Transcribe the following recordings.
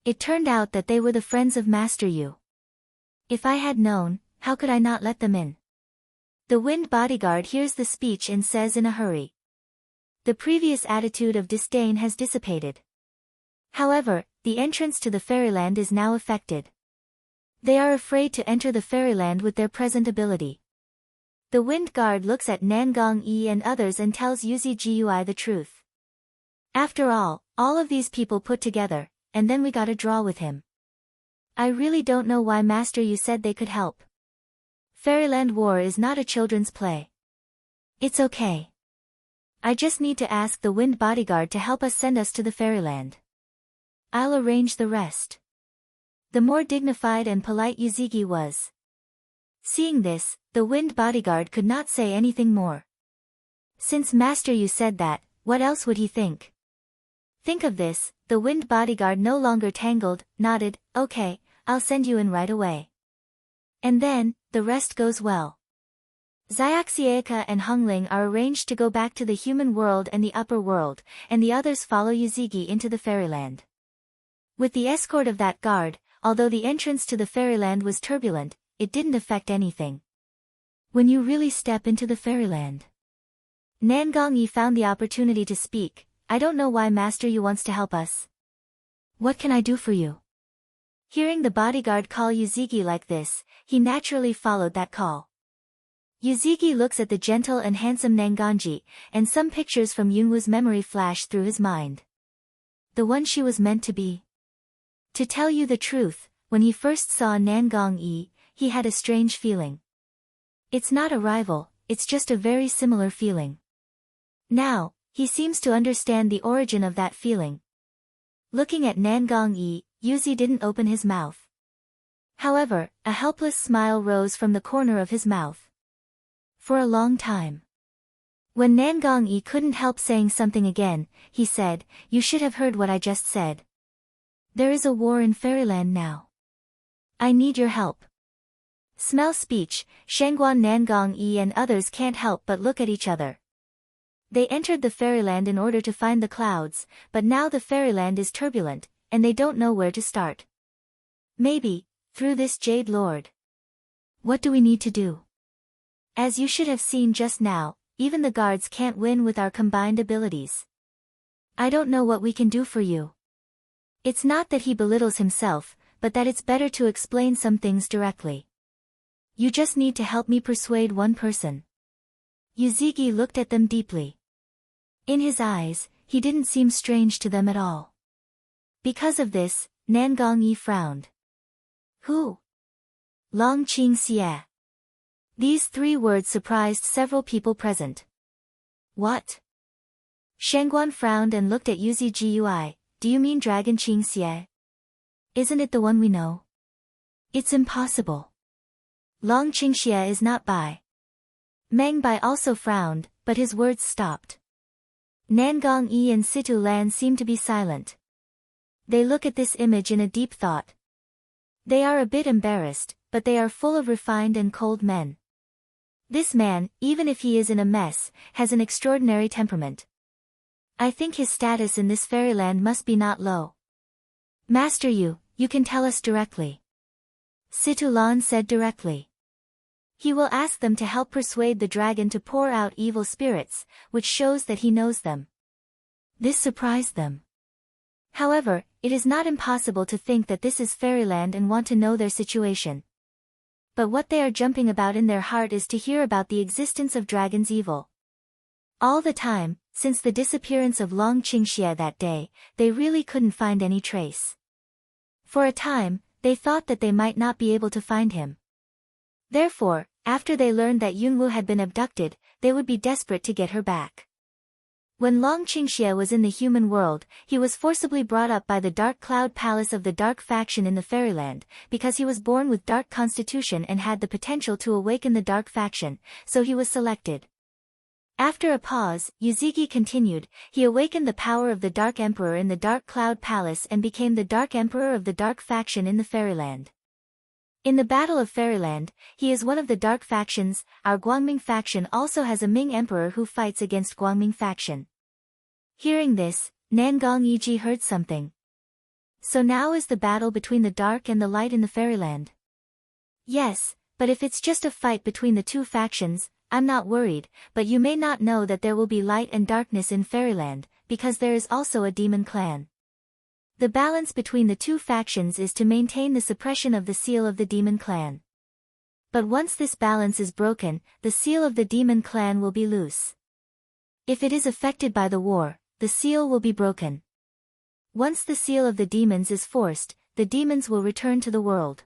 It turned out that they were the friends of Master Yu. If I had known, how could I not let them in? The wind bodyguard hears the speech and says in a hurry. The previous attitude of disdain has dissipated. However, the entrance to the fairyland is now affected. They are afraid to enter the fairyland with their present ability. The wind guard looks at Nangong Yi and others and tells Yuzi Gui the truth. After all of these people put together, and then we got a draw with him. I really don't know why Master Yu said they could help. Fairyland War is not a children's play. It's okay. I just need to ask the wind bodyguard to help us send us to the fairyland. I'll arrange the rest. The more dignified and polite Yuzigi was. Seeing this, the wind bodyguard could not say anything more. Since Master Yu said that, what else would he think? Think of this, the wind bodyguard no longer tangled, nodded, okay, I'll send you in right away. And then, the rest goes well. Xiaxieka and Hongling are arranged to go back to the human world and the upper world, and the others follow Yuzigi into the fairyland. With the escort of that guard, although the entrance to the fairyland was turbulent, it didn't affect anything. When you really step into the fairyland. Nangong Yi found the opportunity to speak. I don't know why Master Yu wants to help us. What can I do for you? Hearing the bodyguard call Yuzigi like this, he naturally followed that call. Yuzigi looks at the gentle and handsome Nangonji, and some pictures from Yunwu's memory flash through his mind. The one she was meant to be. To tell you the truth, when he first saw Nangong Yi, he had a strange feeling. It's not a rival, it's just a very similar feeling. Now, he seems to understand the origin of that feeling. Looking at Nangong Yi, Yuzi didn't open his mouth. However, a helpless smile rose from the corner of his mouth. For a long time. When Nangong Yi couldn't help saying something again, he said, "You should have heard what I just said. There is a war in fairyland now. I need your help." Smell speech, Shangguan Nangong Yi and others can't help but look at each other. They entered the fairyland in order to find the clouds, but now the fairyland is turbulent, and they don't know where to start. Maybe, through this Jade Lord. What do we need to do? As you should have seen just now, even the guards can't win with our combined abilities. I don't know what we can do for you. It's not that he belittles himself, but that it's better to explain some things directly. You just need to help me persuade one person. Yuzigi looked at them deeply. In his eyes, he didn't seem strange to them at all. Because of this, Nangong Yi frowned. Who? Long Qing Xie. These three words surprised several people present. What? Shangguan frowned and looked at Yuzi Gui. Do you mean Dragon Qing Xie? Isn't it the one we know? It's impossible. Long Qing Xie is not Bai. Meng Bai also frowned, but his words stopped. Nangong Yi and Situ Lan seem to be silent. They look at this image in a deep thought. They are a bit embarrassed, but they are full of refined and cold men. This man, even if he is in a mess, has an extraordinary temperament. I think his status in this fairyland must be not low. Master Yu, you can tell us directly. Situ Lan said directly. He will ask them to help persuade the dragon to pour out evil spirits, which shows that he knows them. This surprised them. However, it is not impossible to think that this is fairyland and want to know their situation. But what they are jumping about in their heart is to hear about the existence of dragon's evil. All the time, since the disappearance of Long Qingxie that day, they really couldn't find any trace. For a time, they thought that they might not be able to find him. Therefore, after they learned that Yunwu had been abducted, they would be desperate to get her back. When Long Qingxie was in the human world, he was forcibly brought up by the Dark Cloud Palace of the Dark Faction in the Fairyland, because he was born with dark constitution and had the potential to awaken the Dark Faction, so he was selected. After a pause, Yuzigi continued, he awakened the power of the Dark Emperor in the Dark Cloud Palace and became the Dark Emperor of the Dark Faction in the Fairyland. In the Battle of Fairyland, he is one of the Dark Factions. Our Guangming faction also has a Ming Emperor who fights against Guangming faction. Hearing this, Nangong Yiji heard something. So now is the battle between the dark and the light in the fairyland? Yes, but if it's just a fight between the two factions, I'm not worried, but you may not know that there will be light and darkness in fairyland, because there is also a demon clan. The balance between the two factions is to maintain the suppression of the seal of the demon clan. But once this balance is broken, the seal of the demon clan will be loose. If it is affected by the war, the seal will be broken. Once the seal of the demons is forced, the demons will return to the world.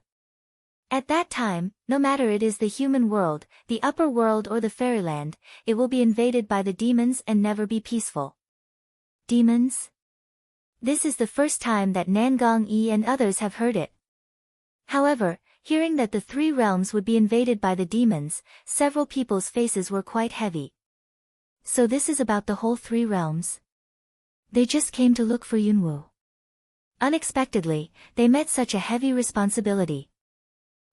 At that time, no matter it is the human world, the upper world or the fairyland, it will be invaded by the demons and never be peaceful. Demons? This is the first time that Nangong Yi and others have heard it. However, hearing that the three realms would be invaded by the demons, several people's faces were quite heavy. So this is about the whole three realms? They just came to look for Yunwu. Unexpectedly, they met such a heavy responsibility.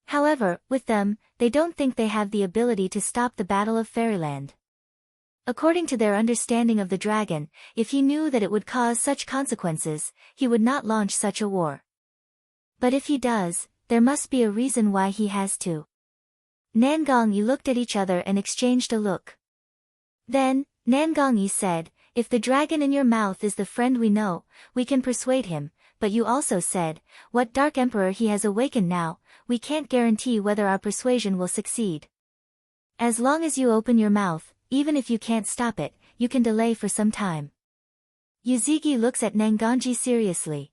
However, with them, they don't think they have the ability to stop the Battle of Fairyland. According to their understanding of the dragon, if he knew that it would cause such consequences, he would not launch such a war. But if he does, there must be a reason why he has to. Nangongyi looked at each other and exchanged a look. Then, Nangongyi said, "If the dragon in your mouth is the friend we know, we can persuade him, but you also said, what Dark Emperor he has awakened now, we can't guarantee whether our persuasion will succeed. As long as you open your mouth, even if you can't stop it, you can delay for some time." Yuzigi looks at Nangongyi seriously.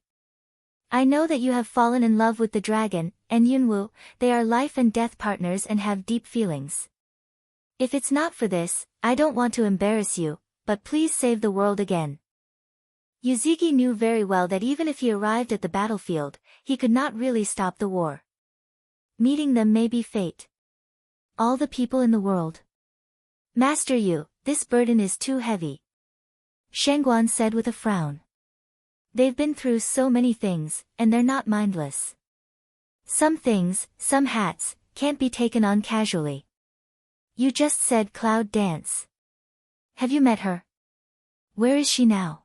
"I know that you have fallen in love with the dragon, and Yunwu, they are life and death partners and have deep feelings. If it's not for this, I don't want to embarrass you, but please save the world again." Yuzigi knew very well that even if he arrived at the battlefield, he could not really stop the war. Meeting them may be fate. All the people in the world. "Master Yu, this burden is too heavy," Shengguan said with a frown. "They've been through so many things, and they're not mindless. Some things, some hats, can't be taken on casually." "You just said Cloud Dance. Have you met her? Where is she now?"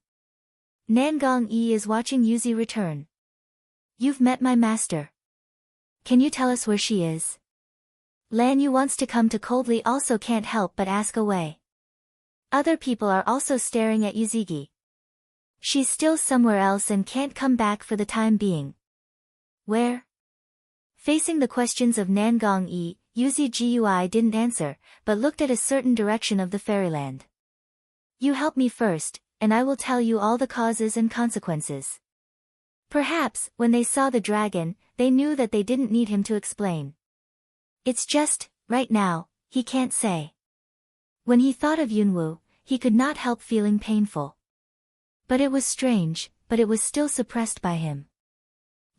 Nangong Yi is watching Yuzi return. "You've met my master. Can you tell us where she is?" Lan Yu wants to come to coldly also can't help but ask away. Other people are also staring at Yuzigi. She's still somewhere else and can't come back for the time being. Where? Facing the questions of Nangong Yi, Yuzi Gui didn't answer, but looked at a certain direction of the fairyland. "You help me first, and I will tell you all the causes and consequences." Perhaps, when they saw the dragon, they knew that they didn't need him to explain. It's just, right now, he can't say. When he thought of Yunwu, he could not help feeling painful. But it was strange, but it was still suppressed by him.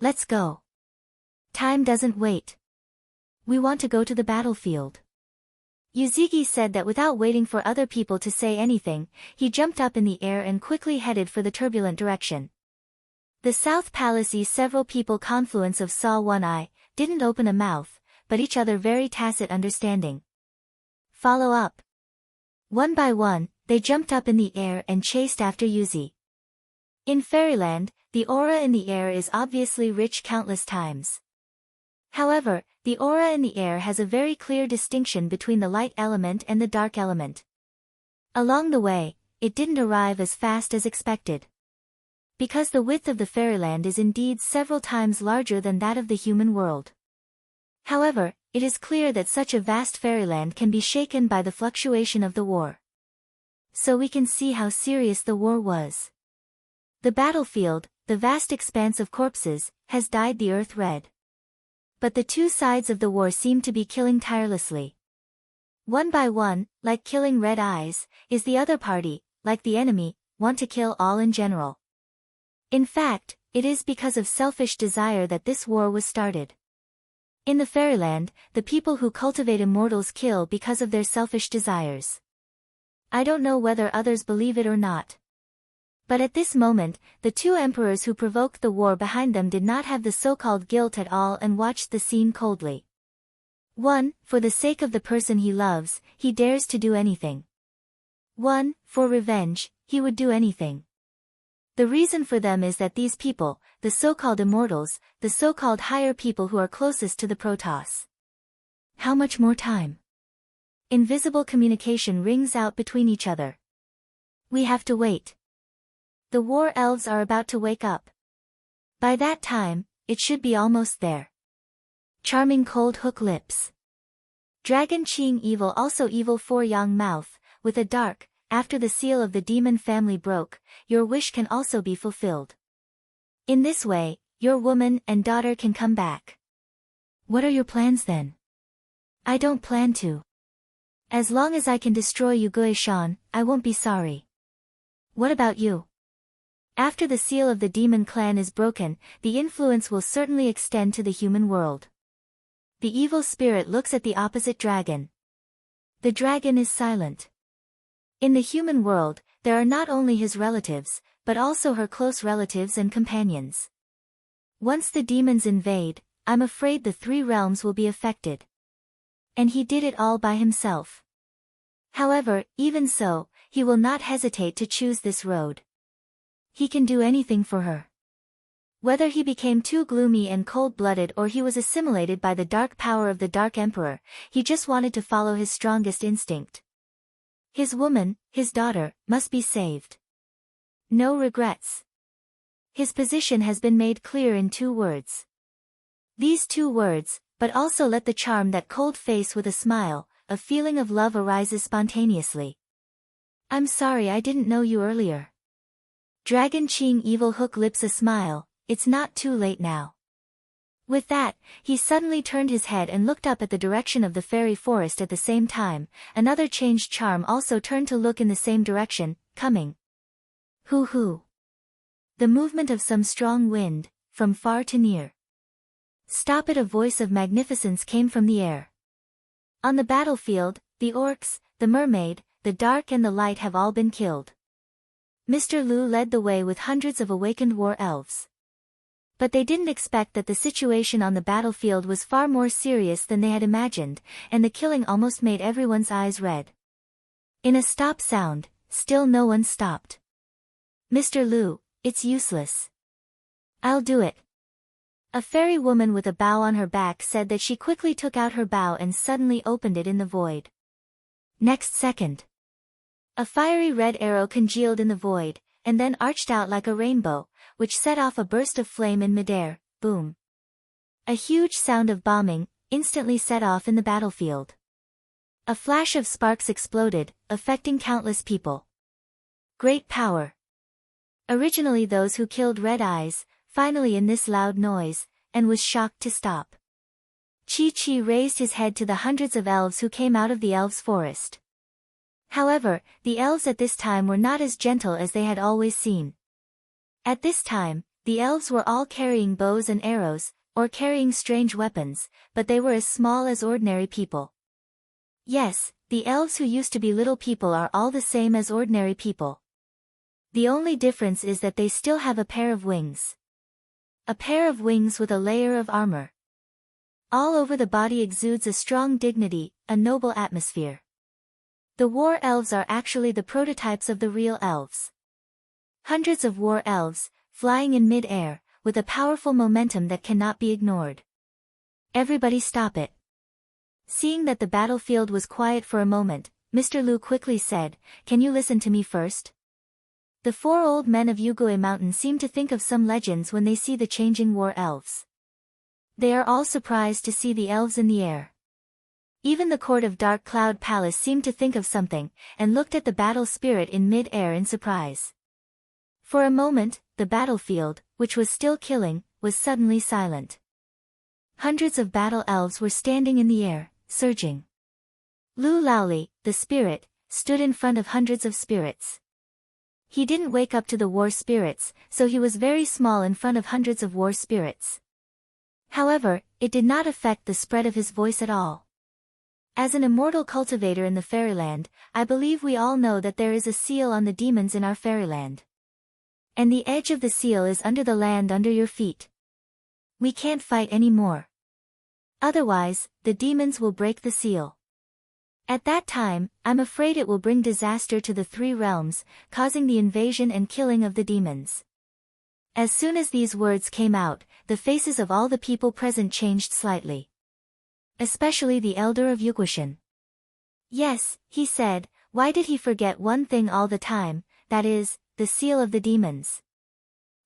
"Let's go. Time doesn't wait. We want to go to the battlefield." Yuzigi said that without waiting for other people to say anything, he jumped up in the air and quickly headed for the turbulent direction. The South Palace several people confluence of saw one eye, didn't open a mouth, but each other very tacit understanding. Follow up. One by one, they jumped up in the air and chased after Yuzi. In Fairyland, the aura in the air is obviously rich countless times. However, the aura in the air has a very clear distinction between the light element and the dark element. Along the way, it didn't arrive as fast as expected. Because the width of the fairyland is indeed several times larger than that of the human world. However, it is clear that such a vast fairyland can be shaken by the fluctuation of the war. So we can see how serious the war was. The battlefield, the vast expanse of corpses, has dyed the earth red. But the two sides of the war seem to be killing tirelessly. One by one, like killing red eyes, is the other party, like the enemy, want to kill all in general. In fact, it is because of selfish desire that this war was started. In the fairyland, the people who cultivate immortals kill because of their selfish desires. I don't know whether others believe it or not. But at this moment, the two emperors who provoked the war behind them did not have the so-called guilt at all and watched the scene coldly. One, for the sake of the person he loves, he dares to do anything. One, for revenge, he would do anything. The reason for them is that these people, the so-called immortals, the so-called higher people who are closest to the Protoss. How much more time? Invisible communication rings out between each other. We have to wait. The war elves are about to wake up. By that time, it should be almost there. Charming cold hook lips. Dragon Qing evil also evil 4-yang mouth, with a dark, after the seal of the demon family broke, your wish can also be fulfilled. In this way, your woman and daughter can come back. What are your plans then? I don't plan to. As long as I can destroy you Gui-shan, I won't be sorry. What about you? After the seal of the demon clan is broken, the influence will certainly extend to the human world. The evil spirit looks at the opposite dragon. The dragon is silent. In the human world, there are not only his relatives, but also her close relatives and companions. Once the demons invade, I'm afraid the 3 realms will be affected. And he did it all by himself. However, even so, he will not hesitate to choose this road. He can do anything for her. Whether he became too gloomy and cold-blooded or he was assimilated by the dark power of the Dark Emperor, he just wanted to follow his strongest instinct. His woman, his daughter, must be saved. No regrets. His position has been made clear in 2 words. These 2 words, but also let the charm that cold face with a smile, a feeling of love arises spontaneously. I'm sorry I didn't know you earlier. Dragon Qing evil hook lips a smile, it's not too late now. With that, he suddenly turned his head and looked up at the direction of the fairy forest at the same time. Another changed charm also turned to look in the same direction, coming. Hoo. The movement of some strong wind, from far to near. Stop it! A voice of magnificence came from the air. On the battlefield, the orcs, the mermaid, the dark and the light have all been killed. Mr. Lu led the way with hundreds of awakened war elves. But they didn't expect that the situation on the battlefield was far more serious than they had imagined, and the killing almost made everyone's eyes red. In a stop sound, still no one stopped. Mr. Lu, it's useless. I'll do it. A fairy woman with a bow on her back said that she quickly took out her bow and suddenly opened it in the void. Next second, a fiery red arrow congealed in the void, and then arched out like a rainbow, which set off a burst of flame in midair. Boom. A huge sound of bombing, instantly set off in the battlefield. A flash of sparks exploded, affecting countless people. Great power. Originally those who killed Red Eyes, finally in this loud noise, and was shocked to stop. Chi raised his head to the hundreds of elves who came out of the elves' forest. However, the elves at this time were not as gentle as they had always seen. At this time, the elves were all carrying bows and arrows, or carrying strange weapons, but they were as small as ordinary people. Yes, the elves who used to be little people are all the same as ordinary people. The only difference is that they still have a pair of wings. A pair of wings with a layer of armor. All over the body exudes a strong dignity, a noble atmosphere. The war elves are actually the prototypes of the real elves. Hundreds of war elves, flying in mid-air, with a powerful momentum that cannot be ignored. Everybody stop it. Seeing that the battlefield was quiet for a moment, Mr. Lu quickly said, "Can you listen to me first?" The 4 old men of Yugui Mountain seem to think of some legends when they see the changing war elves. They are all surprised to see the elves in the air. Even the court of Dark Cloud Palace seemed to think of something, and looked at the battle spirit in mid-air in surprise. For a moment, the battlefield, which was still killing, was suddenly silent. Hundreds of battle elves were standing in the air, surging. Lu Laoli, the spirit, stood in front of hundreds of spirits. He didn't wake up to the war spirits, so he was very small in front of hundreds of war spirits. However, it did not affect the spread of his voice at all. As an immortal cultivator in the fairyland, I believe we all know that there is a seal on the demons in our fairyland. And the edge of the seal is under the land under your feet. We can't fight anymore. Otherwise, the demons will break the seal. At that time, I'm afraid it will bring disaster to the three realms, causing the invasion and killing of the demons. As soon as these words came out, the faces of all the people present changed slightly. Especially the elder of Yuguishan. Yes, he said, why did he forget one thing all the time, that is, the seal of the demons?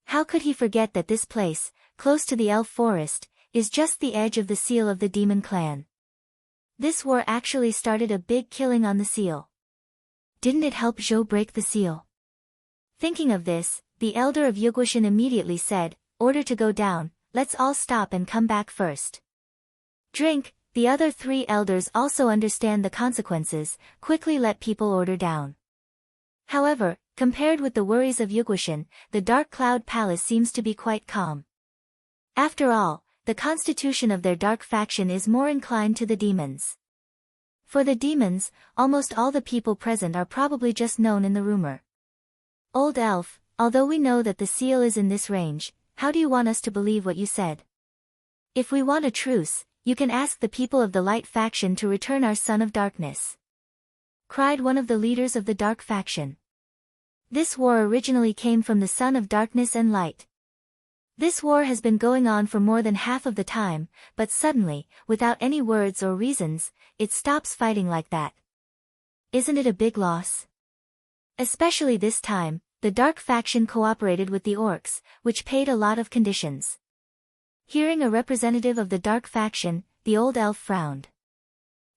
How could he forget that this place, close to the elf forest, is just the edge of the seal of the demon clan? This war actually started a big killing on the seal. Didn't it help Zhou break the seal? Thinking of this, the elder of Yuguishan immediately said, order to go down, let's all stop and come back first. Drink. The other three elders also understand the consequences, quickly let people order down. However, compared with the worries of Yuguishan, the Dark Cloud Palace seems to be quite calm. After all, the constitution of their dark faction is more inclined to the demons. For the demons, almost all the people present are probably just known in the rumor. Old elf, although we know that the seal is in this range, how do you want us to believe what you said? If we want a truce, you can ask the people of the light faction to return our son of darkness. Cried one of the leaders of the dark faction. This war originally came from the son of darkness and light. This war has been going on for more than half of the time, but suddenly, without any words or reasons, it stops fighting like that. Isn't it a big loss? Especially this time, the dark faction cooperated with the orcs, which paid a lot of conditions. Hearing a representative of the dark faction, the old elf frowned.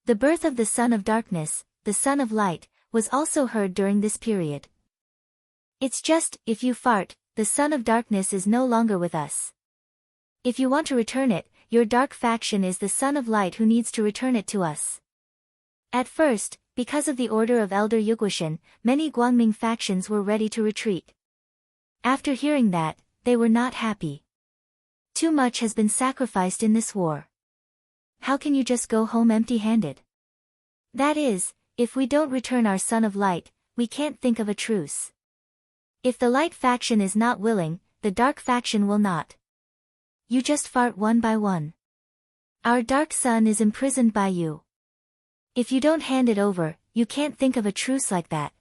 The birth of the son of darkness, the son of light, was also heard during this period. It's just, if you fart, the son of darkness is no longer with us. If you want to return it, your dark faction is the son of light who needs to return it to us. At first, because of the order of Elder Yuguishan, many Guangming factions were ready to retreat. After hearing that, they were not happy. Too much has been sacrificed in this war. How can you just go home empty-handed? That is, if we don't return our son of light, we can't think of a truce. If the light faction is not willing, the dark faction will not. You just fart one by one. Our dark son is imprisoned by you. If you don't hand it over, you can't think of a truce like that.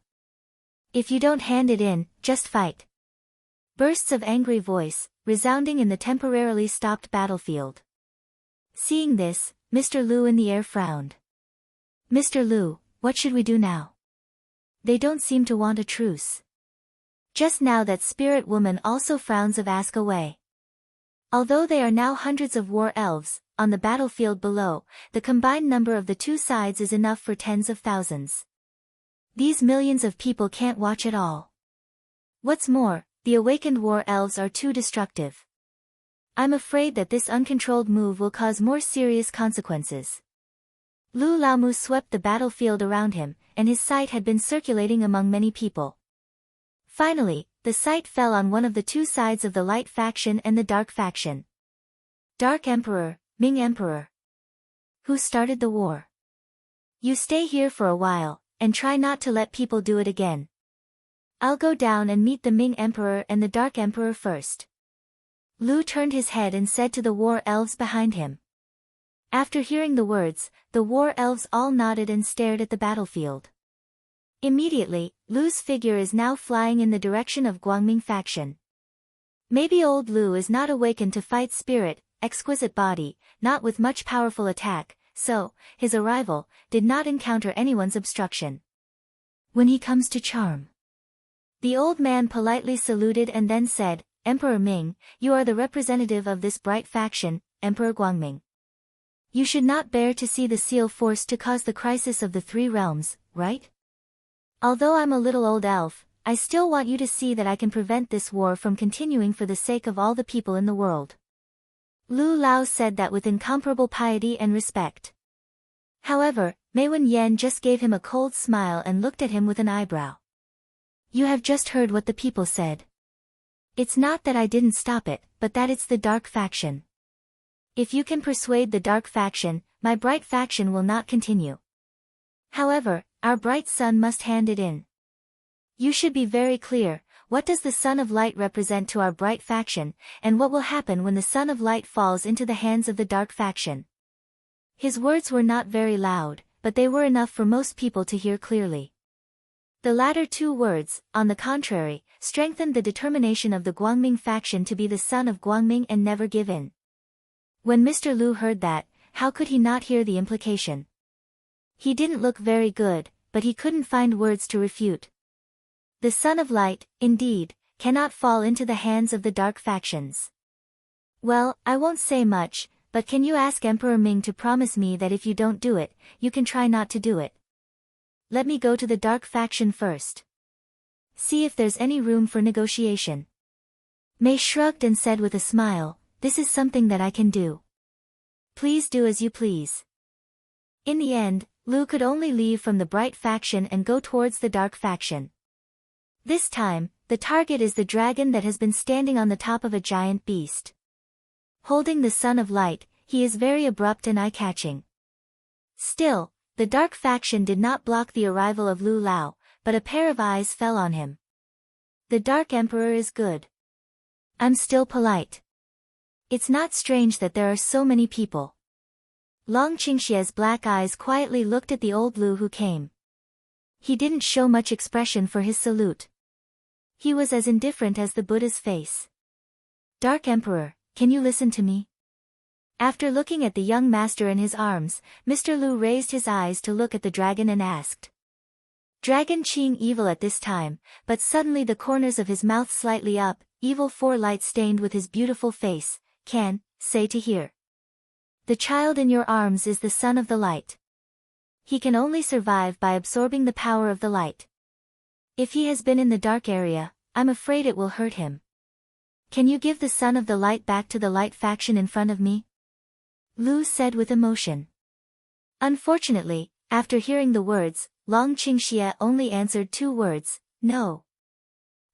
If you don't hand it in, just fight. Bursts of angry voice, resounding in the temporarily stopped battlefield. Seeing this, Mr. Lu in the air frowned. Mr. Lu, what should we do now? They don't seem to want a truce. Just now that spirit woman also frowns of ask away. Although they are now hundreds of war elves, on the battlefield below, the combined number of the two sides is enough for tens of thousands. These millions of people can't watch at all. What's more, the awakened war elves are too destructive. I'm afraid that this uncontrolled move will cause more serious consequences. Lu Laomu swept the battlefield around him, and his sight had been circulating among many people. Finally, the sight fell on one of the two sides of the light faction and the dark faction. Dark Emperor, Ming Emperor. Who started the war? You stay here for a while, and try not to let people do it again. I'll go down and meet the Ming Emperor and the Dark Emperor first. Lu turned his head and said to the war elves behind him. After hearing the words, the war elves all nodded and stared at the battlefield. Immediately, Lu's figure is now flying in the direction of Guangming faction. Maybe old Lu is not awakened to fight spirit, exquisite body, not with much powerful attack, so, his arrival, did not encounter anyone's obstruction. When he comes to charm. The old man politely saluted and then said, Emperor Ming, you are the representative of this bright faction, Emperor Guangming. You should not bear to see the seal forced to cause the crisis of the three realms, right? Although I'm a little old elf, I still want you to see that I can prevent this war from continuing for the sake of all the people in the world. Lu Lao said that with incomparable piety and respect. However, Mei Wen Yan just gave him a cold smile and looked at him with an eyebrow. You have just heard what the people said. It's not that I didn't stop it, but that it's the dark faction. If you can persuade the dark faction, my bright faction will not continue. However, our bright sun must hand it in. You should be very clear, what does the Son of Light represent to our bright faction, and what will happen when the Son of Light falls into the hands of the dark faction? His words were not very loud, but they were enough for most people to hear clearly. The latter two words, on the contrary, strengthened the determination of the Guangming faction to be the son of Guangming and never give in. When Mr. Lu heard that, how could he not hear the implication? He didn't look very good, but he couldn't find words to refute. The Son of Light, indeed, cannot fall into the hands of the dark factions. Well, I won't say much, but can you ask Emperor Ming to promise me that if you don't do it, you can try not to do it? Let me go to the dark faction first. See if there's any room for negotiation. Mei shrugged and said with a smile, this is something that I can do. Please do as you please. In the end, Lu could only leave from the bright faction and go towards the dark faction. This time, the target is the dragon that has been standing on the top of a giant beast. Holding the Son of Light, he is very abrupt and eye-catching. Still, the dark faction did not block the arrival of Lu Lao, but a pair of eyes fell on him. The Dark Emperor is good. I'm still polite. It's not strange that there are so many people. Long Qingxie's black eyes quietly looked at the old Lu who came. He didn't show much expression for his salute. He was as indifferent as the Buddha's face. Dark Emperor, can you listen to me? After looking at the young master in his arms, Mr. Lu raised his eyes to look at the dragon and asked. Dragon Qing evil at this time, but suddenly the corners of his mouth slightly up, evil for light stained with his beautiful face, can, say to hear. The child in your arms is the Son of the Light. He can only survive by absorbing the power of the light. If he has been in the dark area, I'm afraid it will hurt him. Can you give the Son of the Light back to the light faction in front of me? Lu said with emotion. Unfortunately, after hearing the words, Long Qingxie only answered two words, no.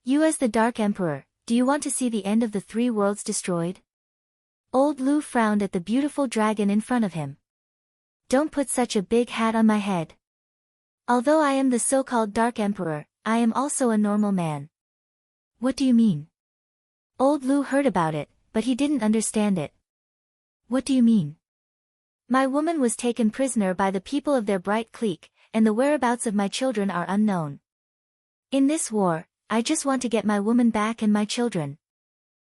You as the Dark Emperor, do you want to see the end of the three worlds destroyed? Old Lu frowned at the beautiful dragon in front of him. Don't put such a big hat on my head. Although I am the so-called Dark Emperor, I am also a normal man. What do you mean? Old Lu heard about it, but he didn't understand it. What do you mean? My woman was taken prisoner by the people of their bright clique, and the whereabouts of my children are unknown. In this war, I just want to get my woman back and my children.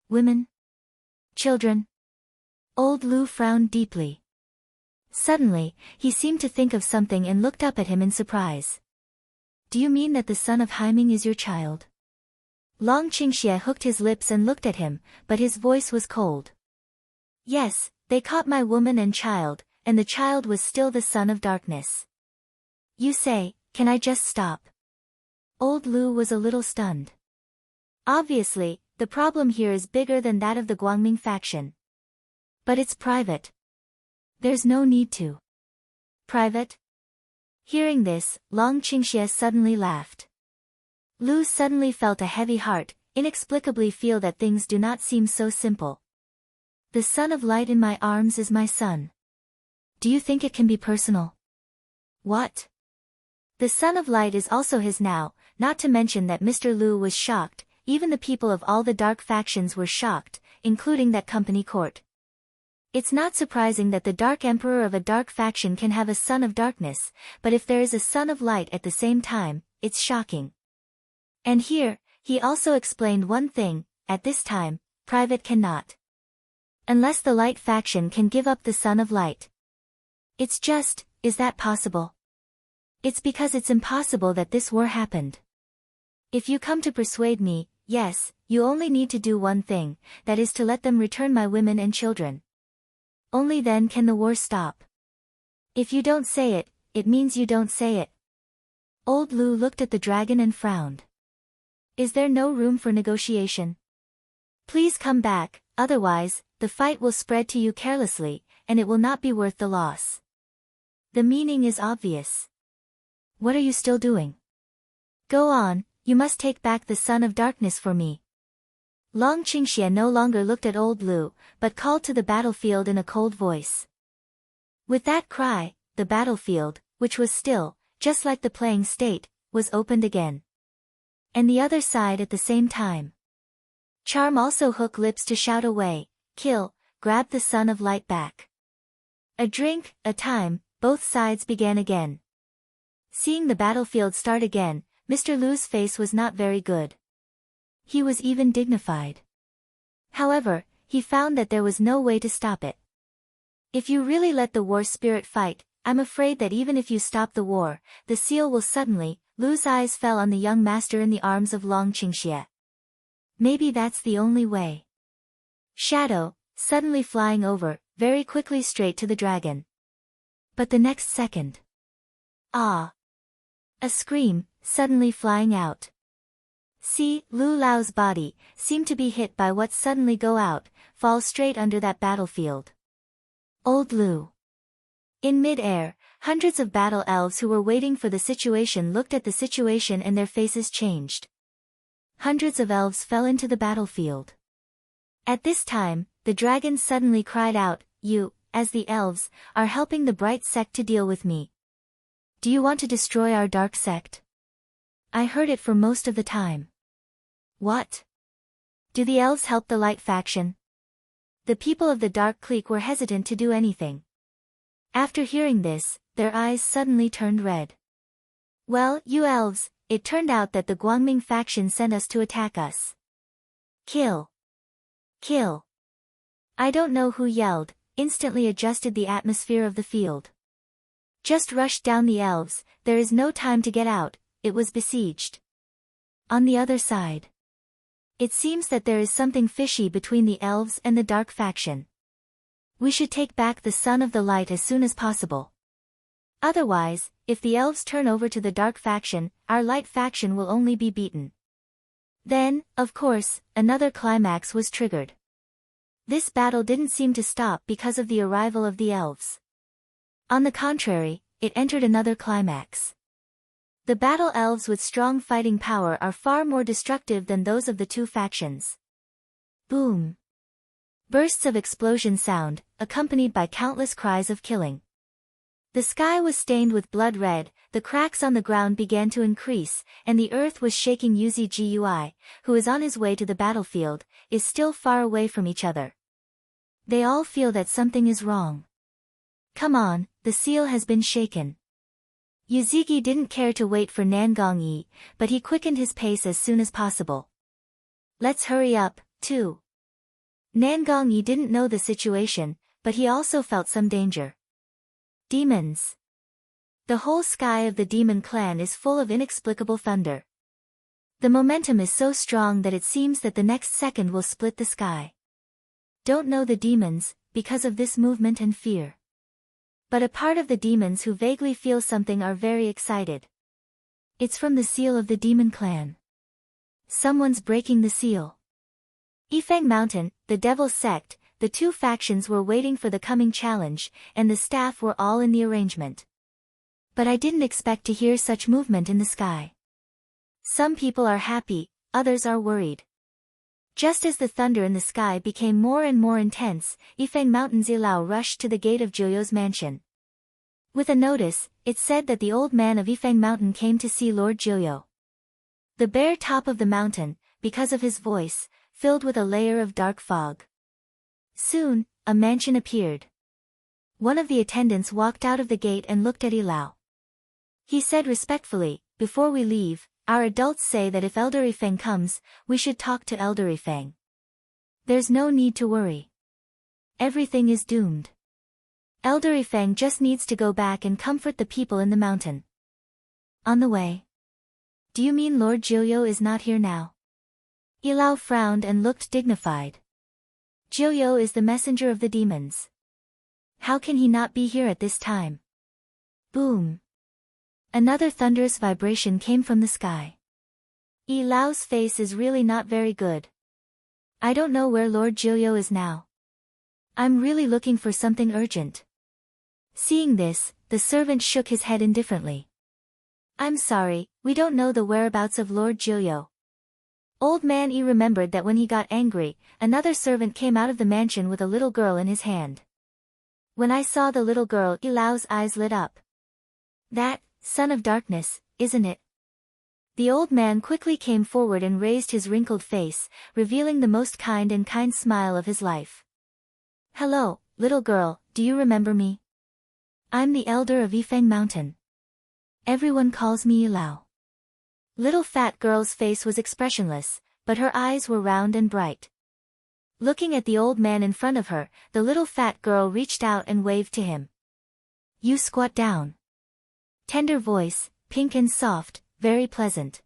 Women? Children? Old Lu frowned deeply. Suddenly, he seemed to think of something and looked up at him in surprise. Do you mean that the son of Haiming is your child? Long Qingxie hooked his lips and looked at him, but his voice was cold. Yes, they caught my woman and child, and the child was still the son of darkness. You say, can I just stop? Old Lu was a little stunned. Obviously, the problem here is bigger than that of the Guangming faction. But it's private. There's no need to. Private? Hearing this, Long Qingxie suddenly laughed. Lu suddenly felt a heavy heart, inexplicably feel that things do not seem so simple. The Son of Light in my arms is my son. Do you think it can be personal? What? The Son of Light is also his now, not to mention that Mr. Lu was shocked, even the people of all the dark factions were shocked, including that company court. It's not surprising that the Dark Emperor of a dark faction can have a son of darkness, but if there is a Son of Light at the same time, it's shocking. And here, he also explained one thing, at this time, private cannot. Unless the Light faction can give up the Son of Light. It's just, is that possible? It's because it's impossible that this war happened. If you come to persuade me, yes, you only need to do one thing, that is to let them return my women and children. Only then can the war stop. If you don't say it, it means you don't say it. Old Lu looked at the dragon and frowned. Is there no room for negotiation? Please come back, otherwise, the fight will spread to you carelessly, and it will not be worth the loss. The meaning is obvious. What are you still doing? Go on, you must take back the Son of Darkness for me. Long Qingxie no longer looked at old Lu, but called to the battlefield in a cold voice. With that cry, the battlefield, which was still, just like the playing state, was opened again. And the other side at the same time. Charm also hook lips to shout away, kill, grab the Son of Light back. A drink, a time, both sides began again. Seeing the battlefield start again, Mr. Lu's face was not very good. He was even dignified. However, he found that there was no way to stop it. If you really let the war spirit fight, I'm afraid that even if you stop the war, the seal will suddenly. Lu's eyes fell on the young master in the arms of Long Qingxie. Maybe that's the only way. Shadow, suddenly flying over, very quickly straight to the dragon. But the next second. Ah! A scream, suddenly flying out. See, Lu Lao's body, seemed to be hit by what suddenly go out, fall straight under that battlefield. Old Lu. In mid-air, hundreds of battle elves who were waiting for the situation looked at the situation and their faces changed. Hundreds of elves fell into the battlefield. At this time, the dragon suddenly cried out, "You, as the elves, are helping the bright sect to deal with me. Do you want to destroy our dark sect? I heard it for most of the time." What? Do the elves help the light faction? The people of the dark clique were hesitant to do anything. After hearing this, their eyes suddenly turned red. Well, you elves, it turned out that the Guangming faction sent us to attack us. Kill. Kill. I don't know who yelled, instantly adjusted the atmosphere of the field. Just rushed down the elves, there is no time to get out, it was besieged. On the other side. It seems that there is something fishy between the elves and the dark faction. We should take back the Son of the Light as soon as possible. Otherwise, if the elves turn over to the dark faction, our light faction will only be beaten. Then, of course, another climax was triggered. This battle didn't seem to stop because of the arrival of the elves. On the contrary, it entered another climax. The battle elves with strong fighting power are far more destructive than those of the two factions. Boom. Bursts of explosion sound, accompanied by countless cries of killing. The sky was stained with blood red, the cracks on the ground began to increase, and the earth was shaking. Gui, who is on his way to the battlefield, is still far away from each other. They all feel that something is wrong. Come on, the seal has been shaken. Yuzigi didn't care to wait for Nangongyi, but he quickened his pace as soon as possible. Let's hurry up, too. Nangongyi didn't know the situation, but he also felt some danger. Demons. The whole sky of the demon clan is full of inexplicable thunder. The momentum is so strong that it seems that the next second will split the sky. Don't know the demons, because of this movement and fear. But a part of the demons who vaguely feel something are very excited. It's from the seal of the demon clan. Someone's breaking the seal. Yifeng Mountain, the Devil's Sect, the two factions were waiting for the coming challenge, and the staff were all in the arrangement. But I didn't expect to hear such movement in the sky. Some people are happy, others are worried. Just as the thunder in the sky became more and more intense, Yifeng Mountain's Ilao rushed to the gate of Joyo's mansion. With a notice, it said that the old man of Yifeng Mountain came to see Lord Joyo. The bare top of the mountain, because of his voice, filled with a layer of dark fog. Soon, a mansion appeared. One of the attendants walked out of the gate and looked at Ilao. He said respectfully, "Before we leave, our adults say that if Elder Yifeng comes, we should talk to Elder Yifeng. There's no need to worry. Everything is doomed. Elder Yifeng just needs to go back and comfort the people in the mountain." On the way. Do you mean Lord Joyo is not here now? Ilao frowned and looked dignified. Joyo is the messenger of the demons. How can he not be here at this time? Boom. Another thunderous vibration came from the sky. Ilao's face is really not very good. I don't know where Lord Joyo is now. I'm really looking for something urgent. Seeing this, the servant shook his head indifferently. I'm sorry, we don't know the whereabouts of Lord Joyo. Old Man E remembered that when he got angry, another servant came out of the mansion with a little girl in his hand. When I saw the little girl, Ilao's eyes lit up. That, son of darkness, isn't it? The old man quickly came forward and raised his wrinkled face, revealing the most kind smile of his life. Hello, little girl, do you remember me? I'm the elder of Yifeng Mountain. Everyone calls me Yilao. Little fat girl's face was expressionless, but her eyes were round and bright. Looking at the old man in front of her, the little fat girl reached out and waved to him. You squat down. Tender voice, pink and soft, very pleasant.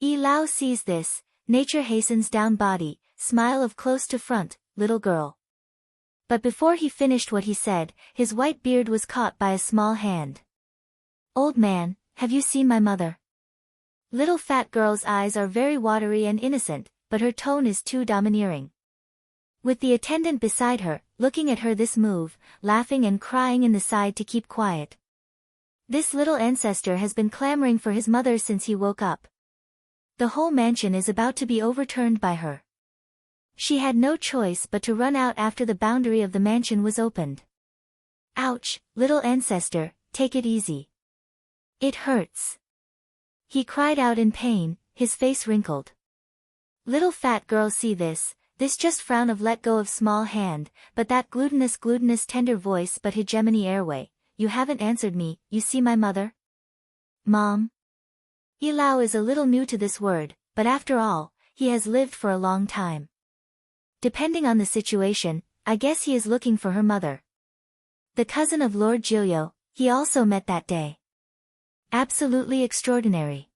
Yilao sees this, nature hastens down body, smile of close to front, little girl. But before he finished what he said, his white beard was caught by a small hand. Old man, have you seen my mother? Little fat girl's eyes are very watery and innocent, but her tone is too domineering. With the attendant beside her, looking at her this move, laughing and crying in the side to keep quiet. This little ancestor has been clamoring for his mother since he woke up. The whole mansion is about to be overturned by her. She had no choice but to run out after the boundary of the mansion was opened. Ouch, little ancestor, take it easy. It hurts. He cried out in pain, his face wrinkled. Little fat girl see this just frown of let go of small hand, but that glutinous tender voice but hegemony airway, you haven't answered me, you see my mother? Mom? Yilao is a little new to this word, but after all, he has lived for a long time. Depending on the situation, I guess he is looking for her mother. The cousin of Lord Jilyo, he also met that day. Absolutely extraordinary.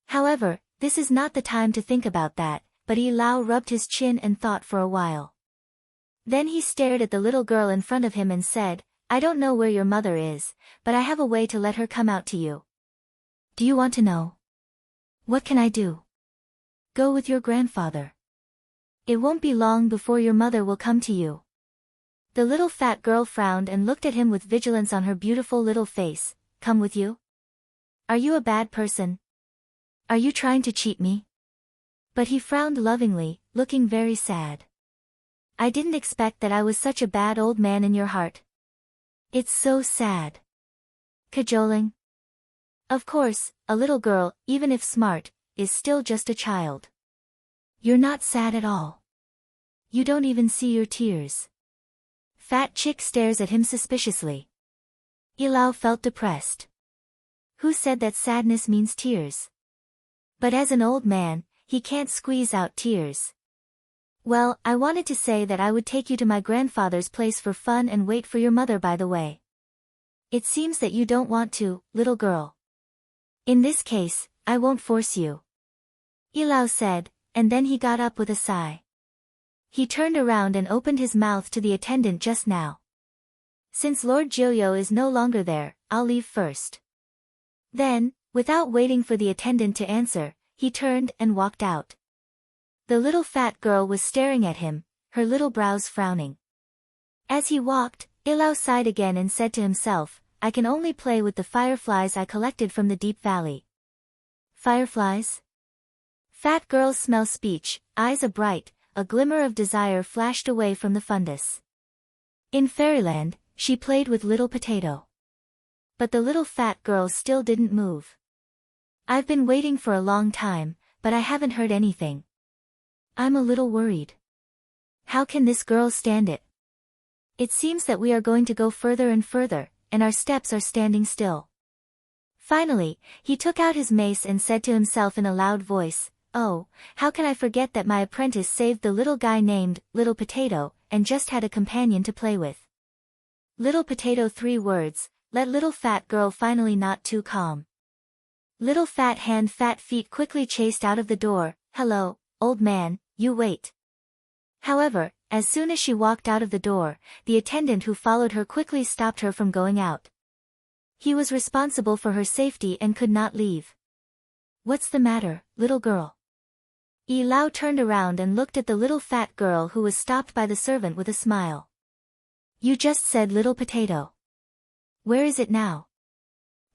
However, this is not the time to think about that, but Yilao rubbed his chin and thought for a while. Then he stared at the little girl in front of him and said, I don't know where your mother is, but I have a way to let her come out to you. Do you want to know? What can I do? Go with your grandfather. It won't be long before your mother will come to you. The little fat girl frowned and looked at him with vigilance on her beautiful little face. Come with you? Are you a bad person? Are you trying to cheat me? But he frowned lovingly, looking very sad. I didn't expect that I was such a bad old man in your heart. It's so sad. Cajoling? Of course, a little girl, even if smart, is still just a child. You're not sad at all. You don't even see your tears. Fat chick stares at him suspiciously. Yilao felt depressed. Who said that sadness means tears? But as an old man, he can't squeeze out tears. Well, I wanted to say that I would take you to my grandfather's place for fun and wait for your mother by the way. It seems that you don't want to, little girl. In this case, I won't force you. Yilao said, and then he got up with a sigh. He turned around and opened his mouth to the attendant just now. Since Lord Jilyo is no longer there, I'll leave first. Then, without waiting for the attendant to answer, he turned and walked out. The little fat girl was staring at him, her little brows frowning. As he walked, Yilao sighed again and said to himself, I can only play with the fireflies I collected from the deep valley. Fireflies? Fat girl's smell speech, eyes abright, a glimmer of desire flashed away from the fundus. In fairyland, she played with little potato. But the little fat girl still didn't move. I've been waiting for a long time, but I haven't heard anything. I'm a little worried. How can this girl stand it? It seems that we are going to go further and further, and our steps are standing still. Finally, he took out his mace and said to himself in a loud voice, Oh, how can I forget that my apprentice saved the little guy named Little Potato, and just had a companion to play with. Little Potato 3 words, let little fat girl finally not too calm. Little fat hand fat feet quickly chased out of the door, hello, old man, you wait. However, as soon as she walked out of the door, the attendant who followed her quickly stopped her from going out. He was responsible for her safety and could not leave. What's the matter, little girl? Yilao turned around and looked at the little fat girl who was stopped by the servant with a smile. You just said little potato. Where is it now?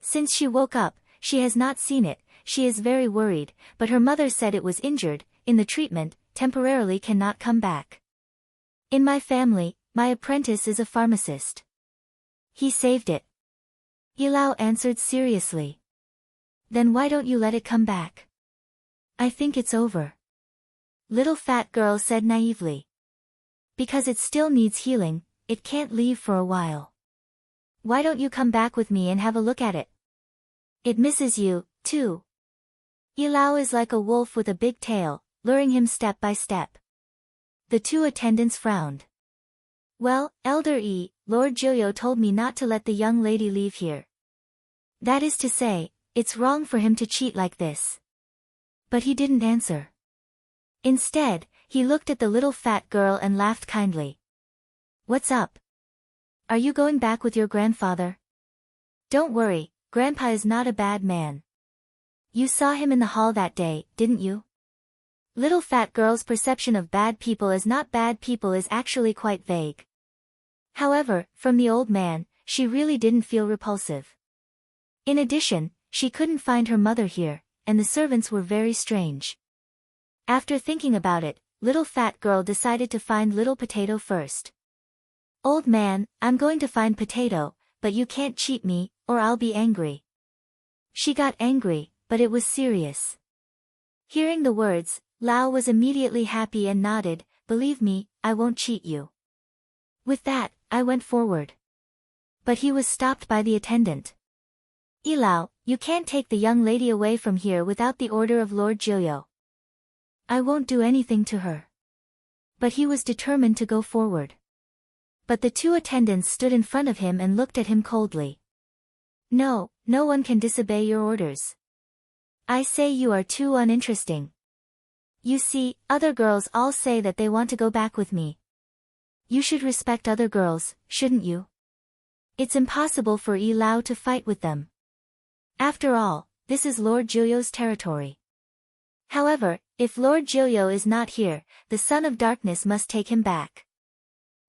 Since she woke up, she has not seen it, she is very worried, but her mother said it was injured, in the treatment, temporarily cannot come back. In my family, my apprentice is a pharmacist. He saved it. Yilao answered seriously. Then why don't you let it come back? I think it's over. Little fat girl said naively. Because it still needs healing, it can't leave for a while. why don't you come back with me and have a look at it? It misses you, too. Ilao is like a wolf with a big tail, luring him step by step. The two attendants frowned. Well, Elder E, Lord Joyo told me not to let the young lady leave here. That is to say, it's wrong for him to cheat like this. But he didn't answer. Instead, he looked at the little fat girl and laughed kindly. What's up? Are you going back with your grandfather? Don't worry, Grandpa is not a bad man. You saw him in the hall that day, didn't you? Little fat girl's perception of bad people as not bad people is actually quite vague. However, from the old man, she really didn't feel repulsive. In addition, she couldn't find her mother here, and the servants were very strange. After thinking about it, little fat girl decided to find little potato first. Old man, I'm going to find potato, but you can't cheat me, or I'll be angry. She got angry, but it was serious. Hearing the words, Lao was immediately happy and nodded, believe me, I won't cheat you. With that, I went forward. But he was stopped by the attendant. Ilao, you can't take the young lady away from here without the order of Lord Joyo. I won't do anything to her. But he was determined to go forward. But the two attendants stood in front of him and looked at him coldly. No, no one can disobey your orders. I say you are too uninteresting. You see, other girls all say that they want to go back with me. You should respect other girls, shouldn't you? It's impossible for Ilao to fight with them. After all, this is Lord Joyo's territory. However, if Lord Joyo is not here, the Son of Darkness must take him back.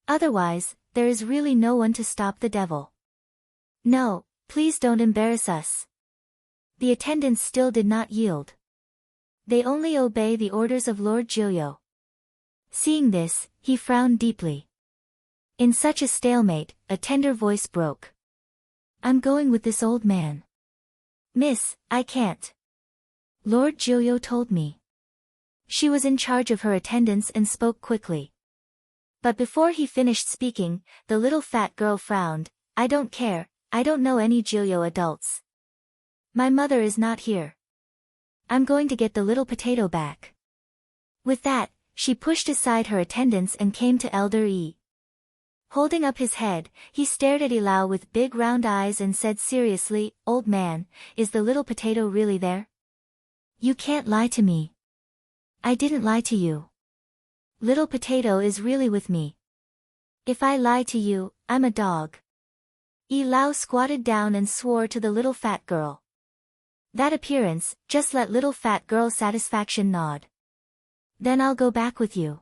Otherwise, there is really no one to stop the devil. No, please don't embarrass us. The attendants still did not yield. They only obey the orders of Lord Joyo. Seeing this, he frowned deeply. In such a stalemate, a tender voice broke. I'm going with this old man. Miss, I can't. Lord Joyo told me. She was in charge of her attendants and spoke quickly. But before he finished speaking, the little fat girl frowned. I don't care, I don't know any Joyo adults. My mother is not here. I'm going to get the little potato back. With that, she pushed aside her attendants and came to Elder E. Holding up his head, he stared at Ilao with big round eyes and said seriously, Old man, is the little potato really there? You can't lie to me. I didn't lie to you. Little potato is really with me. If I lie to you, I'm a dog. Ilao squatted down and swore to the little fat girl. That appearance, just let little fat girl satisfaction nod. Then I'll go back with you.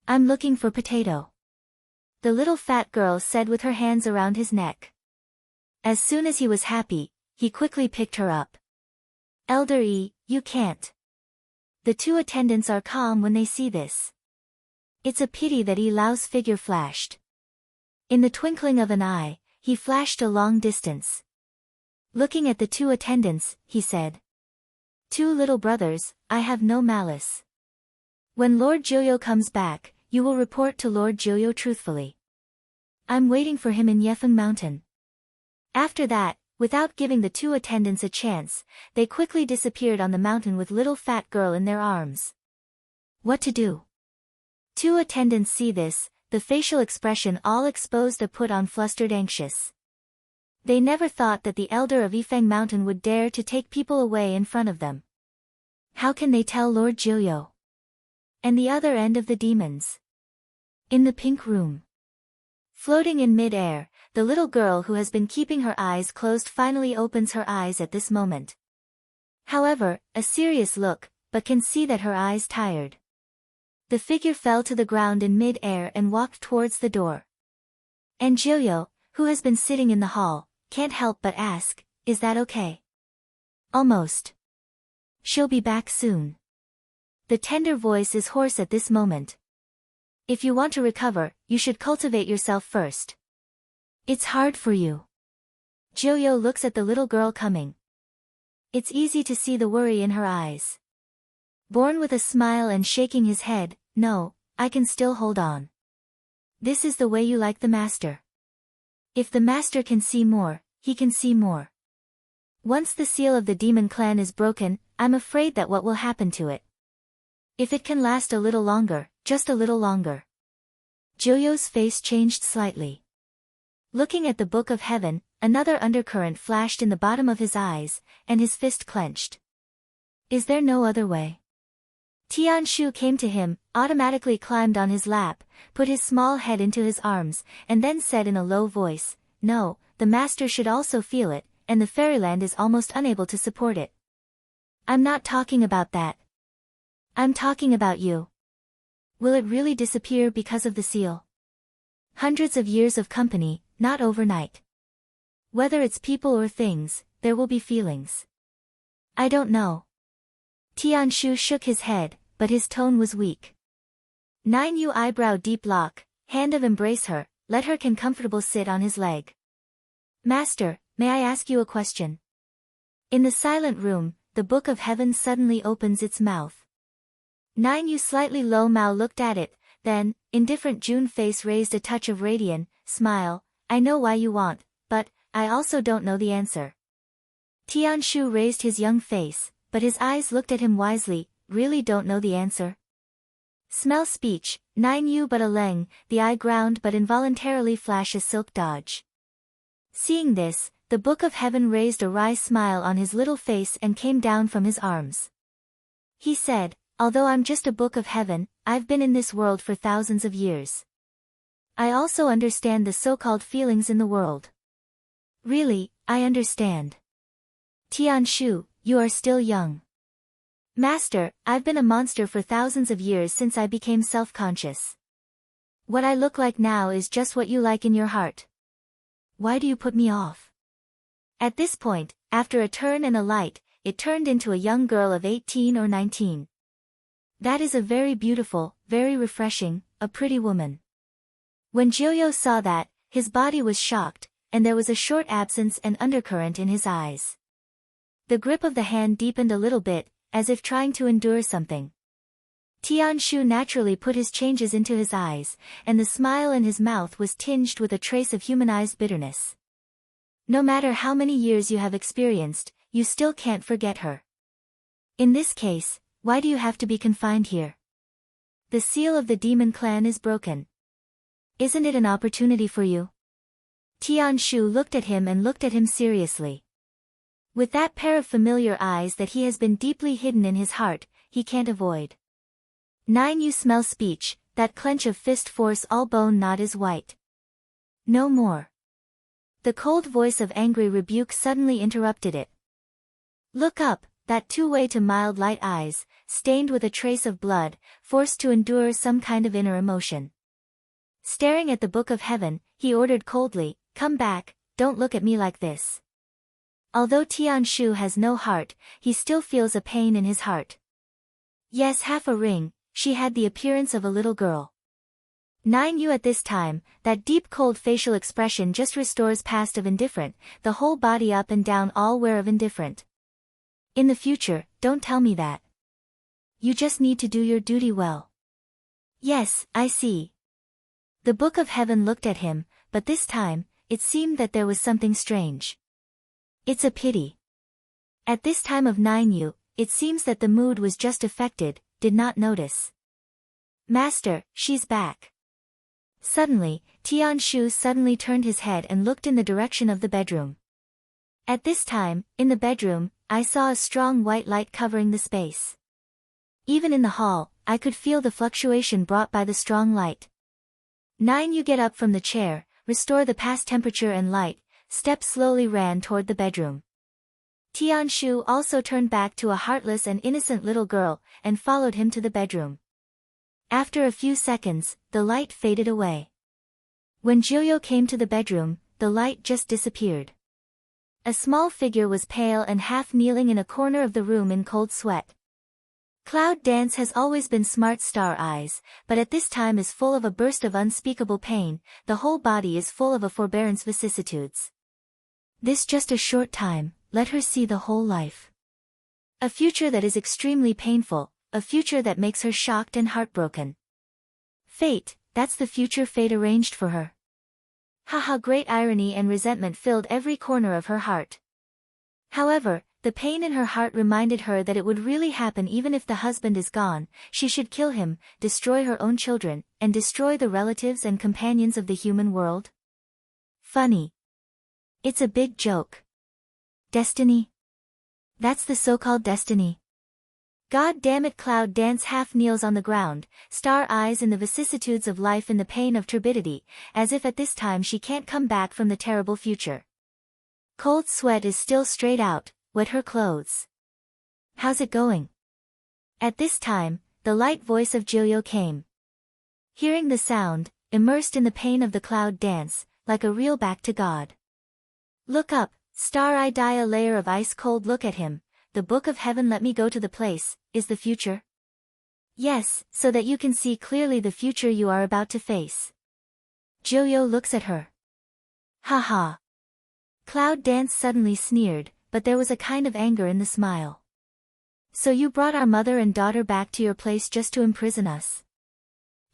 I'm looking for potato. The little fat girl said with her hands around his neck. As soon as he was happy, he quickly picked her up. Elder E, you can't. The two attendants are calm when they see this. It's a pity that Ilao's figure flashed. In the twinkling of an eye, he flashed a long distance. Looking at the two attendants, he said. Two little brothers, I have no malice. When Lord Joyo comes back, you will report to Lord Joyo truthfully. I'm waiting for him in Yefeng Mountain. After that, without giving the two attendants a chance, they quickly disappeared on the mountain with little fat girl in their arms. What to do? Two attendants see this, the facial expression all exposed a put on flustered anxious. They never thought that the elder of Yifeng Mountain would dare to take people away in front of them. How can they tell Lord Joyo? And the other end of the demons. In the pink room. Floating in mid-air, the little girl who has been keeping her eyes closed finally opens her eyes at this moment. However, a serious look, but can see that her eyes tired. The figure fell to the ground in mid-air and walked towards the door. And Joyo, who has been sitting in the hall, can't help but ask, is that okay? Almost. She'll be back soon. The tender voice is hoarse at this moment. If you want to recover, you should cultivate yourself first. It's hard for you. Joyo looks at the little girl coming. It's easy to see the worry in her eyes. Born with a smile and shaking his head, no, I can still hold on. This is the way you like the master. If the master can see more, he can see more. Once the seal of the demon clan is broken, I'm afraid that what will happen to it. If it can last a little longer, just a little longer. Joyo's face changed slightly. Looking at the Book of Heaven, another undercurrent flashed in the bottom of his eyes, and his fist clenched. Is there no other way? Tianshu came to him, automatically climbed on his lap, put his small head into his arms, and then said in a low voice, "No, the master should also feel it, and the fairyland is almost unable to support it. I'm not talking about that. I'm talking about you. Will it really disappear because of the seal? Hundreds of years of company, not overnight. Whether it's people or things, there will be feelings. I don't know." Tianshu shook his head, but his tone was weak. 9U eyebrow deep lock, hand of embrace her, let her can comfortable sit on his leg. "Master, may I ask you a question?" In the silent room, the Book of Heaven suddenly opens its mouth. 9U slightly low Mao looked at it, then, indifferent June face raised a touch of radiant smile. "I know why you want, but, I also don't know the answer." Tianshu raised his young face, but his eyes looked at him wisely. "Really don't know the answer?" Smell speech, 9U but a leng, the eye ground but involuntarily flash a silk dodge. Seeing this, the Book of Heaven raised a wry smile on his little face and came down from his arms. He said, "Although I'm just a Book of Heaven, I've been in this world for thousands of years. I also understand the so-called feelings in the world. Really, I understand. Tianshu, you are still young. Master, I've been a monster for thousands of years since I became self-conscious. What I look like now is just what you like in your heart. Why do you put me off?" At this point, after a turn and a light, it turned into a young girl of 18 or 19. That is a very beautiful, very refreshing, a pretty woman. When Joyo saw that, his body was shocked, and there was a short absence and undercurrent in his eyes. The grip of the hand deepened a little bit, as if trying to endure something. Tianshu naturally put his changes into his eyes, and the smile in his mouth was tinged with a trace of humanized bitterness. No matter how many years you have experienced, you still can't forget her. In this case, why do you have to be confined here? The seal of the demon clan is broken. Isn't it an opportunity for you? Tianshu looked at him and looked at him seriously. With that pair of familiar eyes that he has been deeply hidden in his heart, he can't avoid. 9U smell speech, that clench of fist force all bone not is white. No more. The cold voice of angry rebuke suddenly interrupted it. Look up, that two-way to mild light eyes, stained with a trace of blood, forced to endure some kind of inner emotion. Staring at the Book of Heaven, he ordered coldly, "Come back, don't look at me like this." Although Tianshu has no heart, he still feels a pain in his heart. Yes, half a ring, she had the appearance of a little girl. 9U at this time, that deep cold facial expression just restores past of indifferent, the whole body up and down all wear of indifferent. In the future, don't tell me that. You just need to do your duty well. Yes, I see. The Book of Heaven looked at him, but this time, it seemed that there was something strange. It's a pity. At this time of 9U, it seems that the mood was just affected, did not notice. Master, she's back. Suddenly, Tianshu suddenly turned his head and looked in the direction of the bedroom. At this time, in the bedroom, I saw a strong white light covering the space. Even in the hall, I could feel the fluctuation brought by the strong light. 9U get up from the chair, restore the past temperature and light, steps slowly ran toward the bedroom. Tianshu also turned back to a heartless and innocent little girl, and followed him to the bedroom. After a few seconds, the light faded away. When Joyo came to the bedroom, the light just disappeared. A small figure was pale and half kneeling in a corner of the room in cold sweat. Cloud Dance has always been smart star eyes, but at this time is full of a burst of unspeakable pain, the whole body is full of a forbearance vicissitudes. This just a short time, let her see the whole life. A future that is extremely painful, a future that makes her shocked and heartbroken. Fate, that's the future fate arranged for her. Haha, great irony and resentment filled every corner of her heart. However, the pain in her heart reminded her that it would really happen even if the husband is gone. She should kill him, destroy her own children, and destroy the relatives and companions of the human world. Funny. It's a big joke. Destiny? That's the so-called destiny. God damn it, Cloud Dance half kneels on the ground, star eyes in the vicissitudes of life in the pain of turbidity, as if at this time she can't come back from the terrible future. Cold sweat is still straight out, wet her clothes. How's it going? At this time, the light voice of Jilyo came. Hearing the sound, immersed in the pain of the Cloud Dance, like a reel back to God. Look up, star-eye, die a layer of ice-cold look at him. The book of heaven, let me go to the place, is the future? Yes, so that you can see clearly the future you are about to face. Jilyo looks at her. Ha ha. Cloud Dance suddenly sneered, but there was a kind of anger in the smile. So you brought our mother and daughter back to your place just to imprison us.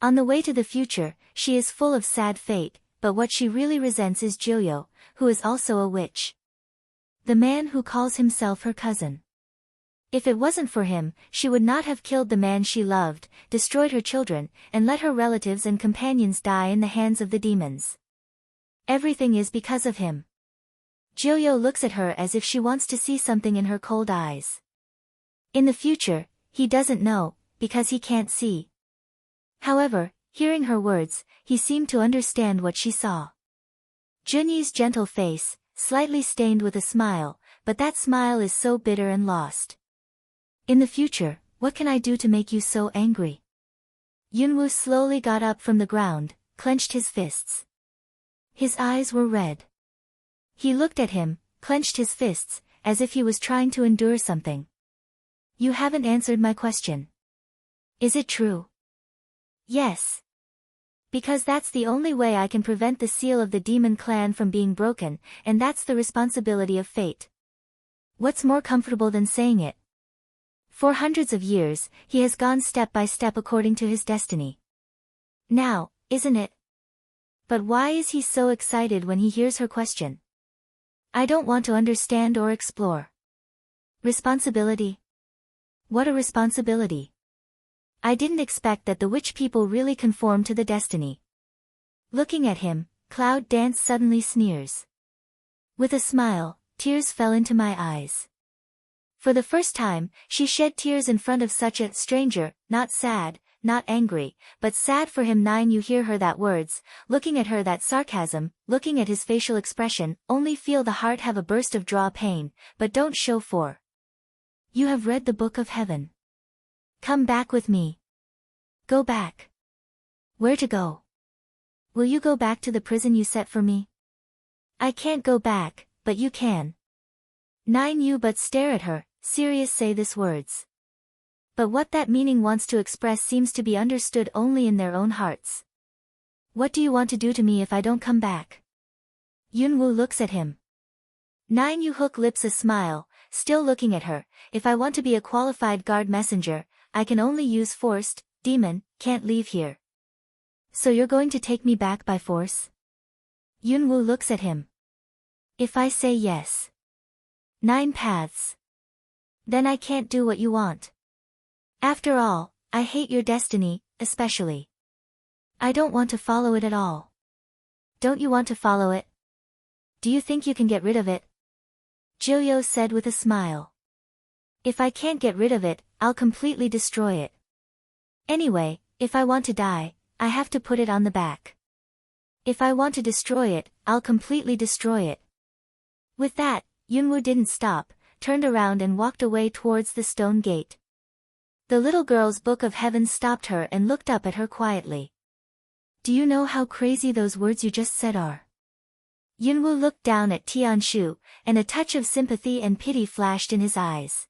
On the way to the future, she is full of sad fate, but what she really resents is Jilyo, who is also a witch. The man who calls himself her cousin. If it wasn't for him, she would not have killed the man she loved, destroyed her children, and let her relatives and companions die in the hands of the demons. Everything is because of him. Jilyo looks at her as if she wants to see something in her cold eyes. In the future, he doesn't know, because he can't see. However, hearing her words, he seemed to understand what she saw. Junyi's gentle face, slightly stained with a smile, but that smile is so bitter and lost. In the future, what can I do to make you so angry? Yunwoo slowly got up from the ground, clenched his fists. His eyes were red. He looked at him, clenched his fists, as if he was trying to endure something. You haven't answered my question. Is it true? Yes. Because that's the only way I can prevent the seal of the demon clan from being broken, and that's the responsibility of fate. What's more comfortable than saying it? For hundreds of years, he has gone step by step according to his destiny. Now, isn't it? But why is he so excited when he hears her question? I don't want to understand or explore. Responsibility? What a responsibility. I didn't expect that the witch people really conform to the destiny. Looking at him, Cloud Dance suddenly sneers. With a smile, tears fell into my eyes. For the first time, she shed tears in front of such a stranger, not sad, not angry, but sad for him. 9 You hear her that words, looking at her that sarcasm, looking at his facial expression, only feel the heart have a burst of draw pain, but don't show for. You have read the book of heaven. Come back with me. Go back. Where to go? Will you go back to the prison you set for me? I can't go back, but you can. 9 You but stare at her, serious, say this words. But what that meaning wants to express seems to be understood only in their own hearts. What do you want to do to me if I don't come back? Yunwoo looks at him. 9 You hook lips a smile, still looking at her. If I want to be a qualified guard messenger, I can only use forced, demon, can't leave here. So you're going to take me back by force? Yunwoo looks at him. If I say yes. 9 paths. Then I can't do what you want. After all, I hate your destiny, especially. I don't want to follow it at all. Don't you want to follow it? Do you think you can get rid of it? Jilyo said with a smile. If I can't get rid of it, I'll completely destroy it. Anyway, if I want to die, I have to put it on the back. If I want to destroy it, I'll completely destroy it. With that, Yunwoo didn't stop, turned around and walked away towards the stone gate. The little girl's book of heaven stopped her and looked up at her quietly. Do you know how crazy those words you just said are? Yunwoo looked down at Tianshu, and a touch of sympathy and pity flashed in his eyes.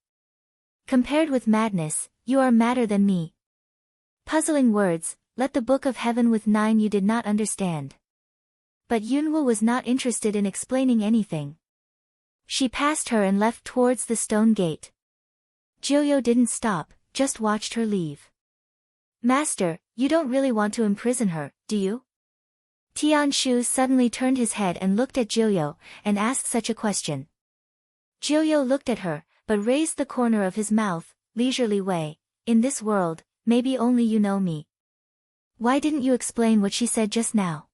Compared with madness, you are madder than me. Puzzling words, let the book of heaven with 9 You did not understand. But Yunwoo was not interested in explaining anything. She passed her and left towards the stone gate. Jilyo didn't stop, just watched her leave. Master, you don't really want to imprison her, do you? Tianshu suddenly turned his head and looked at Jiuyo, and asked such a question. Jiuyo looked at her, but raised the corner of his mouth, leisurely way, in this world, maybe only you know me. Why didn't you explain what she said just now?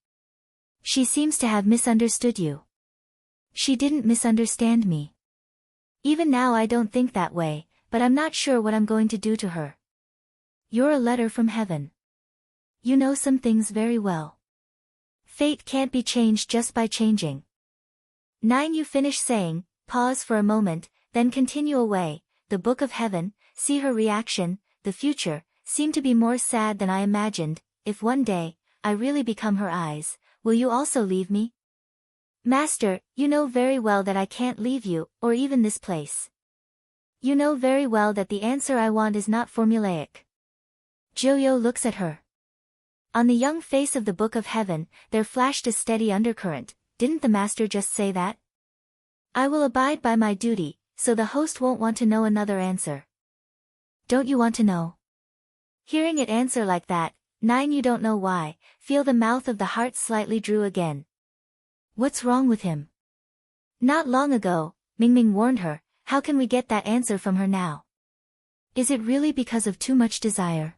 She seems to have misunderstood you. She didn't misunderstand me. Even now I don't think that way, but I'm not sure what I'm going to do to her. You're a letter from heaven. You know some things very well. Fate can't be changed just by changing. 9. You finish saying, pause for a moment, then continue away. The Book of Heaven, see her reaction, the future, seemed to be more sad than I imagined. If one day, I really become her eyes, will you also leave me? Master, you know very well that I can't leave you, or even this place. You know very well that the answer I want is not formulaic. Jiuyo looks at her. On the young face of the Book of Heaven, there flashed a steady undercurrent. Didn't the master just say that? I will abide by my duty, so the host won't want to know another answer. Don't you want to know? Hearing it answer like that, 9. You don't know why, feel the mouth of the heart slightly drew again. What's wrong with him? Not long ago, Mingming warned her, how can we get that answer from her now? Is it really because of too much desire?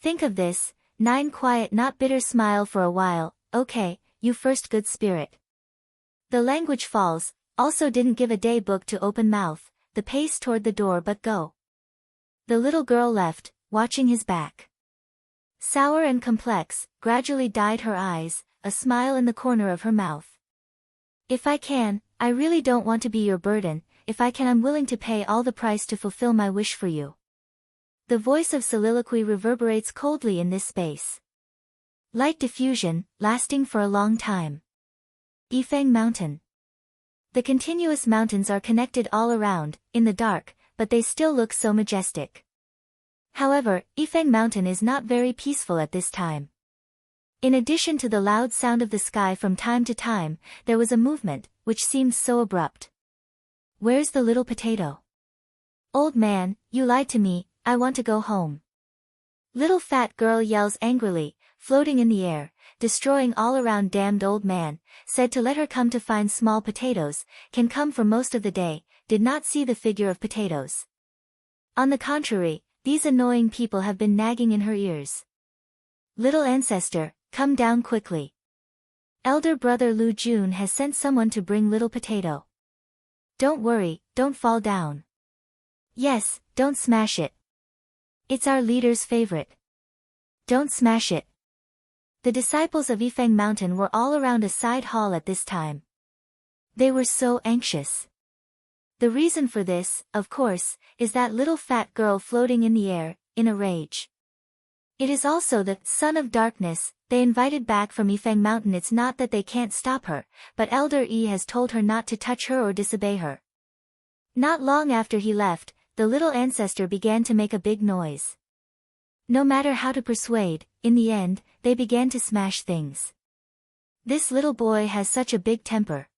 Think of this. 9. Quiet, not bitter smile for a while. Okay, you first, good spirit. The language falls, also didn't give a day book to open mouth, the pace toward the door but go. The little girl left, watching his back. Sour and complex, gradually dyed her eyes, a smile in the corner of her mouth. If I can, I really don't want to be your burden, if I can I'm willing to pay all the price to fulfill my wish for you. The voice of soliloquy reverberates coldly in this space. Light diffusion, lasting for a long time. Yifeng Mountain. The continuous mountains are connected all around, in the dark, but they still look so majestic. However, Yifeng Mountain is not very peaceful at this time. In addition to the loud sound of the sky from time to time, there was a movement, which seemed so abrupt. Where's the little potato? Old man, you lied to me, I want to go home. Little fat girl yells angrily, floating in the air, destroying all around. Damned old man, said to let her come to find small potatoes, can come for most of the day, did not see the figure of potatoes. On the contrary, these annoying people have been nagging in her ears. Little ancestor, come down quickly. Elder brother Lu Jun has sent someone to bring little potato. Don't worry, don't fall down. Yes, don't smash it. It's our leader's favorite. Don't smash it. The disciples of Yifeng Mountain were all around a side hall at this time. They were so anxious. The reason for this, of course, is that little fat girl floating in the air, in a rage. It is also the son of darkness they invited back from Yifeng Mountain. It's not that they can't stop her, but Elder Yi has told her not to touch her or disobey her. Not long after he left, the little ancestor began to make a big noise. No matter how to persuade, in the end, they began to smash things. This little boy has such a big temper.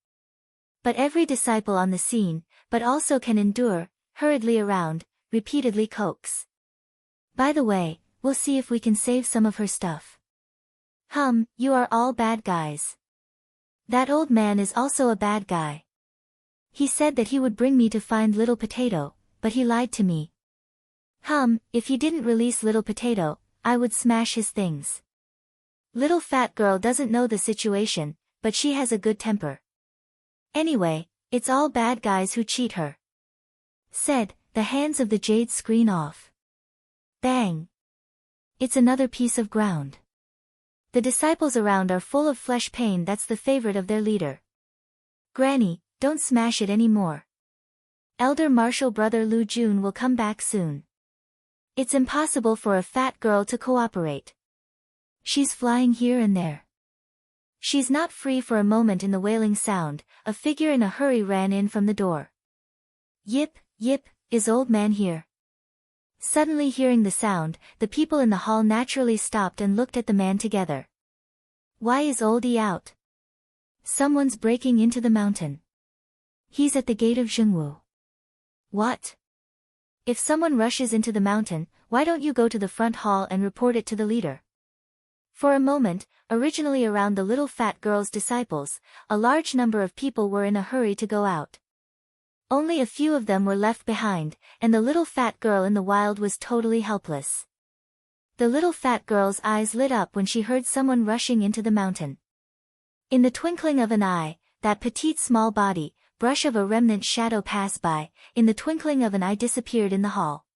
But every disciple on the scene, but also can endure, hurriedly around, repeatedly coax. By the way, we'll see if we can save some of her stuff. You are all bad guys. That old man is also a bad guy. He said that he would bring me to find little potato, but he lied to me. If he didn't release little potato, I would smash his things. Little fat girl doesn't know the situation, but she has a good temper. Anyway, it's all bad guys who cheat her. Said, the hands of the jade screen off. Bang! It's another piece of ground. The disciples around are full of flesh pain. That's the favorite of their leader. Granny, don't smash it anymore. Elder Marshal brother Lu Jun will come back soon. It's impossible for a fat girl to cooperate. She's flying here and there. She's not free for a moment. In the wailing sound, a figure in a hurry ran in from the door. Yip, yip, is old man here? Suddenly hearing the sound, the people in the hall naturally stopped and looked at the man together. Why is oldie out? Someone's breaking into the mountain. He's at the gate of Zhengwu. What? If someone rushes into the mountain, why don't you go to the front hall and report it to the leader? For a moment, originally around the little fat girl's disciples, a large number of people were in a hurry to go out. Only a few of them were left behind, and the little fat girl in the wild was totally helpless. The little fat girl's eyes lit up when she heard someone rushing into the mountain. In the twinkling of an eye, that petite small body, brush of a remnant shadow passed by, in the twinkling of an eye disappeared in the hall.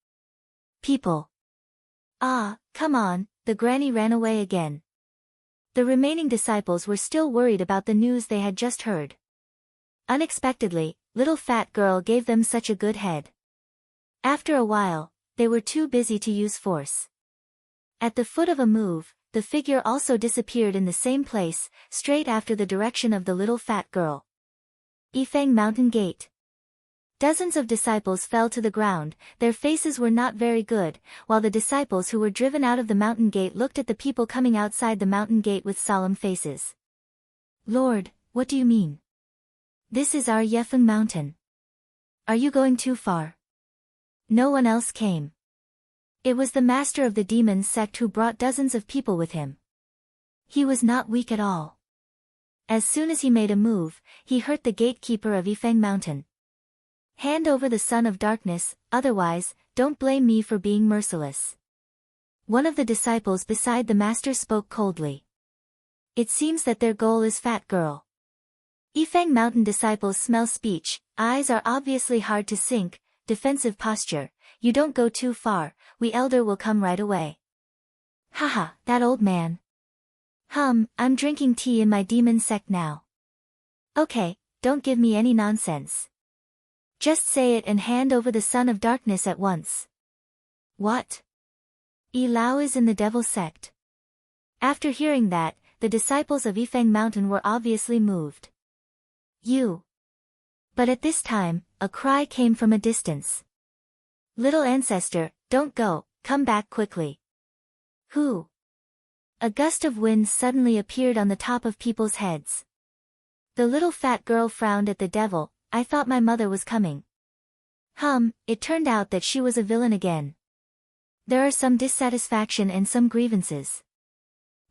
People. Ah, come on, the granny ran away again. The remaining disciples were still worried about the news they had just heard. Unexpectedly, little fat girl gave them such a good head. After a while, they were too busy to use force. At the foot of a move, the figure also disappeared in the same place, straight after the direction of the little fat girl. Yifeng Mountain Gate. Dozens of disciples fell to the ground, their faces were not very good, while the disciples who were driven out of the mountain gate looked at the people coming outside the mountain gate with solemn faces. Lord, what do you mean? This is our Yifeng Mountain. Are you going too far? No one else came. It was the master of the demon sect who brought dozens of people with him. He was not weak at all. As soon as he made a move, he hurt the gatekeeper of Yifeng Mountain. Hand over the son of darkness, otherwise, don't blame me for being merciless. One of the disciples beside the master spoke coldly. It seems that their goal is fat girl. Yifeng Mountain disciples smell speech, eyes are obviously hard to sink, defensive posture, you don't go too far, we elder will come right away. Haha, that old man. I'm drinking tea in my demon sect now. Okay, don't give me any nonsense. Just say it and hand over the son of darkness at once. What? Yi Lao is in the devil sect. After hearing that, the disciples of Yifeng Mountain were obviously moved. You. But at this time, a cry came from a distance. Little ancestor, don't go, come back quickly. Who? A gust of wind suddenly appeared on the top of people's heads. The little fat girl frowned at the devil. I thought my mother was coming. It turned out that she was a villain again. There are some dissatisfaction and some grievances.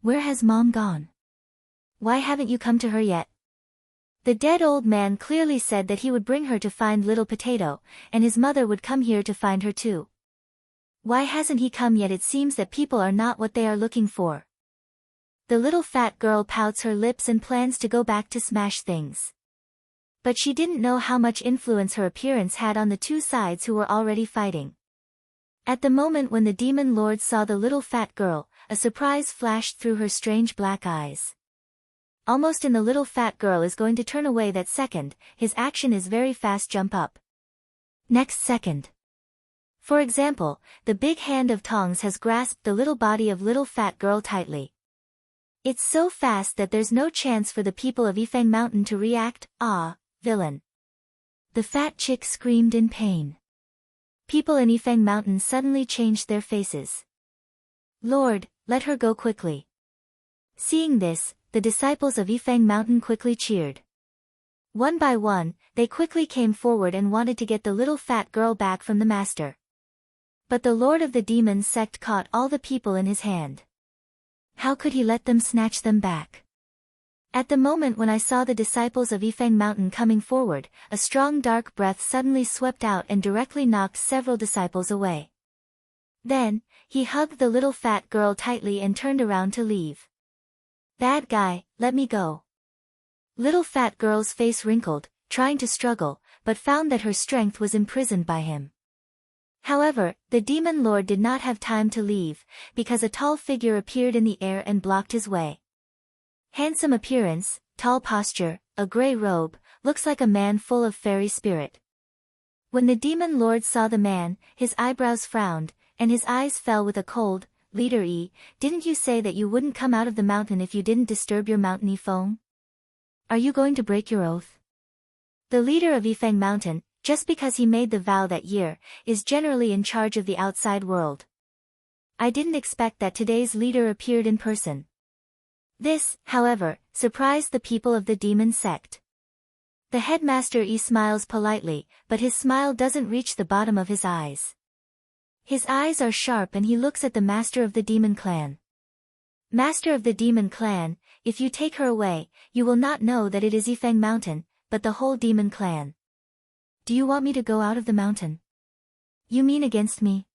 Where has Mom gone? Why haven't you come to her yet? The dead old man clearly said that he would bring her to find little potato, and his mother would come here to find her too. Why hasn't he come yet? It seems that people are not what they are looking for. The little fat girl pouts her lips and plans to go back to smash things. But she didn't know how much influence her appearance had on the two sides who were already fighting. At the moment when the demon lord saw the little fat girl, a surprise flashed through her strange black eyes. Almost in the little fat girl is going to turn away that second, his action is very fast jump up. Next second. For example, the big hand of tongs has grasped the little body of little fat girl tightly. It's so fast that there's no chance for the people of Yifeng Mountain to react. Ah, villain. The fat chick screamed in pain. People in Yifeng Mountain suddenly changed their faces. Lord, let her go quickly. Seeing this, the disciples of Yifeng Mountain quickly cheered. One by one, they quickly came forward and wanted to get the little fat girl back from the master. But the lord of the demon sect caught all the people in his hand. How could he let them snatch them back? At the moment when I saw the disciples of Yifeng Mountain coming forward, a strong dark breath suddenly swept out and directly knocked several disciples away. Then, he hugged the little fat girl tightly and turned around to leave. Bad guy, let me go. Little fat girl's face wrinkled, trying to struggle, but found that her strength was imprisoned by him. However, the demon lord did not have time to leave, because a tall figure appeared in the air and blocked his way. Handsome appearance, tall posture, a grey robe, looks like a man full of fairy spirit. When the demon lord saw the man, his eyebrows frowned, and his eyes fell with a cold, Leader E, didn't you say that you wouldn't come out of the mountain if you didn't disturb your mountainy foam? Are you going to break your oath? The leader of Yifeng Mountain, just because he made the vow that year, is generally in charge of the outside world. I didn't expect that today's leader appeared in person. This, however, surprised the people of the demon sect. The headmaster E smiles politely, but his smile doesn't reach the bottom of his eyes. His eyes are sharp and he looks at the master of the demon clan. Master of the demon clan, if you take her away, you will not know that it is Yifeng Mountain, but the whole demon clan. Do you want me to go out of the mountain? You mean against me?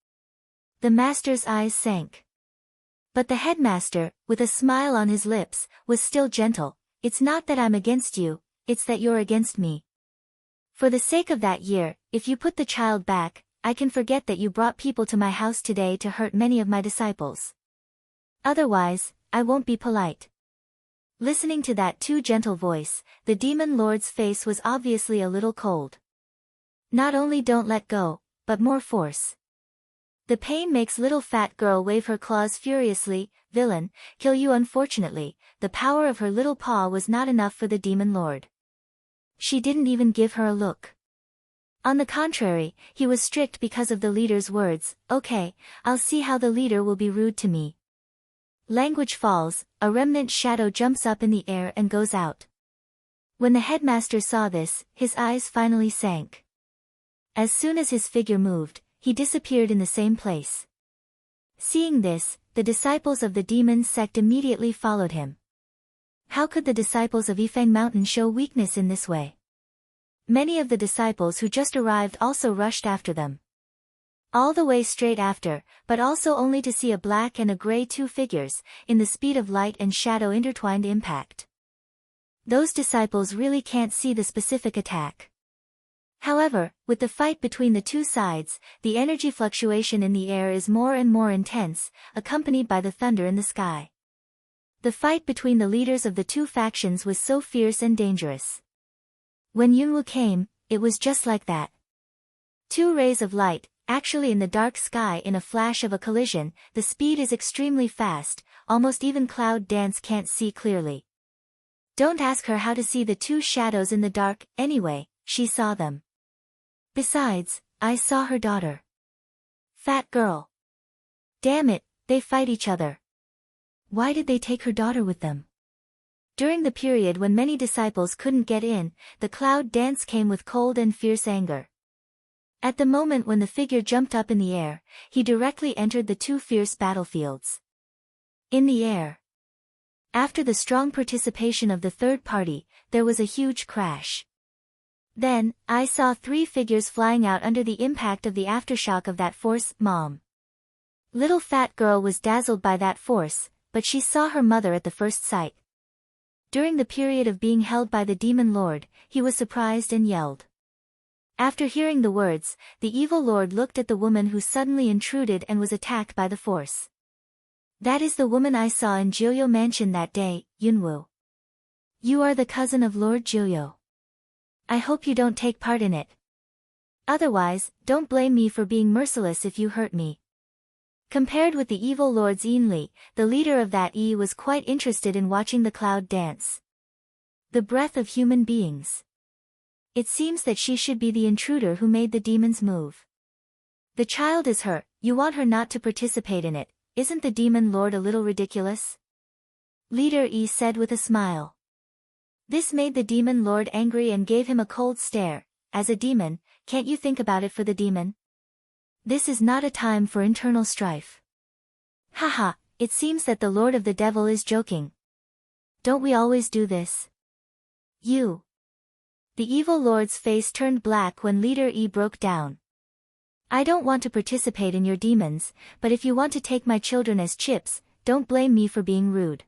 The master's eyes sank. But the headmaster, with a smile on his lips, was still gentle. It's not that I'm against you, it's that you're against me. For the sake of that year, if you put the child back, I can forget that you brought people to my house today to hurt many of my disciples. Otherwise, I won't be polite. Listening to that too gentle voice, the demon lord's face was obviously a little cold. Not only don't let go, but more force. The pain makes little fat girl wave her claws furiously. Villain, kill you. Unfortunately, the power of her little paw was not enough for the demon lord. She didn't even give her a look. On the contrary, he was strict because of the leader's words. Okay, I'll see how the leader will be rude to me. Language falls, a remnant shadow jumps up in the air and goes out. When the headmaster saw this, his eyes finally sank. As soon as his figure moved, he disappeared in the same place. Seeing this, the disciples of the demon sect immediately followed him. How could the disciples of Yifeng Mountain show weakness in this way? Many of the disciples who just arrived also rushed after them. All the way straight after, but also only to see a black and a gray two figures, in the speed of light and shadow intertwined impact. Those disciples really can't see the specific attack. However, with the fight between the two sides, the energy fluctuation in the air is more and more intense, accompanied by the thunder in the sky. The fight between the leaders of the two factions was so fierce and dangerous. When Yunwu came, it was just like that. Two rays of light, actually in the dark sky in a flash of a collision, the speed is extremely fast, almost even Cloud Dance can't see clearly. Don't ask her how to see the two shadows in the dark, anyway, she saw them. Besides, I saw her daughter. Fat girl. Damn it, they fight each other. Why did they take her daughter with them? During the period when many disciples couldn't get in, the Cloud Dance came with cold and fierce anger. At the moment when the figure jumped up in the air, he directly entered the two fierce battlefields. In the air. After the strong participation of the third party, there was a huge crash. Then, I saw three figures flying out under the impact of the aftershock of that force. Mom. Little fat girl was dazzled by that force, but she saw her mother at the first sight. During the period of being held by the demon lord, he was surprised and yelled. After hearing the words, the evil lord looked at the woman who suddenly intruded and was attacked by the force. That is the woman I saw in Joyo Mansion that day, Yunwu. You are the cousin of Lord Joyo. I hope you don't take part in it. Otherwise, don't blame me for being merciless if you hurt me. Compared with the evil lord's Yinli, the leader of that was quite interested in watching the Cloud Dance. The breath of human beings. It seems that she should be the intruder who made the demon's move. The child is her, you want her not to participate in it, isn't the demon lord a little ridiculous? Leader said with a smile. This made the demon lord angry and gave him a cold stare. As a demon, can't you think about it for the demon? This is not a time for internal strife. Haha, it seems that the lord of the devil is joking. Don't we always do this? You. The evil lord's face turned black when Leader broke down. I don't want to participate in your demons, but if you want to take my children as chips, don't blame me for being rude.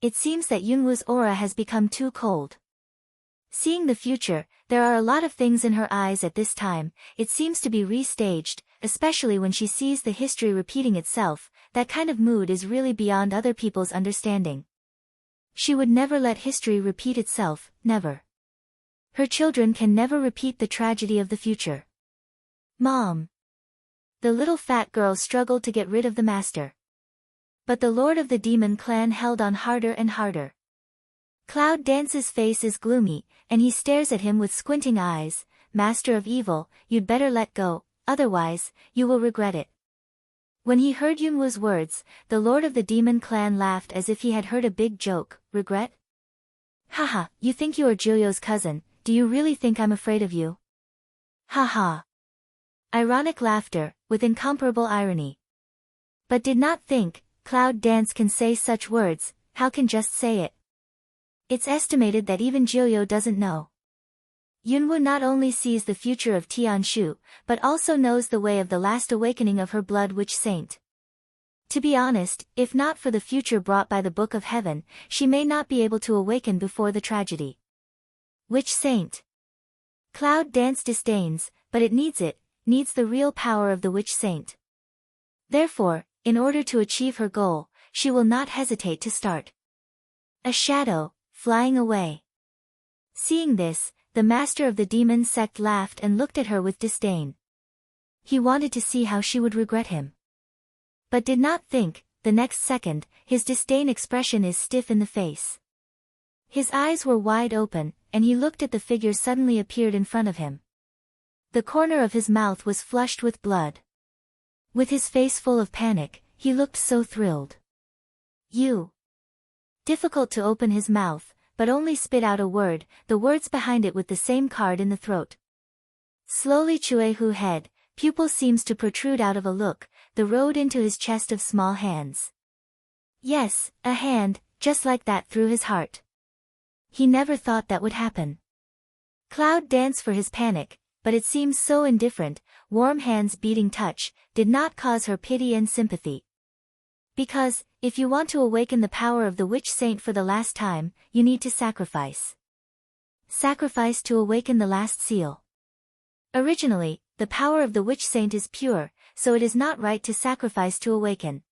It seems that Yunwu's aura has become too cold. Seeing the future, there are a lot of things in her eyes at this time. It seems to be restaged, especially when she sees the history repeating itself. That kind of mood is really beyond other people's understanding. She would never let history repeat itself, never. Her children can never repeat the tragedy of the future. Mom. The little fat girl struggled to get rid of the master. But the lord of the demon clan held on harder and harder. Cloud Dance's face is gloomy, and he stares at him with squinting eyes. Master of evil, you'd better let go, otherwise, you will regret it. When he heard Yunwu's words, the lord of the demon clan laughed as if he had heard a big joke. Regret? Haha, you think you are Joyo's cousin, do you really think I'm afraid of you? Haha. Ironic laughter, with incomparable irony. But did not think, Cloud Dance can say such words, how can just say it? It's estimated that even Joyo doesn't know. Yunwoo not only sees the future of Tianshu, but also knows the way of the last awakening of her blood witch saint. To be honest, if not for the future brought by the Book of Heaven, she may not be able to awaken before the tragedy. Witch saint. Cloud Dance disdains, but it needs the real power of the witch saint. Therefore, in order to achieve her goal, she will not hesitate to start. A shadow, flying away. Seeing this, the master of the demon sect laughed and looked at her with disdain. He wanted to see how she would regret him. But did not think, the next second, his disdain expression is stiff in the face. His eyes were wide open, and he looked at the figure suddenly appeared in front of him. The corner of his mouth was flushed with blood. With his face full of panic, he looked so thrilled. You. Difficult to open his mouth, but only spit out a word, the words behind it with the same card in the throat. Slowly Chuehu head, pupil seems to protrude out of a look, the road into his chest of small hands. Yes, a hand, just like that through his heart. He never thought that would happen. Cloud Dance for his panic, but it seems so indifferent, warm hands beating touch, did not cause her pity and sympathy. Because, if you want to awaken the power of the witch saint for the last time, you need to sacrifice. Sacrifice to awaken the last seal. Originally, the power of the witch saint is pure, so it is not right to sacrifice to awaken.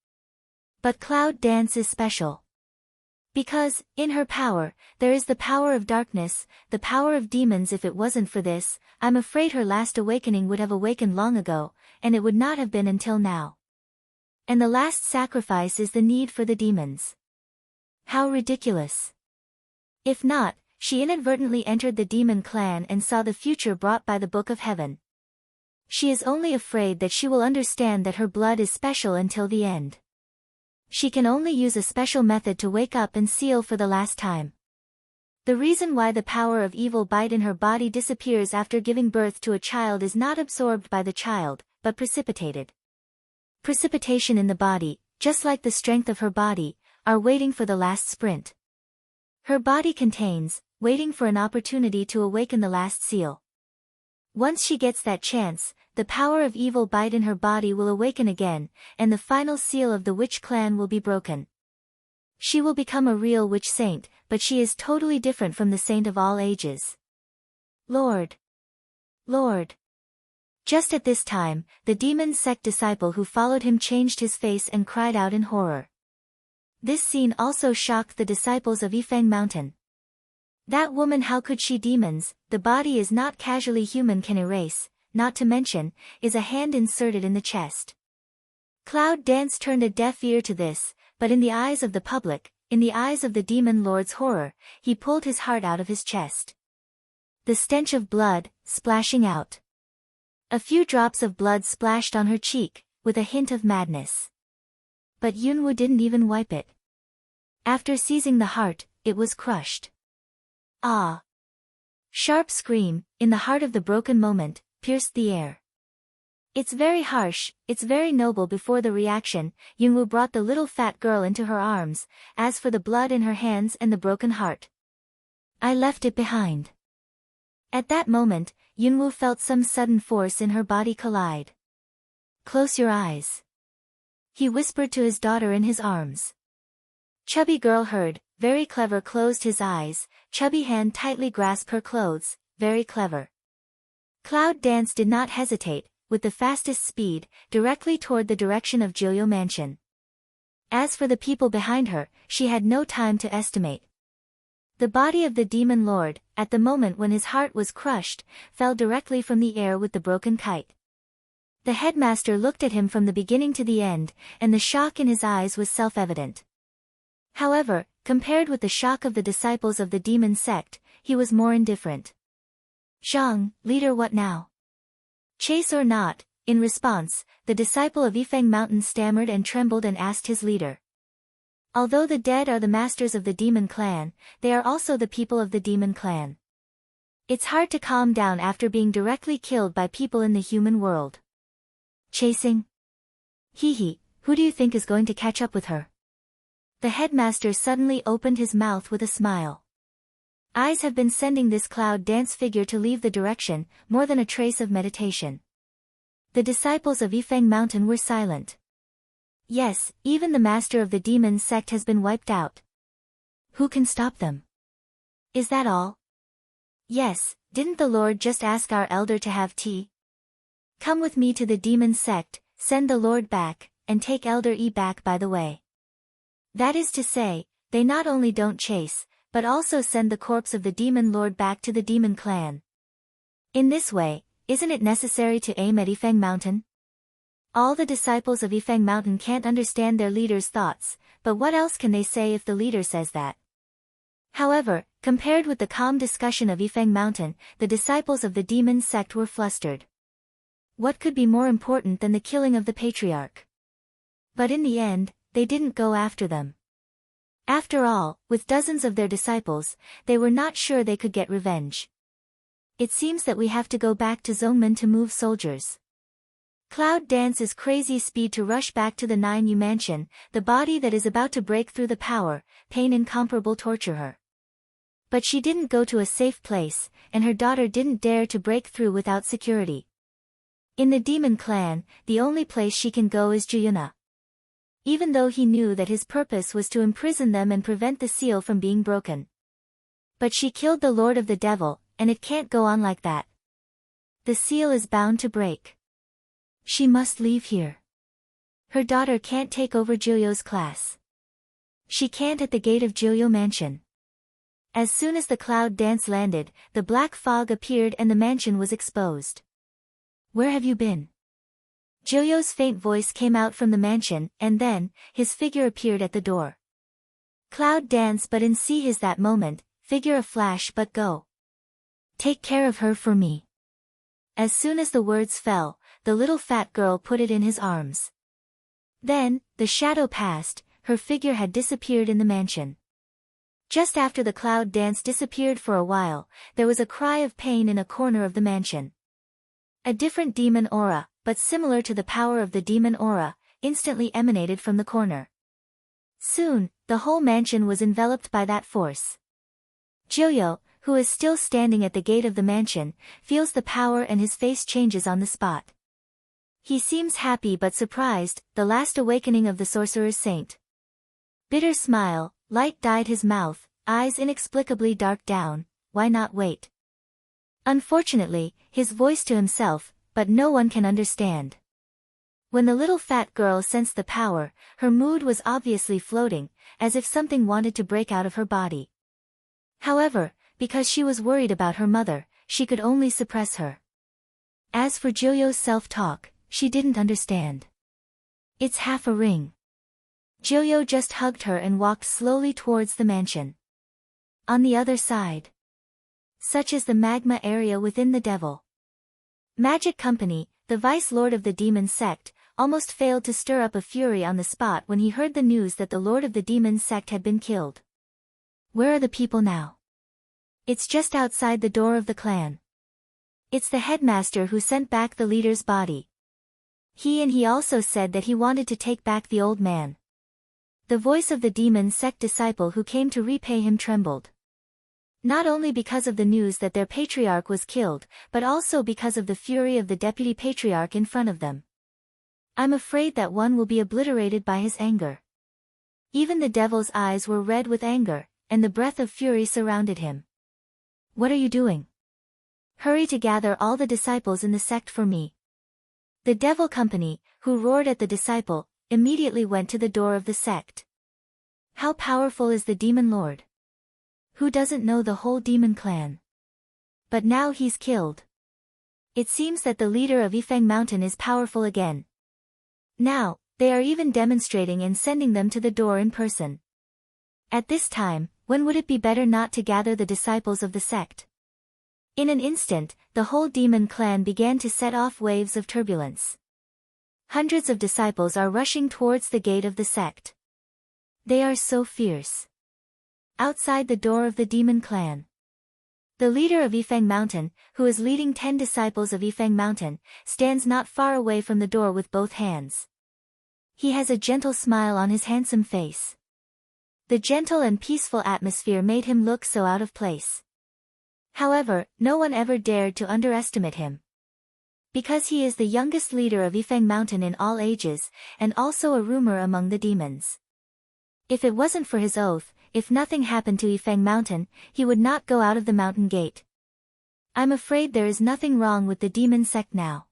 But Cloud Dance is special. Because, in her power, there is the power of darkness, the power of demons. If it wasn't for this, I'm afraid her last awakening would have awakened long ago, and it would not have been until now. And the last sacrifice is the need for the demons. How ridiculous. If not, she inadvertently entered the demon clan and saw the future brought by the Book of Heaven. She is only afraid that she will understand that her blood is special until the end. She can only use a special method to wake up and seal for the last time. The reason why the power of evil bite in her body disappears after giving birth to a child is not absorbed by the child, but precipitated. Precipitation in the body, just like the strength of her body, are waiting for the last sprint. Her body contains, waiting for an opportunity to awaken the last seal. Once she gets that chance, the power of evil bite in her body will awaken again, and the final seal of the witch clan will be broken. She will become a real witch saint, but she is totally different from the saint of all ages. Lord! Lord! Just at this time, the demon sect disciple who followed him changed his face and cried out in horror. This scene also shocked the disciples of Yifeng Mountain. That woman, how could she? Demons, the body is not casually human, can erase, not to mention, is a hand inserted in the chest. Cloud Dance turned a deaf ear to this, but in the eyes of the public, in the eyes of the demon lord's horror, he pulled his heart out of his chest. The stench of blood, splashing out. A few drops of blood splashed on her cheek, with a hint of madness. But Yunwoo didn't even wipe it. After seizing the heart, it was crushed. Ah! Sharp scream, in the heart of the broken moment, pierced the air. It's very harsh, it's very noble. Before the reaction, Yunwoo brought the little fat girl into her arms. As for the blood in her hands and the broken heart, I left it behind. At that moment, Yunwoo felt some sudden force in her body collide. Close your eyes, he whispered to his daughter in his arms. Chubby girl heard, very clever, closed his eyes. Chubby hand tightly grasped her clothes, very clever. Cloud Dance did not hesitate, with the fastest speed, directly toward the direction of Joyo Mansion. As for the people behind her, she had no time to estimate. The body of the demon lord, at the moment when his heart was crushed, fell directly from the air with the broken kite. The headmaster looked at him from the beginning to the end, and the shock in his eyes was self-evident. However, compared with the shock of the disciples of the demon sect, he was more indifferent. Zhang, leader, what now? Chase or not? In response, the disciple of Yifeng Mountain stammered and trembled and asked his leader. Although the dead are the masters of the demon clan, they are also the people of the demon clan. It's hard to calm down after being directly killed by people in the human world. Chasing? Hee hee, Who do you think is going to catch up with her? The headmaster suddenly opened his mouth with a smile. Eyes have been sending this cloud dance figure to leave the direction, more than a trace of meditation. The disciples of Yifeng Mountain were silent. Yes, even the master of the demon sect has been wiped out. Who can stop them? Is that all? Yes, didn't the Lord just ask our elder to have tea? Come with me to the demon sect, send the Lord back, and take Elder E back by the way. That is to say, they not only don't chase, but also send the corpse of the demon lord back to the demon clan. In this way, isn't it necessary to aim at Yifeng Mountain? All the disciples of Yifeng Mountain can't understand their leader's thoughts, but what else can they say if the leader says that? However, compared with the calm discussion of Yifeng Mountain, the disciples of the demon sect were flustered. What could be more important than the killing of the patriarch? But in the end, they didn't go after them. After all, with dozens of their disciples, they were not sure they could get revenge. It seems that we have to go back to Zongmen to move soldiers. Cloud Dance is crazy speed to rush back to the 9U mansion, the body that is about to break through the power, pain incomparable torture her. But she didn't go to a safe place, and her daughter didn't dare to break through without security. In the demon clan, the only place she can go is Juyuna. Even though he knew that his purpose was to imprison them and prevent the seal from being broken. But she killed the Lord of the Devil, and it can't go on like that. The seal is bound to break. She must leave here. Her daughter can't take over Juyo's class. She can't at the gate of Juyo Mansion. As soon as the cloud dance landed, the black fog appeared and the mansion was exposed. Where have you been? Juyo's faint voice came out from the mansion, and then, his figure appeared at the door. Cloud dance but in see his that moment, figure a flash but go. Take care of her for me. As soon as the words fell, the little fat girl put it in his arms. Then, the shadow passed, her figure had disappeared in the mansion. Just after the cloud dance disappeared for a while, there was a cry of pain in a corner of the mansion. A different demon aura, but similar to the power of the demon aura, instantly emanated from the corner. Soon, the whole mansion was enveloped by that force. Juyo, who is still standing at the gate of the mansion, feels the power and his face changes on the spot. He seems happy but surprised, the last awakening of the sorcerer's saint. Bitter smile, light dyed his mouth, eyes inexplicably dark down, why not wait? Unfortunately, his voice to himself, but no one can understand. When the little fat girl sensed the power, her mood was obviously floating, as if something wanted to break out of her body. However, because she was worried about her mother, she could only suppress her. As for Juyo's self-talk, she didn't understand. It's half a ring. Juyo just hugged her and walked slowly towards the mansion. On the other side. Such is the magma area within the devil. Magic Company, the vice lord of the demon sect, almost failed to stir up a fury on the spot when he heard the news that the lord of the demon sect had been killed. Where are the people now? It's just outside the door of the clan. It's the headmaster who sent back the leader's body. He also said that he wanted to take back the old man. The voice of the demon sect disciple who came to repay him trembled. Not only because of the news that their patriarch was killed, but also because of the fury of the deputy patriarch in front of them. I'm afraid that one will be obliterated by his anger. Even the devil's eyes were red with anger, and the breath of fury surrounded him. What are you doing? Hurry to gather all the disciples in the sect for me. The devil company, who roared at the disciple, immediately went to the door of the sect. How powerful is the demon lord? Who doesn't know the whole demon clan? But now he's killed. It seems that the leader of Yifeng Mountain is powerful again. Now, they are even demonstrating and sending them to the door in person. At this time, when would it be better not to gather the disciples of the sect? In an instant, the whole demon clan began to set off waves of turbulence. Hundreds of disciples are rushing towards the gate of the sect. They are so fierce. Outside the door of the demon clan. The leader of Yifeng Mountain, who is leading 10 disciples of Yifeng Mountain, stands not far away from the door with both hands. He has a gentle smile on his handsome face. The gentle and peaceful atmosphere made him look so out of place. However, no one ever dared to underestimate him. Because he is the youngest leader of Yifeng Mountain in all ages, and also a rumor among the demons. If it wasn't for his oath, if nothing happened to Yifeng Mountain, he would not go out of the mountain gate. I'm afraid there is nothing wrong with the demon sect now.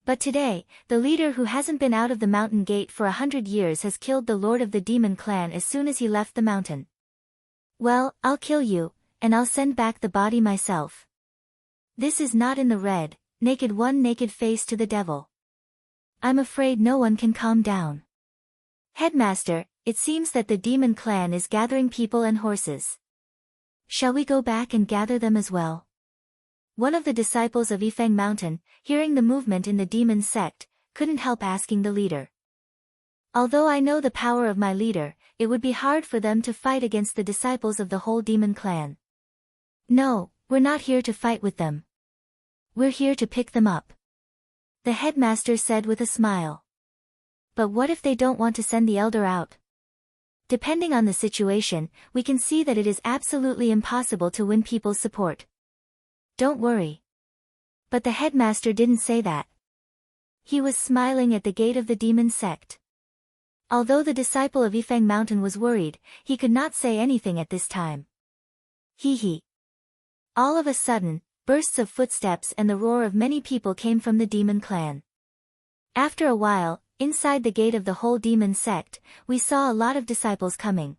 But today, the leader who hasn't been out of the mountain gate for 100 years has killed the lord of the demon clan as soon as he left the mountain. Well, I'll kill you, and I'll send back the body myself. This is not in the red, naked one naked face to the devil. I'm afraid no one can calm down. Headmaster, it seems that the demon clan is gathering people and horses. Shall we go back and gather them as well? One of the disciples of Yifeng Mountain, hearing the movement in the demon sect, couldn't help asking the leader. Although I know the power of my leader, it would be hard for them to fight against the disciples of the whole demon clan. No, we're not here to fight with them. We're here to pick them up. The headmaster said with a smile. But what if they don't want to send the elder out? Depending on the situation, we can see that it is absolutely impossible to win people's support. Don't worry. But the headmaster didn't say that. He was smiling at the gate of the demon sect. Although the disciple of Yifeng Mountain was worried, he could not say anything at this time. Hee. All of a sudden, bursts of footsteps and the roar of many people came from the demon clan. After a while, inside the gate of the whole demon sect, we saw a lot of disciples coming.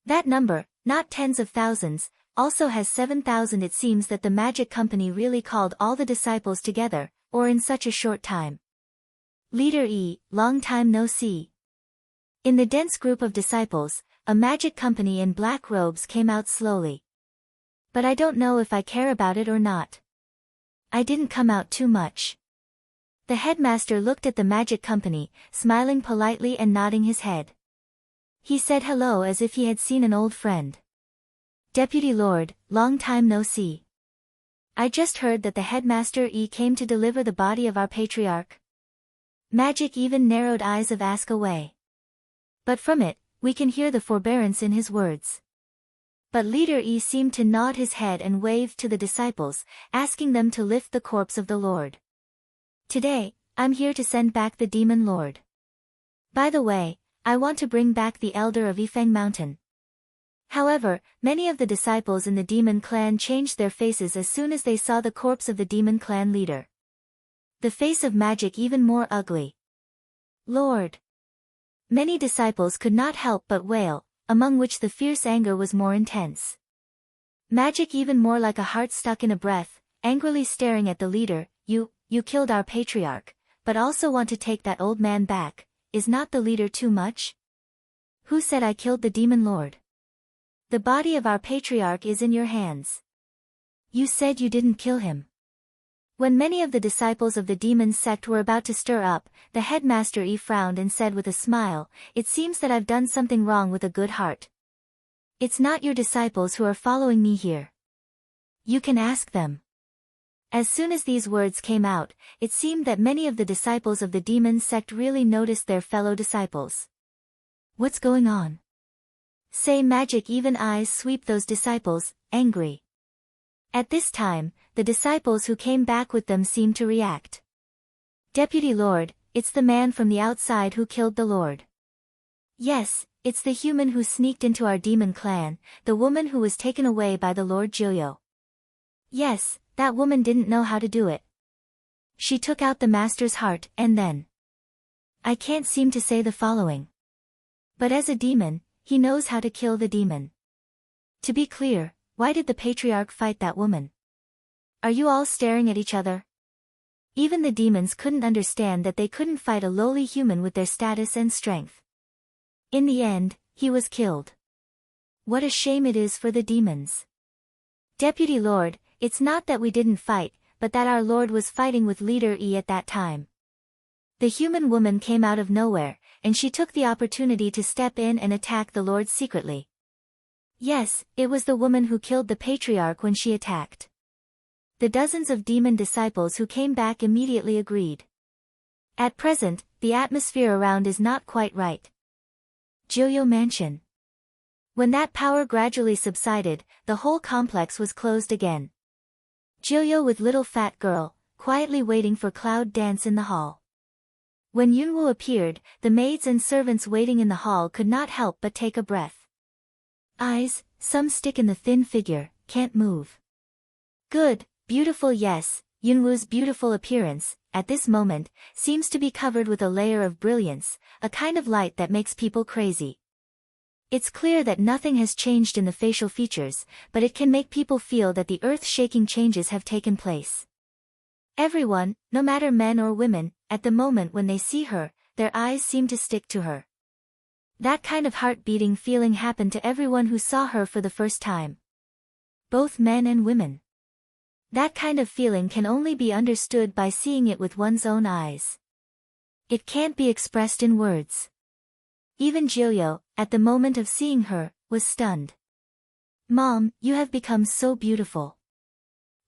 That number, not tens of thousands, also has 7,000. It seems that the magic company really called all the disciples together, or in such a short time. Leader E, long time no see. In the dense group of disciples, a magic company in black robes came out slowly. But I don't know if I care about it or not. I didn't come out too much. The headmaster looked at the magic company, smiling politely and nodding his head. He said hello as if he had seen an old friend. Deputy Lord, long time no see. I just heard that the headmaster E came to deliver the body of our patriarch. Magic even narrowed eyes of ask away. But from it, we can hear the forbearance in his words. But Leader E seemed to nod his head and waved to the disciples, asking them to lift the corpse of the Lord. Today, I'm here to send back the demon lord. By the way, I want to bring back the elder of Yifeng Mountain. However, many of the disciples in the demon clan changed their faces as soon as they saw the corpse of the demon clan leader. The face of Magic even more ugly. Lord! Many disciples could not help but wail, among which the fierce anger was more intense. Magic even more like a heart stuck in a breath, angrily staring at the leader. You killed our patriarch, but also want to take that old man back. Is not the leader too much? Who said I killed the demon lord? The body of our patriarch is in your hands. You said you didn't kill him. When many of the disciples of the demon sect were about to stir up, the headmaster E frowned and said with a smile, "It seems that I've done something wrong with a good heart. It's not your disciples who are following me here. You can ask them." As soon as these words came out, it seemed that many of the disciples of the demon sect really noticed their fellow disciples. What's going on? Say Magic even eyes sweep those disciples, angry. At this time, the disciples who came back with them seemed to react. Deputy Lord, it's the man from the outside who killed the Lord. Yes, it's the human who sneaked into our demon clan, the woman who was taken away by the Lord Joyo. Yes, that woman didn't know how to do it. She took out the master's heart and then... I can't seem to say the following. But as a demon, he knows how to kill the demon. To be clear, why did the patriarch fight that woman? Are you all staring at each other? Even the demons couldn't understand that they couldn't fight a lowly human with their status and strength. In the end, he was killed. What a shame it is for the demons. Deputy Lord, it's not that we didn't fight, but that our Lord was fighting with Leader E at that time. The human woman came out of nowhere, and she took the opportunity to step in and attack the Lord secretly. Yes, it was the woman who killed the patriarch when she attacked. The dozens of demon disciples who came back immediately agreed. At present, the atmosphere around is not quite right. Joyo Mansion. When that power gradually subsided, the whole complex was closed again. Joyo with little fat girl, quietly waiting for Cloud dance in the hall. When Yunwoo appeared, the maids and servants waiting in the hall could not help but take a breath. Eyes, some stick in the thin figure, can't move. Good, beautiful. Yes, Yunwoo's beautiful appearance, at this moment, seems to be covered with a layer of brilliance, a kind of light that makes people crazy. It's clear that nothing has changed in the facial features, but it can make people feel that the earth-shaking changes have taken place. Everyone, no matter men or women, at the moment when they see her, their eyes seem to stick to her. That kind of heart-beating feeling happened to everyone who saw her for the first time. Both men and women. That kind of feeling can only be understood by seeing it with one's own eyes. It can't be expressed in words. Even Joyo, at the moment of seeing her, was stunned. Mom, you have become so beautiful.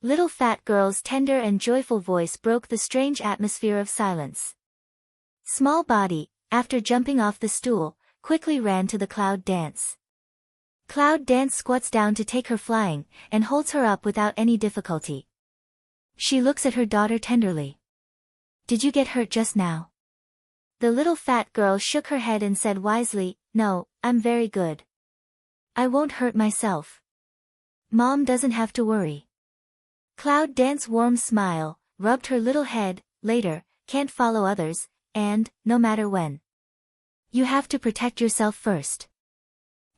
Little fat girl's tender and joyful voice broke the strange atmosphere of silence. Small body, after jumping off the stool, quickly ran to the Cloud dance. Cloud dance squats down to take her flying, and holds her up without any difficulty. She looks at her daughter tenderly. Did you get hurt just now? The little fat girl shook her head and said wisely, No, I'm very good. I won't hurt myself. Mom doesn't have to worry. Cloud Dance's warm smile, rubbed her little head, later, can't follow others, and, no matter when. You have to protect yourself first.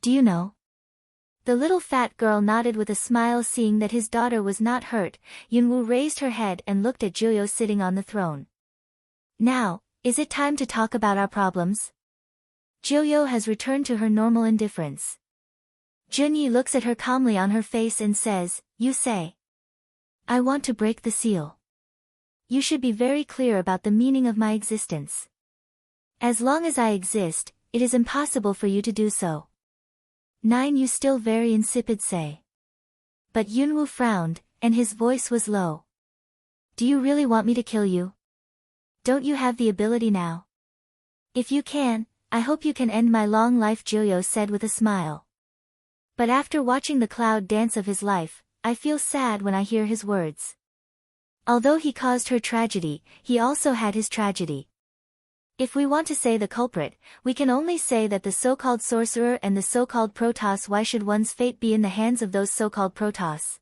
Do you know? The little fat girl nodded with a smile seeing that his daughter was not hurt. Yunwoo raised her head and looked at Joyo sitting on the throne. Now, is it time to talk about our problems? Joyo has returned to her normal indifference. Junyi looks at her calmly on her face and says, You say. I want to break the seal. You should be very clear about the meaning of my existence. As long as I exist, it is impossible for you to do so. 9 You still very insipid say. But Yunwoo frowned, and his voice was low. Do you really want me to kill you? Don't you have the ability now? If you can, I hope you can end my long life, Joyo said with a smile. But after watching the Cloud dance of his life, I feel sad when I hear his words. Although he caused her tragedy, he also had his tragedy. If we want to say the culprit, we can only say that the so-called sorcerer and the so-called Protoss. Why should one's fate be in the hands of those so-called Protoss?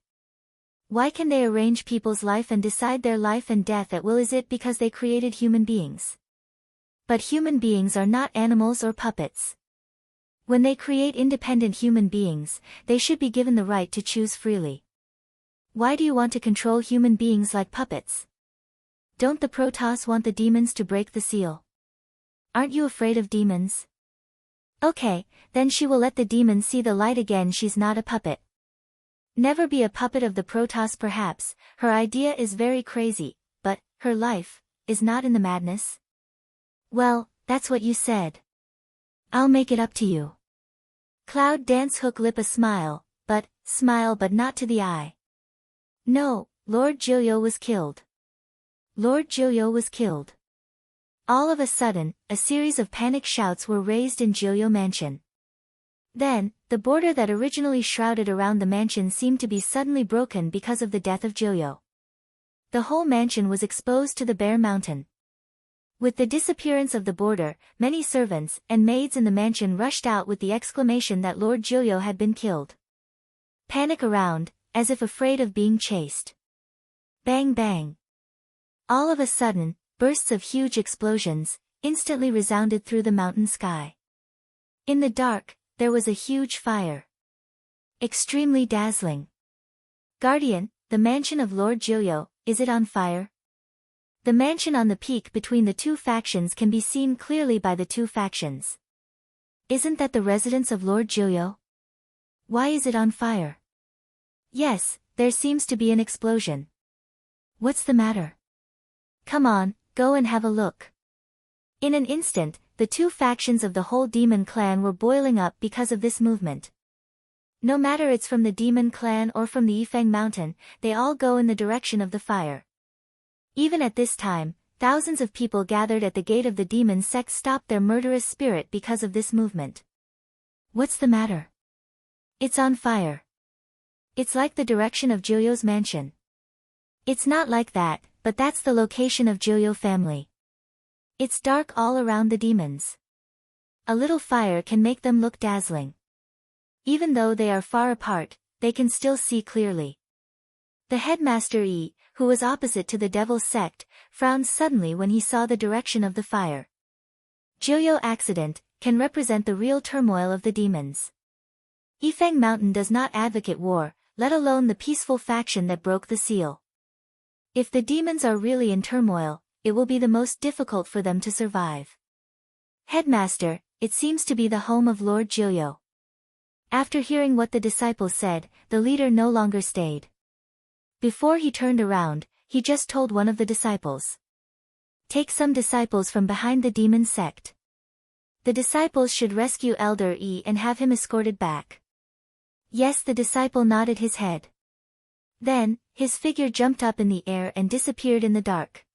Why can they arrange people's life and decide their life and death at will? Is it because they created human beings? But human beings are not animals or puppets. When they create independent human beings, they should be given the right to choose freely. Why do you want to control human beings like puppets? Don't the Protoss want the demons to break the seal? Aren't you afraid of demons? Okay, then she will let the demons see the light again. She's not a puppet. Never be a puppet of the Protoss. Perhaps her idea is very crazy, but her life is not in the madness. Well, that's what you said. I'll make it up to you. Cloud Dance hook lip a smile but not to the eye. No, Lord Joyo was killed. Lord Joyo was killed. All of a sudden, a series of panic shouts were raised in Joyo Mansion. Then, the border that originally shrouded around the mansion seemed to be suddenly broken because of the death of Joyo. The whole mansion was exposed to the bare mountain. With the disappearance of the border, many servants and maids in the mansion rushed out with the exclamation that Lord Joyo had been killed. Panic around, as if afraid of being chased. Bang bang. All of a sudden, bursts of huge explosions instantly resounded through the mountain sky. In the dark, there was a huge fire. Extremely dazzling. Guardian, the mansion of Lord Joyo, is it on fire? The mansion on the peak between the two factions can be seen clearly by the two factions. Isn't that the residence of Lord Joyo? Why is it on fire? Yes, there seems to be an explosion. What's the matter? Come on, go and have a look. In an instant, the two factions of the whole demon clan were boiling up because of this movement. No matter it's from the demon clan or from the Yifeng mountain, they all go in the direction of the fire. Even at this time, thousands of people gathered at the gate of the demon sect stopped their murderous spirit because of this movement. What's the matter? It's on fire. It's like the direction of Joyo's mansion. It's not like that, but that's the location of Joyo family. It's dark all around the demons. A little fire can make them look dazzling. Even though they are far apart, they can still see clearly. The headmaster who was opposite to the devil's sect, frowned suddenly when he saw the direction of the fire. Joyo accident can represent the real turmoil of the demons. Yifeng Mountain does not advocate war, let alone the peaceful faction that broke the seal. If the demons are really in turmoil, it will be the most difficult for them to survive. Headmaster, it seems to be the home of Lord Joyo. After hearing what the disciples said, the leader no longer stayed. Before he turned around, he just told one of the disciples. Take some disciples from behind the demon sect. The disciples should rescue Elder E and have him escorted back. Yes, the disciple nodded his head. Then, his figure jumped up in the air and disappeared in the dark.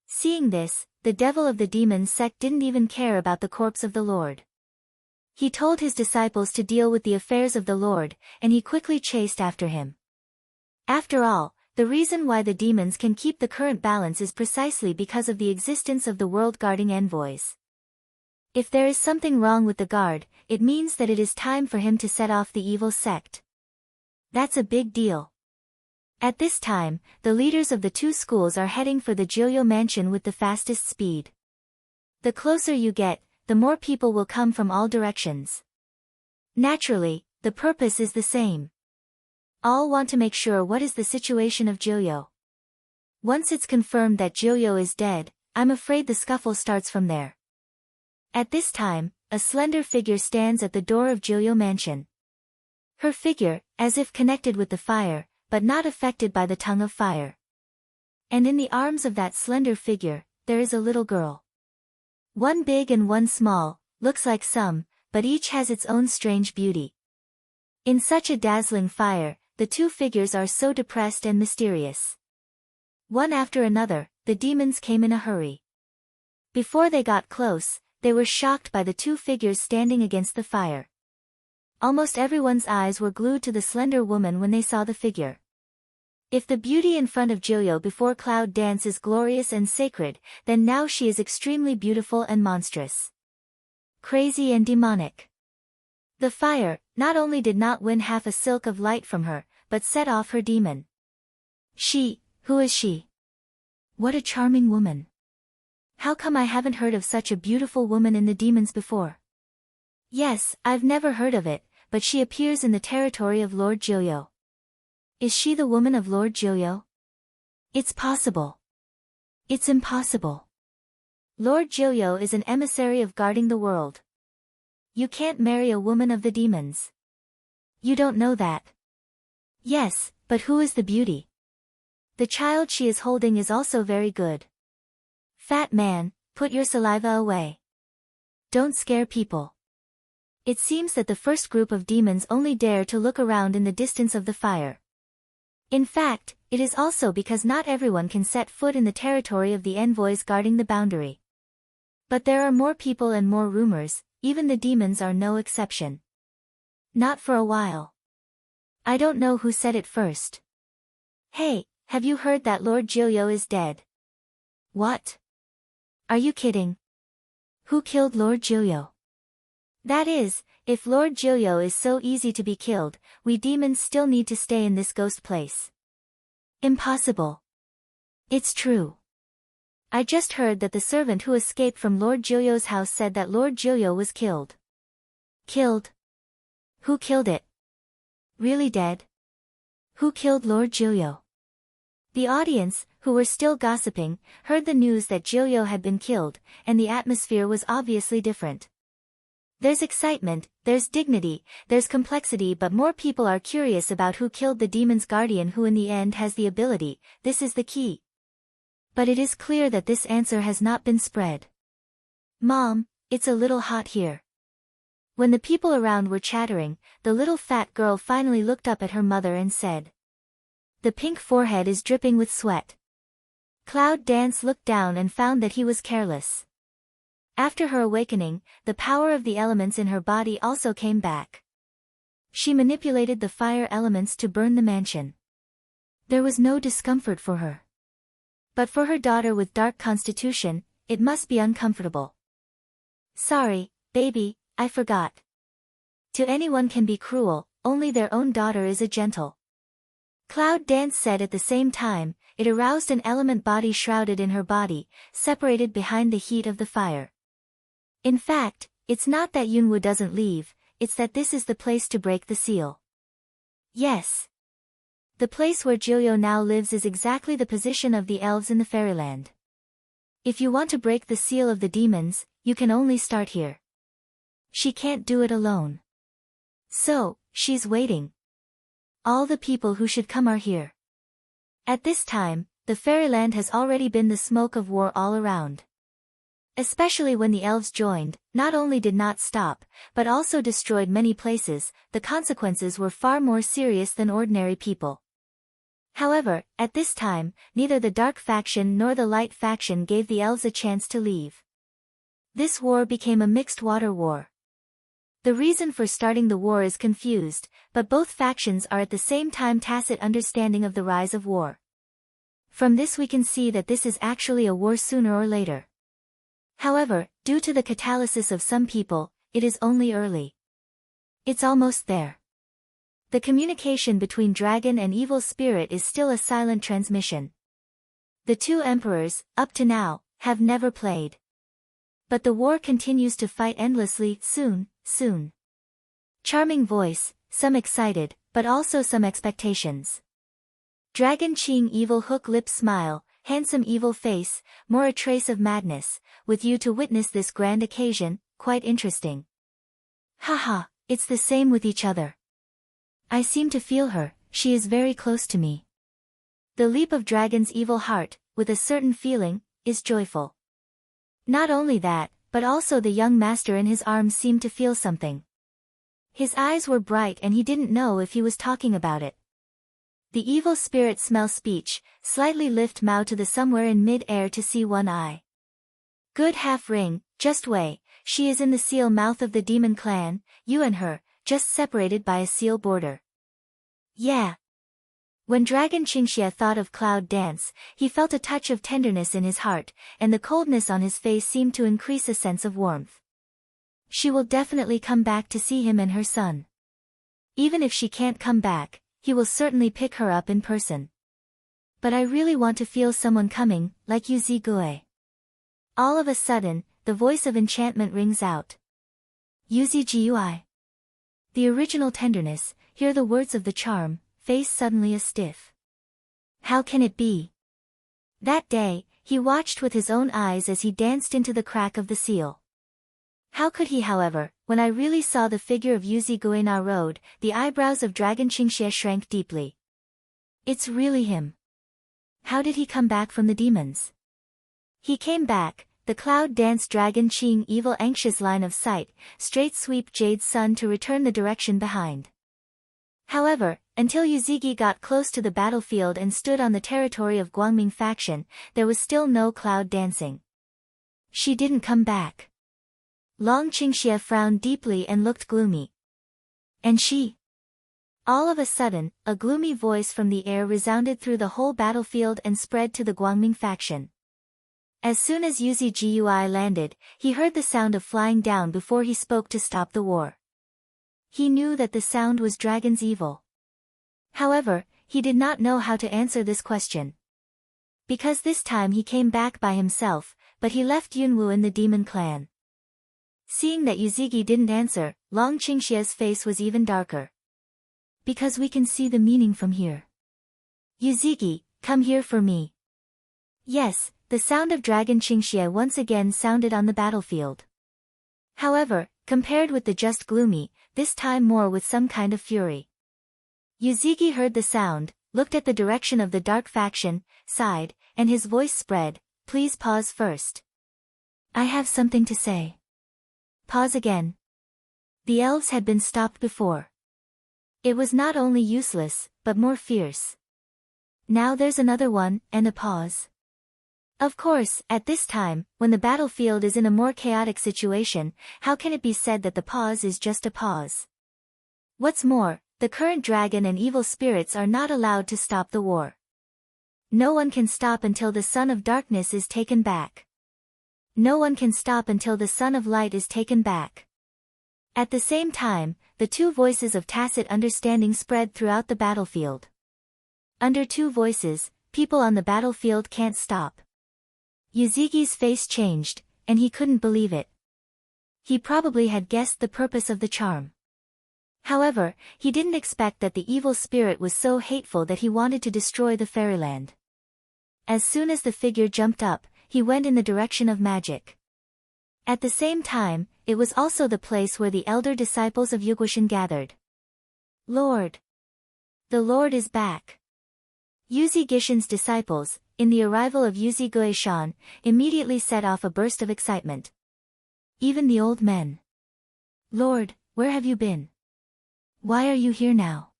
Seeing this, the devil of the demon sect didn't even care about the corpse of the Lord. He told his disciples to deal with the affairs of the Lord, and he quickly chased after him. After all, the reason why the demons can keep the current balance is precisely because of the existence of the world-guarding envoys. If there is something wrong with the guard, it means that it is time for him to set off the evil sect. That's a big deal. At this time, the leaders of the two schools are heading for the Joyo mansion with the fastest speed. The closer you get, the more people will come from all directions. Naturally, the purpose is the same. All want to make sure what is the situation of Joyo. Once it's confirmed that Joyo is dead, I'm afraid the scuffle starts from there. At this time, a slender figure stands at the door of Joyo mansion. Her figure, as if connected with the fire, but not affected by the tongue of fire. And in the arms of that slender figure, there is a little girl. One big and one small, looks like some, but each has its own strange beauty. In such a dazzling fire, the two figures are so depressed and mysterious. One after another, the demons came in a hurry. Before they got close, they were shocked by the two figures standing against the fire. Almost everyone's eyes were glued to the slender woman when they saw the figure. If the beauty in front of Joyo before Cloud Dance is glorious and sacred, then now she is extremely beautiful and monstrous. Crazy and demonic. The fire, not only did not win half a silk of light from her, but set off her demon. Who is she? What a charming woman. How come I haven't heard of such a beautiful woman in the demons before? Yes, I've never heard of it, but she appears in the territory of Lord Joyo. Is she the woman of Lord Joyo? It's possible. It's impossible. Lord Joyo is an emissary of guarding the world. You can't marry a woman of the demons. You don't know that. Yes, but who is the beauty? The child she is holding is also very good. Fat man, put your saliva away. Don't scare people. It seems that the first group of demons only dare to look around in the distance of the fire. In fact, it is also because not everyone can set foot in the territory of the envoys guarding the boundary. But there are more people and more rumors, even the demons are no exception. Not for a while. I don't know who said it first. Hey, have you heard that Lord Joyo is dead? What? Are you kidding? Who killed Lord Joyo? That is, if Lord Joyo is so easy to be killed, we demons still need to stay in this ghost place. Impossible. It's true. I just heard that the servant who escaped from Lord Joyo's house said that Lord Joyo was killed. Killed? Who killed it? Really dead? Who killed Lord Joyo? The audience, who were still gossiping, heard the news that Joyo had been killed, and the atmosphere was obviously different. There's excitement, there's dignity, there's complexity, but more people are curious about who killed the demon's guardian, who in the end has the ability. This is the key. But it is clear that this answer has not been spread. Mom, it's a little hot here. When the people around were chattering, the little fat girl finally looked up at her mother and said. The pink forehead is dripping with sweat. Cloud Dance looked down and found that he was careless. After her awakening, the power of the elements in her body also came back. She manipulated the fire elements to burn the mansion. There was no discomfort for her. But for her daughter with dark constitution, it must be uncomfortable. Sorry, baby, I forgot. To anyone can be cruel, only their own daughter is a gentle. Cloud Dance said at the same time. It aroused an element body shrouded in her body, separated behind the heat of the fire. In fact, it's not that Yunwoo doesn't leave, it's that this is the place to break the seal. Yes. The place where Jilyo now lives is exactly the position of the elves in the fairyland. If you want to break the seal of the demons, you can only start here. She can't do it alone. So, she's waiting. All the people who should come are here. At this time, the fairyland has already been the smoke of war all around. Especially when the elves joined, not only did not stop, but also destroyed many places, the consequences were far more serious than ordinary people. However, at this time, neither the dark faction nor the light faction gave the elves a chance to leave. This war became a mixed water war. The reason for starting the war is confused, but both factions are at the same time tacit understanding of the rise of war. From this we can see that this is actually a war sooner or later. However, due to the catalysis of some people, it is only early. It's almost there. The communication between dragon and evil spirit is still a silent transmission. The two emperors, up to now, have never played. But the war continues to fight endlessly, soon. Charming voice, some excited, but also some expectations. Dragon Ching evil hook lip smile, handsome evil face, more a trace of madness, with you to witness this grand occasion, quite interesting. Haha, it's the same with each other. I seem to feel her, she is very close to me. The leap of Dragon's evil heart, with a certain feeling, is joyful. Not only that, but also the young master in his arms seemed to feel something. His eyes were bright and he didn't know if he was talking about it. The evil spirit smell speech, slightly lift Mao to the somewhere in mid-air to see one eye. Good half ring, just wait, she is in the seal mouth of the demon clan, you and her, just separated by a seal border. Yeah. When Dragon Qingxia thought of Cloud Dance, he felt a touch of tenderness in his heart, and the coldness on his face seemed to increase a sense of warmth. She will definitely come back to see him and her son. Even if she can't come back, he will certainly pick her up in person. But I really want to feel someone coming, like Yu Zigue. All of a sudden, the voice of enchantment rings out. Yu Zigui. The original tenderness, hear the words of the charm, face suddenly a stiff. How can it be? That day, he watched with his own eyes as he danced into the crack of the seal. How could he, however, when I really saw the figure of Yuzi Guena Road, the eyebrows of Dragon Qingxia shrank deeply. It's really him. How did he come back from the demons? He came back, the Cloud Dance Dragon Qing evil anxious line of sight, straight sweep Jade's sun to return the direction behind. However, until Yuzigi got close to the battlefield and stood on the territory of Guangming faction, there was still no cloud dancing. She didn't come back. Long Qingxia frowned deeply and looked gloomy. And she? All of a sudden, a gloomy voice from the air resounded through the whole battlefield and spread to the Guangming faction. As soon as Yuzigi landed, he heard the sound of flying down before he spoke to stop the war. He knew that the sound was Dragon's evil. However, he did not know how to answer this question. Because this time he came back by himself, but he left Yunwoo in the demon clan. Seeing that Yuzigi didn't answer, Long Qingxia's face was even darker. Because we can see the meaning from here. Yuzigi, come here for me. Yes, the sound of Dragon Qingxia once again sounded on the battlefield. However, compared with the just gloomy, this time more with some kind of fury. Yuzigi heard the sound, looked at the direction of the dark faction, sighed, and his voice spread, please pause first. I have something to say. Pause again. The elves had been stopped before. It was not only useless, but more fierce. Now there's another one, and a pause. Of course, at this time, when the battlefield is in a more chaotic situation, how can it be said that the pause is just a pause? What's more, the current dragon and evil spirits are not allowed to stop the war. No one can stop until the Son of Darkness is taken back. No one can stop until the Son of Light is taken back. At the same time, the two voices of tacit understanding spread throughout the battlefield. Under two voices, people on the battlefield can't stop. Yuzuki's face changed, and he couldn't believe it. He probably had guessed the purpose of the charm. However, he didn't expect that the evil spirit was so hateful that he wanted to destroy the fairyland. As soon as the figure jumped up, he went in the direction of magic. At the same time, it was also the place where the elder disciples of Yugoshin gathered. Lord! The Lord is back! Yuzi Gishin's disciples, in the arrival of Yuzi Goei-shan, immediately set off a burst of excitement. Even the old men. Lord, where have you been? Why are you here now?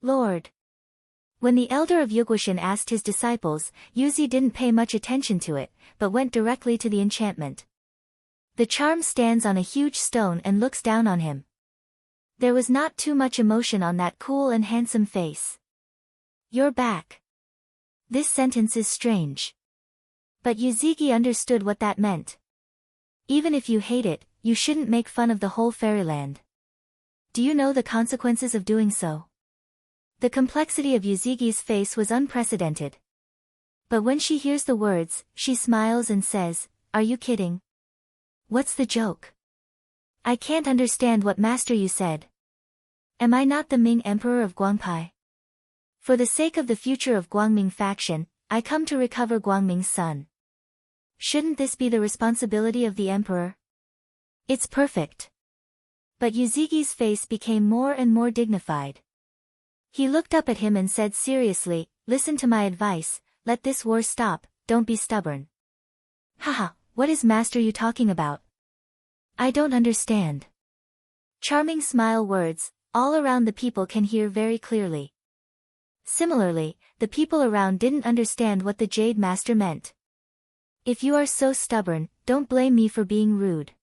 Lord! When the elder of Yugoshin asked his disciples, Yuzi didn't pay much attention to it, but went directly to the enchantment. The charm stands on a huge stone and looks down on him. There was not too much emotion on that cool and handsome face. You're back. This sentence is strange. But Yuzuki understood what that meant. Even if you hate it, you shouldn't make fun of the whole fairyland. Do you know the consequences of doing so? The complexity of Yuzuki's face was unprecedented. But when she hears the words, she smiles and says, "Are you kidding? What's the joke? I can't understand what master you said. Am I not the Ming Emperor of Guangpai? For the sake of the future of Guangming faction, I come to recover Guangming's son. Shouldn't this be the responsibility of the emperor? It's perfect." But Yuzuki's face became more and more dignified. He looked up at him and said seriously, "Listen to my advice, let this war stop, don't be stubborn." Haha, what is master you talking about? I don't understand. Charming smile words, all around the people can hear very clearly. Similarly, the people around didn't understand what the Jade Master meant. If you are so stubborn, don't blame me for being rude.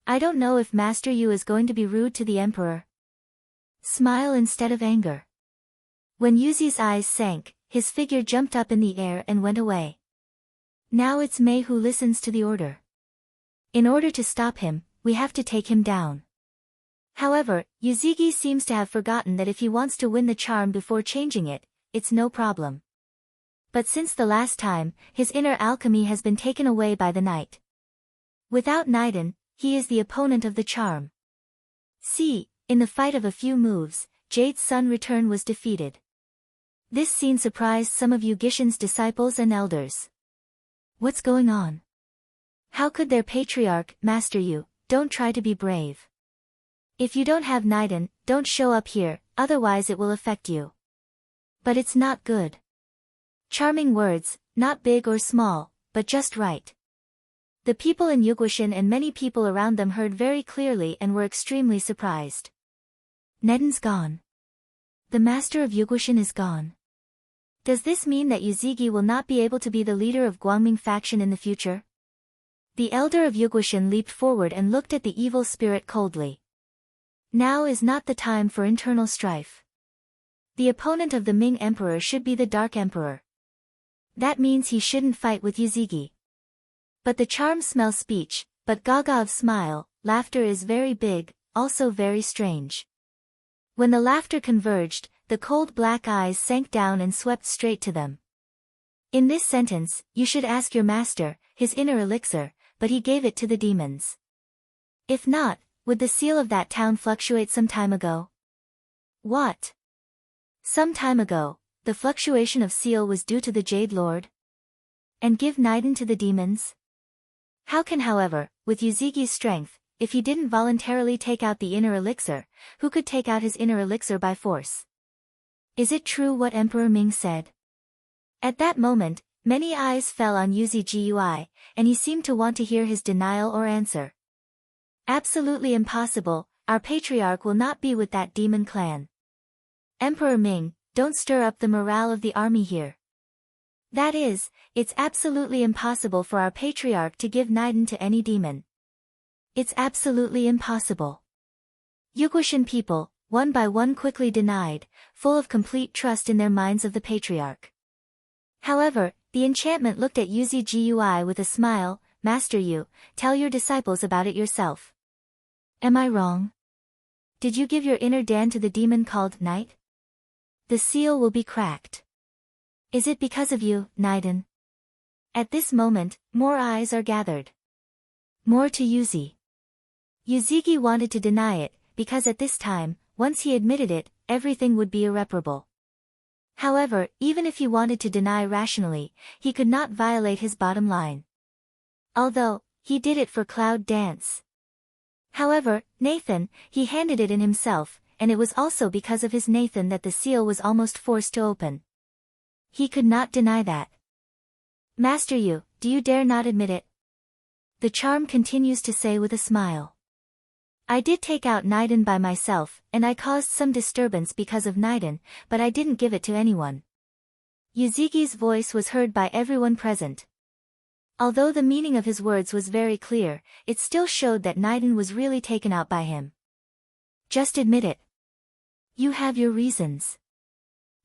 I don't know if Master Yu is going to be rude to the Emperor. Smile instead of anger. When Yuzi's eyes sank, his figure jumped up in the air and went away. Now it's Mei who listens to the order. In order to stop him, we have to take him down. However, Yuzuki seems to have forgotten that if he wants to win the charm before changing it, it's no problem. But since the last time, his inner alchemy has been taken away by the night. Without Naiden, he is the opponent of the charm. See, in the fight of a few moves, Jade's Sun Return was defeated. This scene surprised some of Yugishin's disciples and elders. What's going on? How could their patriarch master you? Don't try to be brave. If you don't have Naiden, don't show up here, otherwise it will affect you. But it's not good. Charming words, not big or small, but just right. The people in Yugoshin and many people around them heard very clearly and were extremely surprised. Naiden's gone. The master of Yugoshin is gone. Does this mean that Yuzuki will not be able to be the leader of Guangming faction in the future? The elder of Yugoshin leaped forward and looked at the evil spirit coldly. Now is not the time for internal strife. The opponent of the Ming Emperor should be the Dark Emperor. That means he shouldn't fight with Yuzuki. But the charm smells speech, but Gaga of smile, laughter is very big, also very strange. When the laughter converged, the cold black eyes sank down and swept straight to them. In this sentence, you should ask your master, his inner elixir, but he gave it to the demons. If not, would the seal of that town fluctuate some time ago? What? Some time ago, the fluctuation of seal was due to the Jade Lord? And give Naiden to the demons? How can however, with Yuzuki's strength, if he didn't voluntarily take out the inner elixir, who could take out his inner elixir by force? Is it true what Emperor Ming said? At that moment, many eyes fell on Yuzi Gui, and he seemed to want to hear his denial or answer. Absolutely impossible, our patriarch will not be with that demon clan. Emperor Ming, don't stir up the morale of the army here. That is, it's absolutely impossible for our patriarch to give Niden to any demon. It's absolutely impossible. Yuguishan people, one by one quickly denied, full of complete trust in their minds of the patriarch. However, the enchantment looked at Yuzi Gui with a smile. Master Yu, tell your disciples about it yourself. Am I wrong? Did you give your inner Dan to the demon called Night? The seal will be cracked. Is it because of you, Niden? At this moment, more eyes are gathered. More to Yuzi. Yuzigi wanted to deny it, because at this time, once he admitted it, everything would be irreparable. However, even if he wanted to deny rationally, he could not violate his bottom line. Although, he did it for Cloud Dance. However, Nathan, he handed it in himself, and it was also because of his Nathan that the seal was almost forced to open. He could not deny that. Master Yu, do you dare not admit it? The charm continues to say with a smile. I did take out Niden by myself, and I caused some disturbance because of Niden, but I didn't give it to anyone. Yuzigi's voice was heard by everyone present. Although the meaning of his words was very clear, it still showed that Niden was really taken out by him. Just admit it. You have your reasons.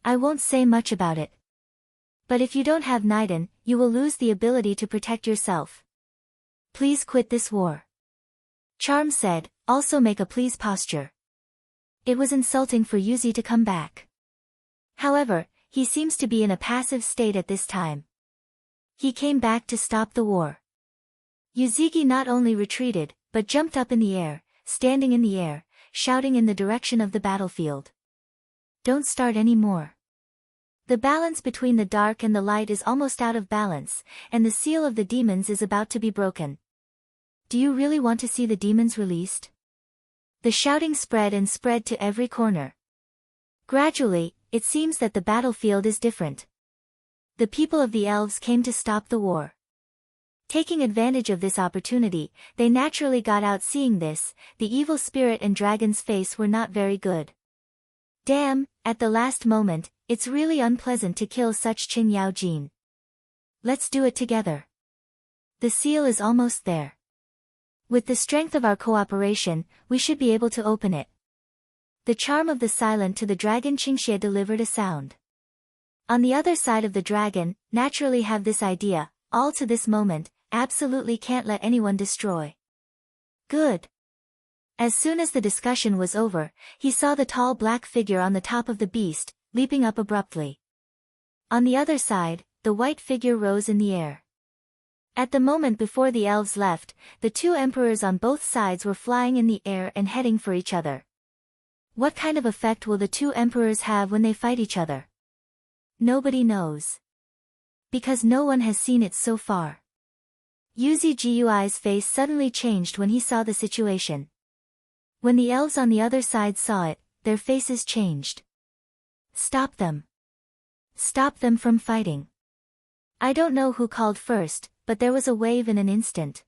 I won't say much about it. But if you don't have Niden, you will lose the ability to protect yourself. Please quit this war. Charm said, also make a please posture. It was insulting for Yuzi to come back. However, he seems to be in a passive state at this time. He came back to stop the war. Yuzigi not only retreated, but jumped up in the air, standing in the air, shouting in the direction of the battlefield. Don't start any more. The balance between the dark and the light is almost out of balance, and the seal of the demons is about to be broken. Do you really want to see the demons released? The shouting spread and spread to every corner. Gradually, it seems that the battlefield is different. The people of the elves came to stop the war. Taking advantage of this opportunity, they naturally got out. Seeing this, the evil spirit and dragon's face were not very good. Damn, at the last moment, it's really unpleasant to kill such Qing Yao Jin. Let's do it together. The seal is almost there. With the strength of our cooperation, we should be able to open it. The charm of the silent to the dragon Qingxie delivered a sound. On the other side of the dragon, naturally have this idea, all to this moment, absolutely can't let anyone destroy. Good. As soon as the discussion was over, he saw the tall black figure on the top of the beast, leaping up abruptly. On the other side, the white figure rose in the air. At the moment before the elves left, the two emperors on both sides were flying in the air and heading for each other. What kind of effect will the two emperors have when they fight each other? Nobody knows. Because no one has seen it so far. Yuzi Gui's face suddenly changed when he saw the situation. When the elves on the other side saw it, their faces changed. Stop them. Stop them from fighting. I don't know who called first, but there was a wave in an instant.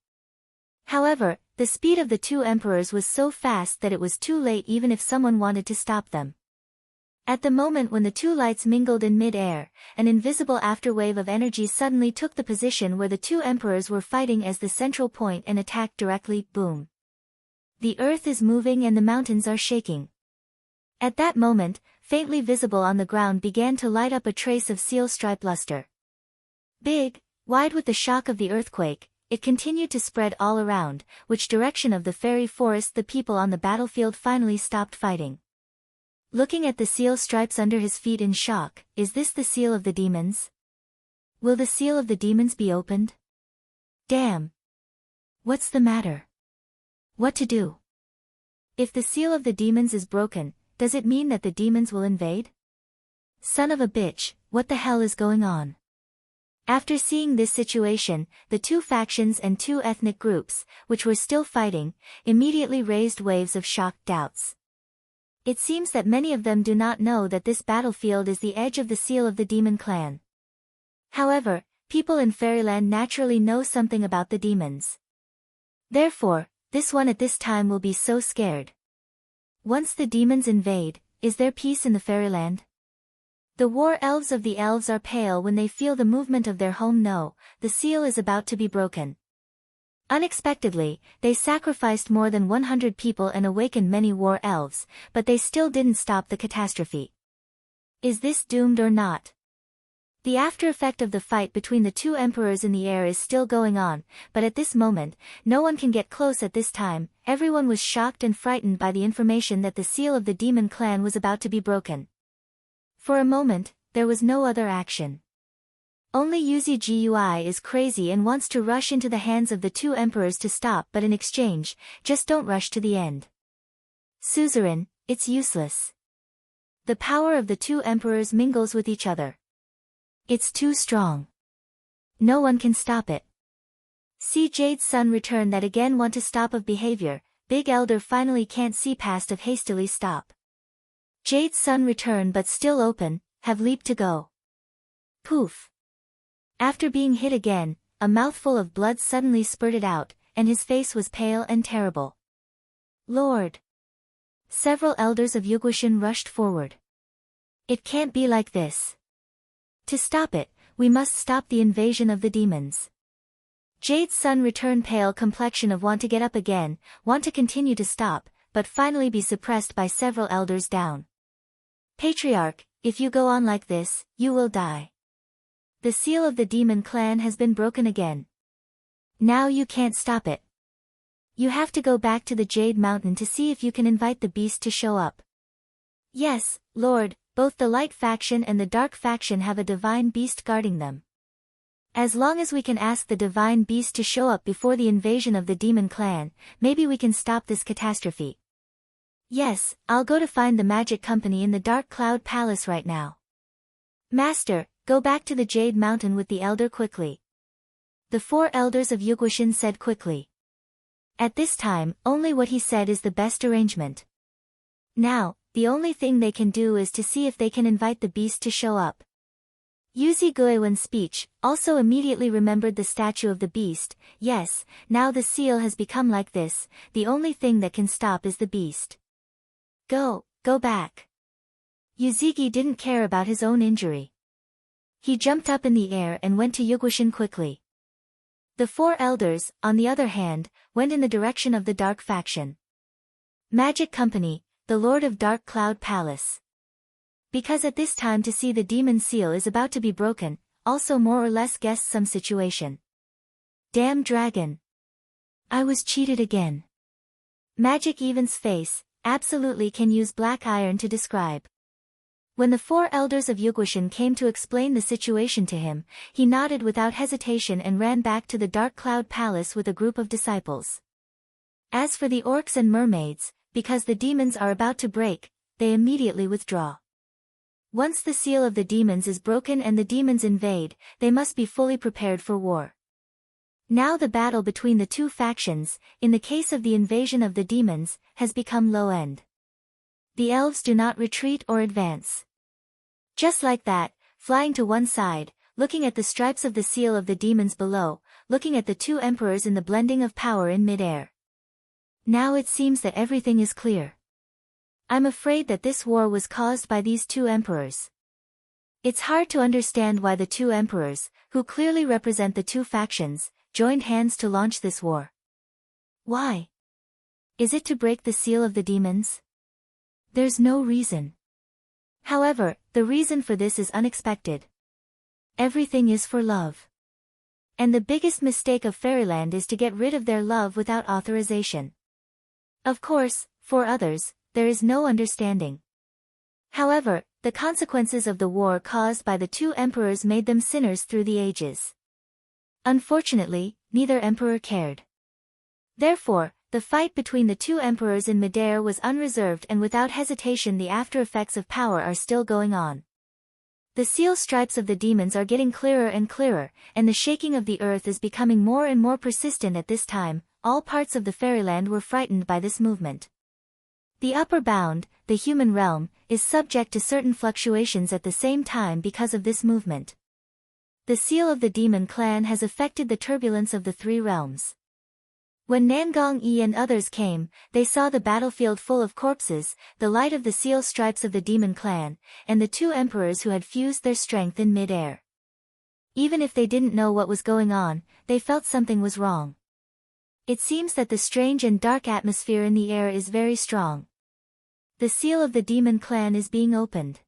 However, the speed of the two emperors was so fast that it was too late even if someone wanted to stop them. At the moment when the two lights mingled in mid-air, an invisible afterwave of energy suddenly took the position where the two emperors were fighting as the central point and attacked directly. Boom. The earth is moving and the mountains are shaking. At that moment, faintly visible on the ground began to light up a trace of seal stripe luster. Big, wide with the shock of the earthquake, it continued to spread all around, which direction of the fairy forest the people on the battlefield finally stopped fighting. Looking at the seal stripes under his feet in shock, is this the seal of the demons? Will the seal of the demons be opened? Damn! What's the matter? What to do? If the seal of the demons is broken, does it mean that the demons will invade? Son of a bitch, what the hell is going on? After seeing this situation, the two factions and two ethnic groups, which were still fighting, immediately raised waves of shocked doubts. It seems that many of them do not know that this battlefield is the edge of the seal of the demon clan. However, people in Fairyland naturally know something about the demons. Therefore, this one at this time will be so scared. Once the demons invade, is there peace in the Fairyland? The war elves of the elves are pale when they feel the movement of their home. No, the seal is about to be broken. Unexpectedly, they sacrificed more than 100 people and awakened many war elves, but they still didn't stop the catastrophe. Is this doomed or not? The after effect of the fight between the two emperors in the air is still going on, but at this moment, no one can get close at this time. Everyone was shocked and frightened by the information that the seal of the demon clan was about to be broken. For a moment, there was no other action. Only Yuzi Gui is crazy and wants to rush into the hands of the two emperors to stop, but in exchange, just don't rush to the end. Suzerain, it's useless. The power of the two emperors mingles with each other. It's too strong. No one can stop it. See Jade's son return that again want to stop of behavior. Big Elder finally can't see past of hastily stop. Jade's son return but still open, have leap to go. Poof. After being hit again, a mouthful of blood suddenly spurted out, and his face was pale and terrible. Lord! Several elders of Yugoshin rushed forward. It can't be like this. To stop it, we must stop the invasion of the demons. Jade's son returned pale complexion of want to get up again, want to continue to stop, but finally be suppressed by several elders down. Patriarch, if you go on like this, you will die. The seal of the demon clan has been broken again. Now you can't stop it. You have to go back to the Jade Mountain to see if you can invite the beast to show up. Yes, Lord, both the light faction and the dark faction have a divine beast guarding them. As long as we can ask the divine beast to show up before the invasion of the demon clan, maybe we can stop this catastrophe. Yes, I'll go to find the magic company in the Dark Cloud Palace right now. Master, go back to the Jade Mountain with the elder quickly. The 4 elders of Yugoshin said quickly. At this time, only what he said is the best arrangement. Now, the only thing they can do is to see if they can invite the beast to show up. Yuzi Guiwen's speech also immediately remembered the statue of the beast. Yes, now the seal has become like this, the only thing that can stop is the beast. Go back. Yuzigi didn't care about his own injury. He jumped up in the air and went to Yugoshin quickly. The 4 elders, on the other hand, went in the direction of the dark faction. Magic Company, the Lord of Dark Cloud Palace. Because at this time to see the demon seal is about to be broken, also more or less guessed some situation. Damn dragon. I was cheated again. Magic Even's face, absolutely can use black iron to describe. When the 4 elders of Yugoshin came to explain the situation to him, he nodded without hesitation and ran back to the Dark Cloud Palace with a group of disciples. As for the orcs and mermaids, because the demons are about to break, they immediately withdraw. Once the seal of the demons is broken and the demons invade, they must be fully prepared for war. Now the battle between the two factions, in the case of the invasion of the demons, has become low-end. The elves do not retreat or advance. Just like that, flying to one side, looking at the stripes of the seal of the demons below, looking at the 2 emperors in the blending of power in mid-air. Now it seems that everything is clear. I'm afraid that this war was caused by these 2 emperors. It's hard to understand why the 2 emperors, who clearly represent the 2 factions, joined hands to launch this war. Why? Is it to break the seal of the demons? There's no reason. However, the reason for this is unexpected. Everything is for love. And the biggest mistake of Fairyland is to get rid of their love without authorization. Of course, for others, there is no understanding. However, the consequences of the war caused by the 2 emperors made them sinners through the ages. Unfortunately, neither emperor cared. Therefore, the fight between the 2 emperors in midair was unreserved, and without hesitation the after effects of power are still going on. The seal stripes of the demons are getting clearer and clearer, and the shaking of the earth is becoming more and more persistent at this time. All parts of the Fairyland were frightened by this movement. The upper bound, the human realm, is subject to certain fluctuations at the same time because of this movement. The seal of the demon clan has affected the turbulence of the 3 realms. When Nangong Yi and others came, they saw the battlefield full of corpses, the light of the seal stripes of the demon clan, and the two emperors who had fused their strength in mid-air. Even if they didn't know what was going on, they felt something was wrong. It seems that the strange and dark atmosphere in the air is very strong. The seal of the demon clan is being opened.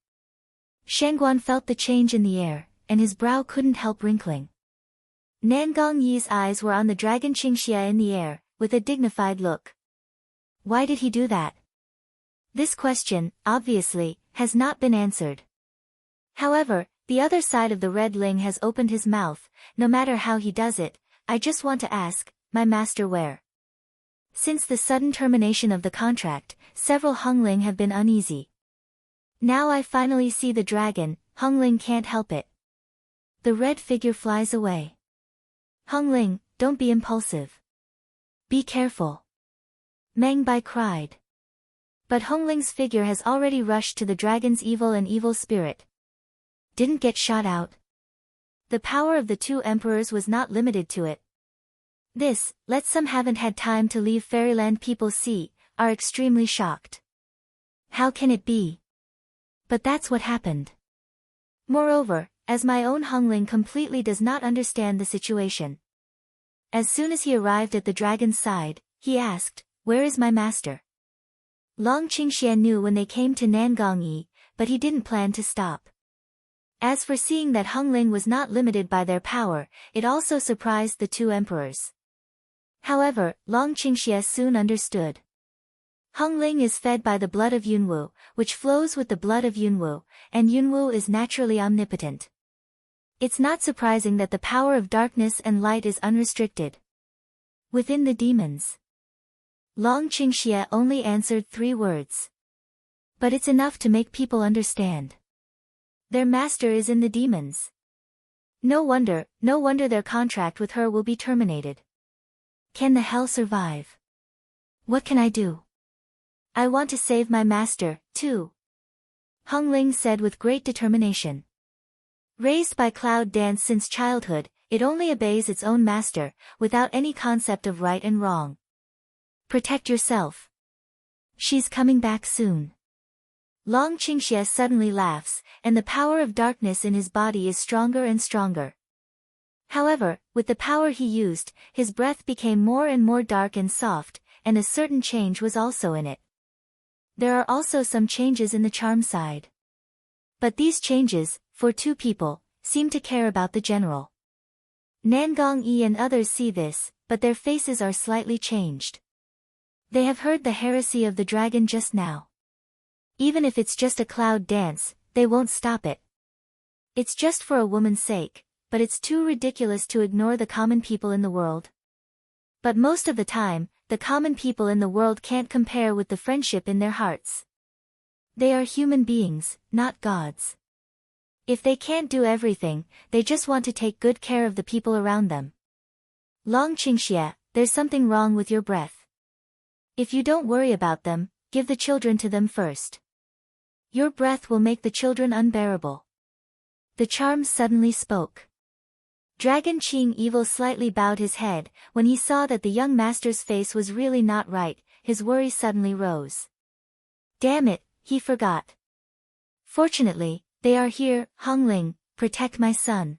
Shangguan felt the change in the air, and his brow couldn't help wrinkling. Nangong Yi's eyes were on the dragon Qingxia in the air, with a dignified look. Why did he do that? This question, obviously, has not been answered. However, the other side of the Red Ling has opened his mouth. No matter how he does it, I just want to ask, my master where? Since the sudden termination of the contract, several Hongling have been uneasy. Now I finally see the dragon, Hongling can't help it. The red figure flies away. Hongling, don't be impulsive. Be careful. Meng Bai cried. But Hongling's figure has already rushed to the dragon's evil spirit. Didn't get shot out. The power of the two emperors was not limited to it. This, let some haven't had time to leave Fairyland people see, are extremely shocked. How can it be? But that's what happened. Moreover, as my own Hongling completely does not understand the situation. As soon as he arrived at the dragon's side, he asked, where is my master? Long Qingxia knew when they came to Nangong Yi, but he didn't plan to stop. As for seeing that Hongling was not limited by their power, it also surprised the two emperors. However, Long Qingxia soon understood. Hongling is fed by the blood of Yunwu, which flows with the blood of Yunwu, and Yunwu is naturally omnipotent. It's not surprising that the power of darkness and light is unrestricted. Within the demons. Long Qingxia only answered 3 words. But it's enough to make people understand. Their master is in the demons. No wonder their contract with her will be terminated. Can the hell survive? What can I do? I want to save my master, too. Hongling said with great determination. Raised by cloud dance since childhood, it only obeys its own master, without any concept of right and wrong. Protect yourself. She's coming back soon. Long Qingxia suddenly laughs, and the power of darkness in his body is stronger and stronger. However, with the power he used, his breath became more and more dark and soft, and a certain change was also in it. There are also some changes in the charm side. But these changes, for 2 people, seem to care about the general. Nangong Yi and others see this, but their faces are slightly changed. They have heard the heresy of the dragon just now. Even if it's just a cloud dance, they won't stop it. It's just for a woman's sake, but it's too ridiculous to ignore the common people in the world. But most of the time, the common people in the world can't compare with the friendship in their hearts. They are human beings, not gods. If they can't do everything, they just want to take good care of the people around them. Long Qingxia, there's something wrong with your breath. If you don't worry about them, give the children to them first. Your breath will make the children unbearable. The charm suddenly spoke. Dragon Qing Evil slightly bowed his head. When he saw that the young master's face was really not right, his worry suddenly rose. Damn it, he forgot. Fortunately, they are here. Hongling, protect my son.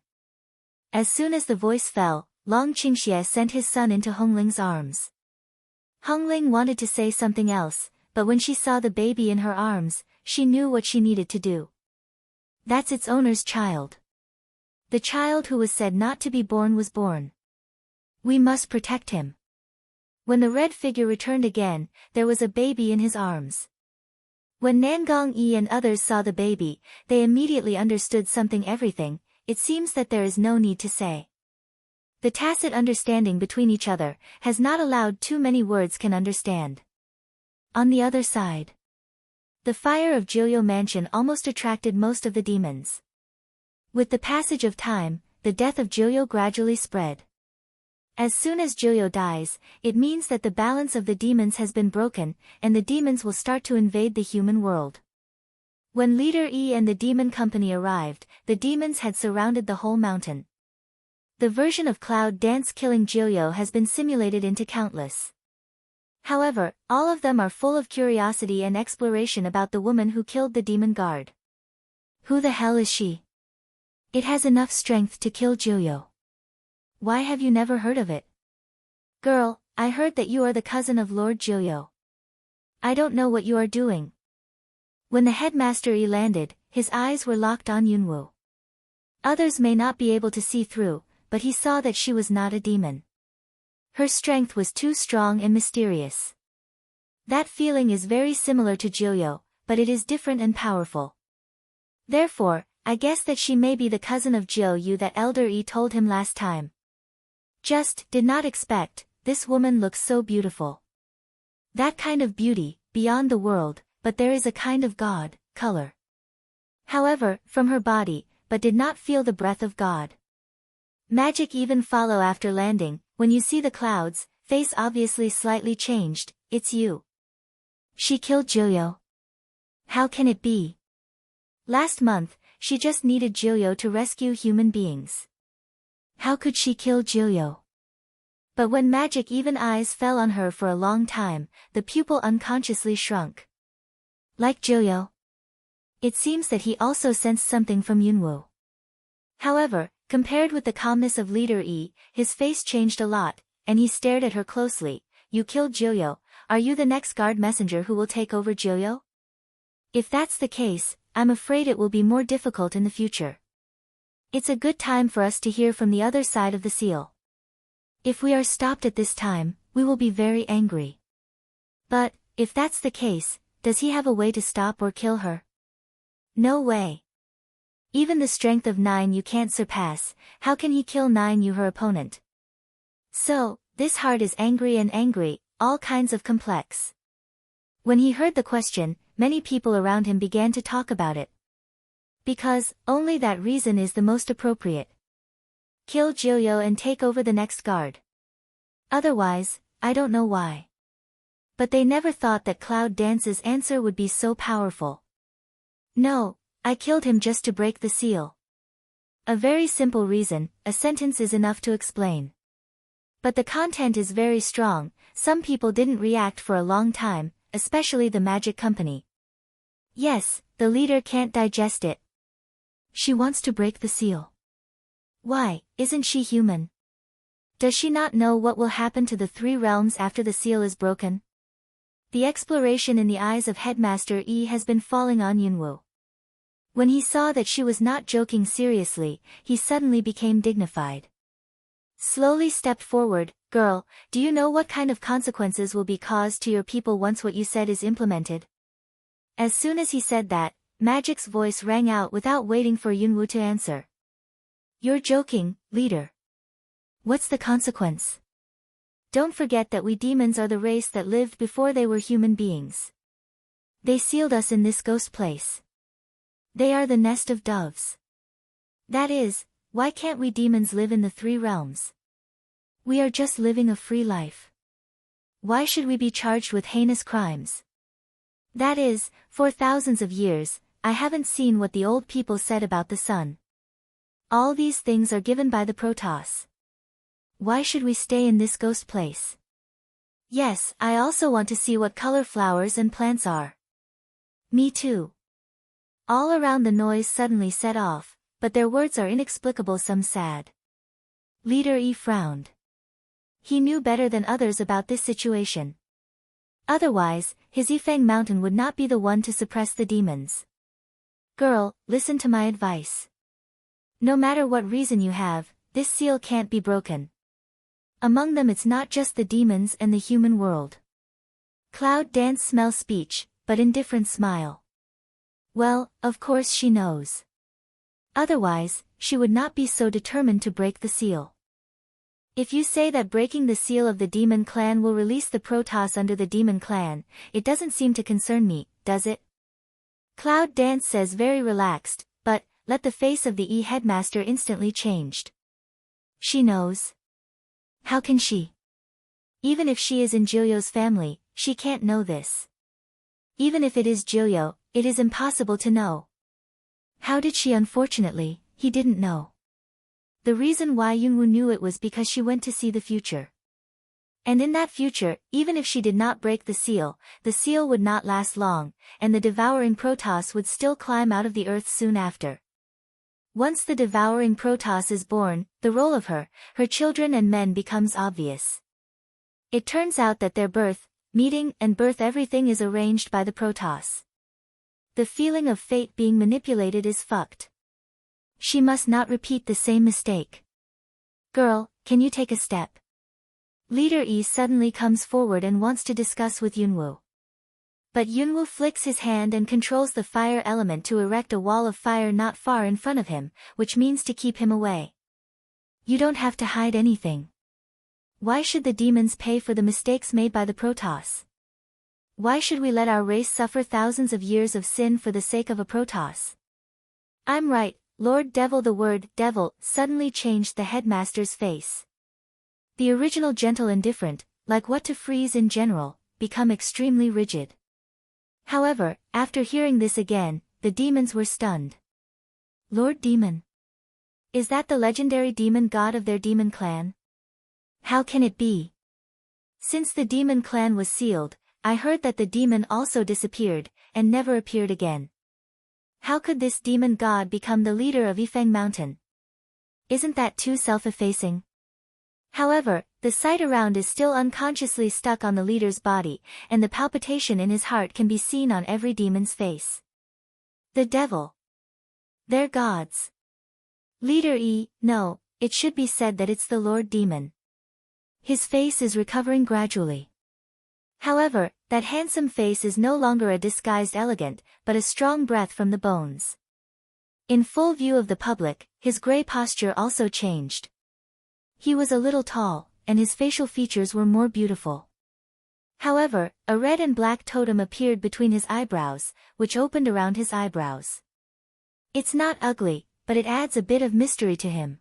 As soon as the voice fell, Long Qingxia sent his son into Hongling's arms. Hongling wanted to say something else, but when she saw the baby in her arms, she knew what she needed to do. That's its owner's child. The child who was said not to be born was born. We must protect him. When the red figure returned again, there was a baby in his arms. When Nangong Yi and others saw the baby, they immediately understood everything. It seems that there is no need to say. The tacit understanding between each other has not allowed too many words can understand. On the other side, the fire of Jiuyo Mansion almost attracted most of the demons. With the passage of time, the death of Jiuyo gradually spread. As soon as Jiuyo dies, it means that the balance of the demons has been broken, and the demons will start to invade the human world. When Leader Yi and the demon company arrived, the demons had surrounded the whole mountain. The version of Cloud Dance killing Joyo has been simulated into countless. However, all of them are full of curiosity and exploration about the woman who killed the demon guard. Who the hell is she? It has enough strength to kill Joyo. Why have you never heard of it? Girl, I heard that you are the cousin of Lord Joyo. I don't know what you are doing. When the headmaster landed, his eyes were locked on Yunwoo. Others may not be able to see through, but he saw that she was not a demon. Her strength was too strong and mysterious. That feeling is very similar to Joyo, but it is different and powerful. Therefore, I guess that she may be the cousin of Joyo that Elder E told him last time. Just did not expect, this woman looks so beautiful. That kind of beauty, beyond the world, but there is a kind of God, color. However, from her body, but did not feel the breath of God. Magic even follow after landing, when you see the clouds, face obviously slightly changed, it's you. She killed Joyo. How can it be? Last month, she just needed Joyo to rescue human beings. How could she kill Joyo? But when Magic even eyes fell on her for a long time, the pupil unconsciously shrunk. Like Joyo. It seems that he also sensed something from Yunwoo. However, compared with the calmness of Leader E, his face changed a lot, and he stared at her closely. You killed Joyo, are you the next guard messenger who will take over Joyo? If that's the case, I'm afraid it will be more difficult in the future. It's a good time for us to hear from the other side of the seal. If we are stopped at this time, we will be very angry. But, if that's the case, does he have a way to stop or kill her? No way. Even the strength of 9 you can't surpass, how can he kill 9 you her opponent? So, this heart is angry, all kinds of complex. When he heard the question, many people around him began to talk about it. Because, only that reason is the most appropriate. Kill Joyo and take over the next guard. Otherwise, I don't know why. But they never thought that Cloud Dance's answer would be so powerful. No, I killed him just to break the seal. A very simple reason, a sentence is enough to explain. But the content is very strong, some people didn't react for a long time, especially the Magic Company. Yes, the leader can't digest it. She wants to break the seal. Why, isn't she human? Does she not know what will happen to the 3 realms after the seal is broken? The exploration in the eyes of Headmaster E has been falling on Yunwoo. When he saw that she was not joking seriously, he suddenly became dignified. Slowly stepped forward. Girl, do you know what kind of consequences will be caused to your people once what you said is implemented? As soon as he said that, Magic's voice rang out without waiting for Yunwoo to answer. You're joking, leader. What's the consequence? Don't forget that we demons are the race that lived before they were human beings. They sealed us in this ghost place. They are the nest of doves. That is, why can't we demons live in the 3 realms? We are just living a free life. Why should we be charged with heinous crimes? That is, for thousands of years, I haven't seen what the old people said about the sun. All these things are given by the Protoss. Why should we stay in this ghost place? Yes, I also want to see what color flowers and plants are. Me too. All around the noise suddenly set off, but their words are inexplicable, some sad. Leader E frowned. He knew better than others about this situation. Otherwise, his Yifeng Mountain would not be the one to suppress the demons. Girl, listen to my advice. No matter what reason you have, this seal can't be broken. Among them it's not just the demons and the human world. Cloud Dance smell speech, but indifferent smile. Well, of course she knows. Otherwise, she would not be so determined to break the seal. If you say that breaking the seal of the demon clan will release the Protoss under the demon clan, it doesn't seem to concern me, does it? Cloud Dance says very relaxed, but, let the face of the E headmaster instantly changed. She knows. How can she? Even if she is in Joyo's family, she can't know this. Even if it is Joyo, it is impossible to know. How did she? Unfortunately, he didn't know. The reason why Yunwoo knew it was because she went to see the future. And in that future, even if she did not break the seal would not last long, and the devouring Protoss would still climb out of the earth soon after. Once the devouring Protoss is born, the role of her children and men becomes obvious. It turns out that their birth, meeting, and birth everything is arranged by the Protoss. The feeling of fate being manipulated is fucked. She must not repeat the same mistake. Girl, can you take a step? Leader E suddenly comes forward and wants to discuss with Yunwoo. But Yunwoo flicks his hand and controls the fire element to erect a wall of fire not far in front of him, which means to keep him away. You don't have to hide anything. Why should the demons pay for the mistakes made by the Protoss? Why should we let our race suffer thousands of years of sin for the sake of a Protoss? I'm right, Lord Devil. The word devil suddenly changed the headmaster's face. The original gentle indifferent, like what to freeze in general, become extremely rigid. However, after hearing this again, the demons were stunned. Lord Demon? Is that the legendary demon god of their demon clan? How can it be? Since the demon clan was sealed, I heard that the demon also disappeared, and never appeared again. How could this demon god become the leader of Yifeng Mountain? Isn't that too self-effacing? However, the sight around is still unconsciously stuck on the leader's body, and the palpitation in his heart can be seen on every demon's face. The devil. They're gods. Leader E, no, it should be said that it's the Lord Demon. His face is recovering gradually. However, that handsome face is no longer a disguised elegant, but a strong breath from the bones. In full view of the public, his grey posture also changed. He was a little tall, and his facial features were more beautiful. However, a red and black totem appeared between his eyebrows, which opened around his eyebrows. It's not ugly, but it adds a bit of mystery to him.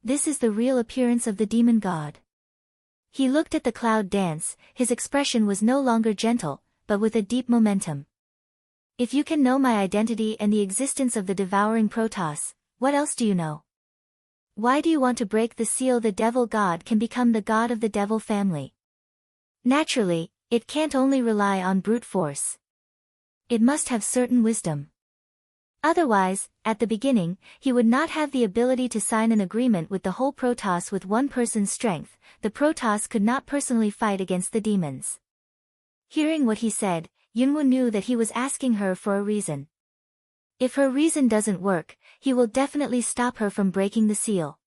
This is the real appearance of the demon god. He looked at the cloud dance, his expression was no longer gentle, but with a deep momentum. If you can know my identity and the existence of the devouring Protoss, what else do you know? Why do you want to break the seal? The devil god can become the god of the devil family. Naturally, it can't only rely on brute force. It must have certain wisdom. Otherwise, at the beginning, he would not have the ability to sign an agreement with the whole Protoss with one person's strength. The Protoss could not personally fight against the demons. Hearing what he said, Yunwoo knew that he was asking her for a reason. If her reason doesn't work, he will definitely stop her from breaking the seal.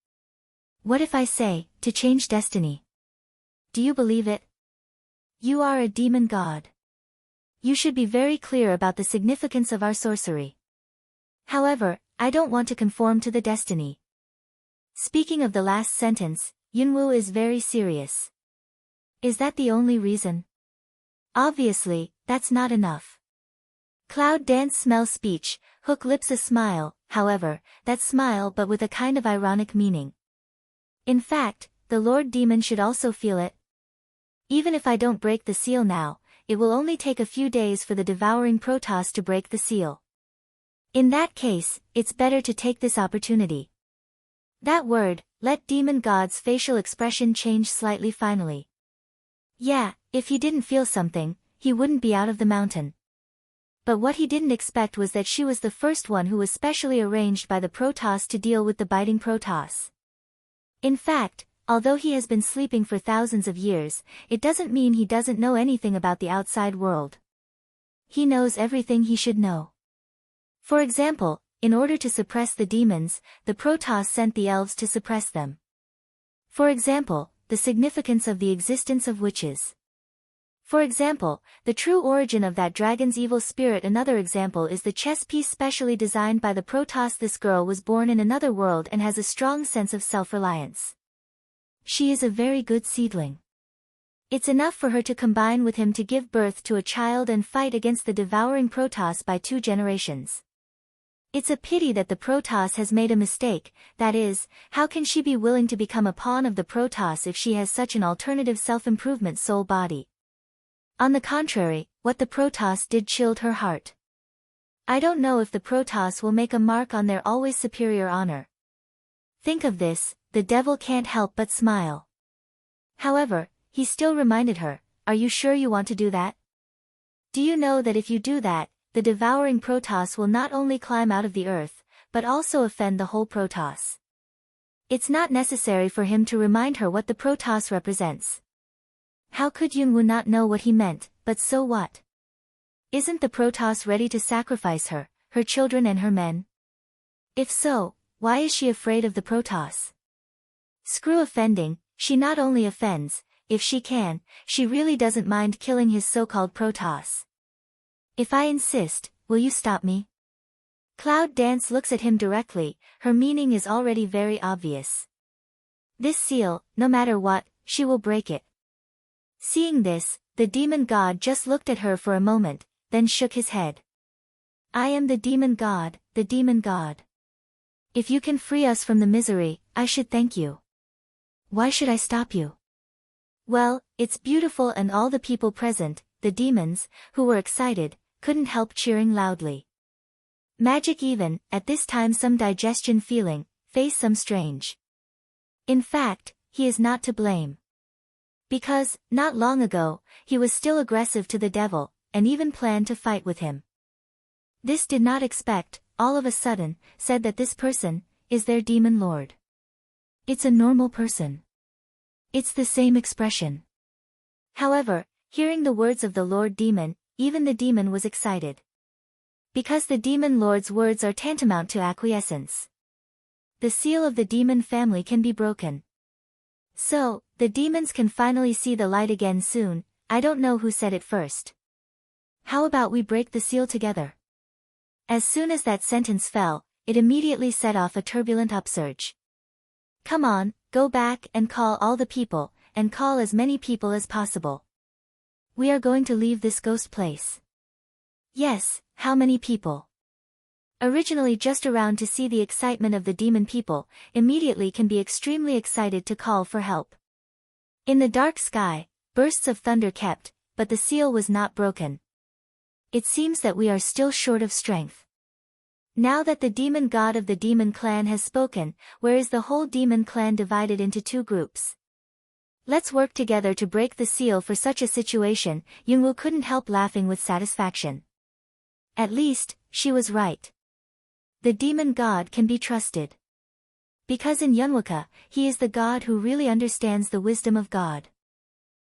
What if I say, to change destiny? Do you believe it? You are a demon god. You should be very clear about the significance of our sorcery. However, I don't want to conform to the destiny. Speaking of the last sentence, Yunwoo is very serious. Is that the only reason? Obviously, that's not enough. Cloud dance smell speech, hook lips a smile, however, that smile but with a kind of ironic meaning. In fact, the Lord Demon should also feel it. Even if I don't break the seal now, it will only take a few days for the devouring Protoss to break the seal. In that case, it's better to take this opportunity. That word, let demon god's facial expression change slightly finally. Yeah, if he didn't feel something, he wouldn't be out of the mountain. But what he didn't expect was that she was the first one who was specially arranged by the Protoss to deal with the biting Protoss. In fact, although he has been sleeping for thousands of years, it doesn't mean he doesn't know anything about the outside world. He knows everything he should know. For example, in order to suppress the demons, the Protoss sent the elves to suppress them. For example, the significance of the existence of witches. For example, the true origin of that dragon's evil spirit. Another example is the chess piece specially designed by the Protoss. This girl was born in another world and has a strong sense of self-reliance. She is a very good seedling. It's enough for her to combine with him to give birth to a child and fight against the devouring Protoss by 2 generations. It's a pity that the Protoss has made a mistake, that is, how can she be willing to become a pawn of the Protoss if she has such an alternative self-improvement soul body? On the contrary, what the Protoss did chilled her heart. I don't know if the Protoss will make a mark on their always superior honor. Think of this, the devil can't help but smile. However, he still reminded her, "Are you sure you want to do that? Do you know that if you do that, the devouring Protoss will not only climb out of the earth, but also offend the whole Protoss?" It's not necessary for him to remind her what the Protoss represents. How could Yunwu not know what he meant, but so what? Isn't the Protoss ready to sacrifice her, her children and her men? If so, why is she afraid of the Protoss? Screw offending, she not only offends, if she can, she really doesn't mind killing his so-called Protoss. If I insist, will you stop me? Cloud Dance looks at him directly, her meaning is already very obvious. This seal, no matter what, she will break it. Seeing this, the demon god just looked at her for a moment, then shook his head. I am the demon god, the demon god. If you can free us from the misery, I should thank you. Why should I stop you? Well, it's beautiful, and all the people present, the demons, who were excited, couldn't help cheering loudly. Magic even, at this time some digestion feeling, face some strange. In fact, he is not to blame. Because, not long ago, he was still aggressive to the devil, and even planned to fight with him. This did not expect, all of a sudden, said that this person, is their demon lord. It's a normal person. It's the same expression. However, hearing the words of the Lord Demon, even the demon was excited. Because the demon lord's words are tantamount to acquiescence. The seal of the demon family can be broken. So, the demons can finally see the light again soon. I don't know who said it first. How about we break the seal together? As soon as that sentence fell, it immediately set off a turbulent upsurge. Come on, go back and call all the people, and call as many people as possible. We are going to leave this ghost place. Yes, how many people? Originally just around to see the excitement of the demon people, immediately can be extremely excited to call for help. In the dark sky, bursts of thunder kept, but the seal was not broken. It seems that we are still short of strength. Now that the demon god of the demon clan has spoken, where is the whole demon clan divided into two groups? Let's work together to break the seal. For such a situation, Yunwu couldn't help laughing with satisfaction. At least, she was right. The demon god can be trusted. Because in Yunwuka, he is the god who really understands the wisdom of God.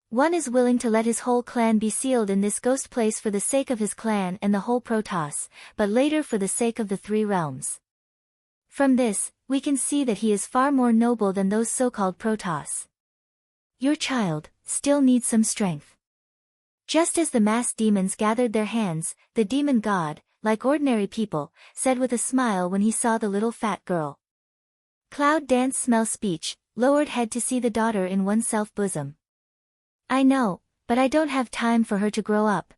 One is willing to let his whole clan be sealed in this ghost place for the sake of his clan and the whole Protoss, but later for the sake of the three realms. From this, we can see that he is far more noble than those so-called Protoss. Your child still needs some strength. Just as the masked demons gathered their hands, the demon god, like ordinary people, said with a smile when he saw the little fat girl. Cloud Dance smell speech, lowered head to see the daughter in oneself bosom. I know, but I don't have time for her to grow up.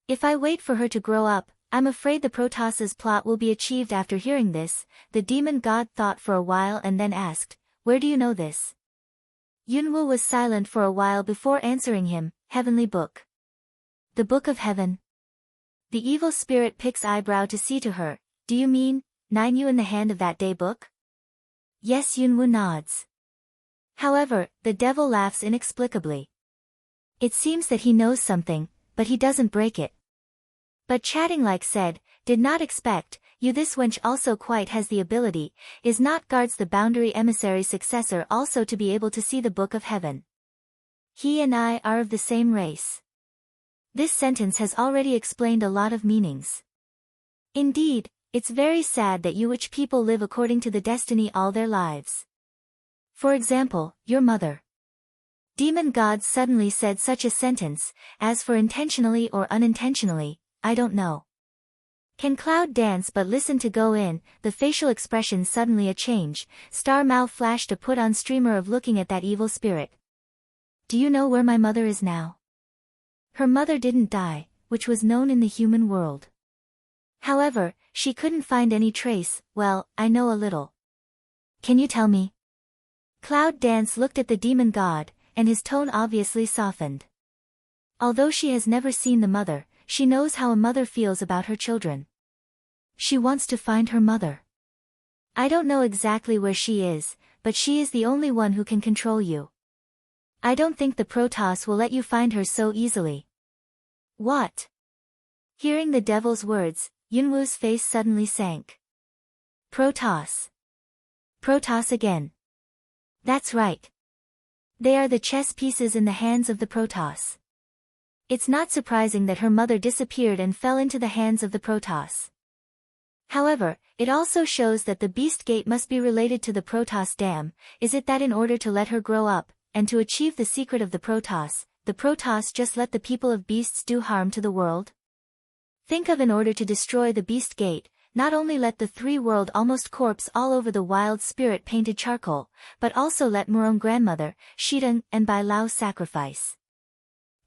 If I wait for her to grow up, I'm afraid the Protoss's plot will be achieved. After hearing this, the demon god thought for a while and then asked, where do you know this? Yunwu was silent for a while before answering him, Heavenly Book. The Book of Heaven. The evil spirit picks eyebrow to see to her, do you mean, 9 you in the hand of that day book? Yes, Yunwu nods. However, the devil laughs inexplicably. It seems that he knows something, but he doesn't break it. But chatting like said, did not expect, you this wench also quite has the ability, is not guards the boundary emissary successor also to be able to see the Book of Heaven. He and I are of the same race. This sentence has already explained a lot of meanings. Indeed, it's very sad that you witch people live according to the destiny all their lives. For example, your mother. Demon gods suddenly said such a sentence, as for intentionally or unintentionally, I don't know. Can Cloud Dance but listen to go in, the facial expression suddenly a change, Star Mouth flashed a put-on streamer of looking at that evil spirit. Do you know where my mother is now? Her mother didn't die, which was known in the human world. However, she couldn't find any trace. Well, I know a little. Can you tell me? Cloud Dance looked at the demon god, and his tone obviously softened. Although she has never seen the mother, she knows how a mother feels about her children. She wants to find her mother. I don't know exactly where she is, but she is the only one who can control you. I don't think the Protoss will let you find her so easily. What? Hearing the devil's words, Yunwoo's face suddenly sank. Protoss. Protoss again. That's right. They are the chess pieces in the hands of the Protoss. It's not surprising that her mother disappeared and fell into the hands of the Protoss. However, it also shows that the Beast Gate must be related to the Protoss Dam. Is it that in order to let her grow up, and to achieve the secret of the Protoss just let the people of beasts do harm to the world? Think of in order to destroy the Beast Gate, not only let the three-world almost corpse all over the wild spirit painted charcoal, but also let Murong grandmother, Shidong, and Bai Lao sacrifice.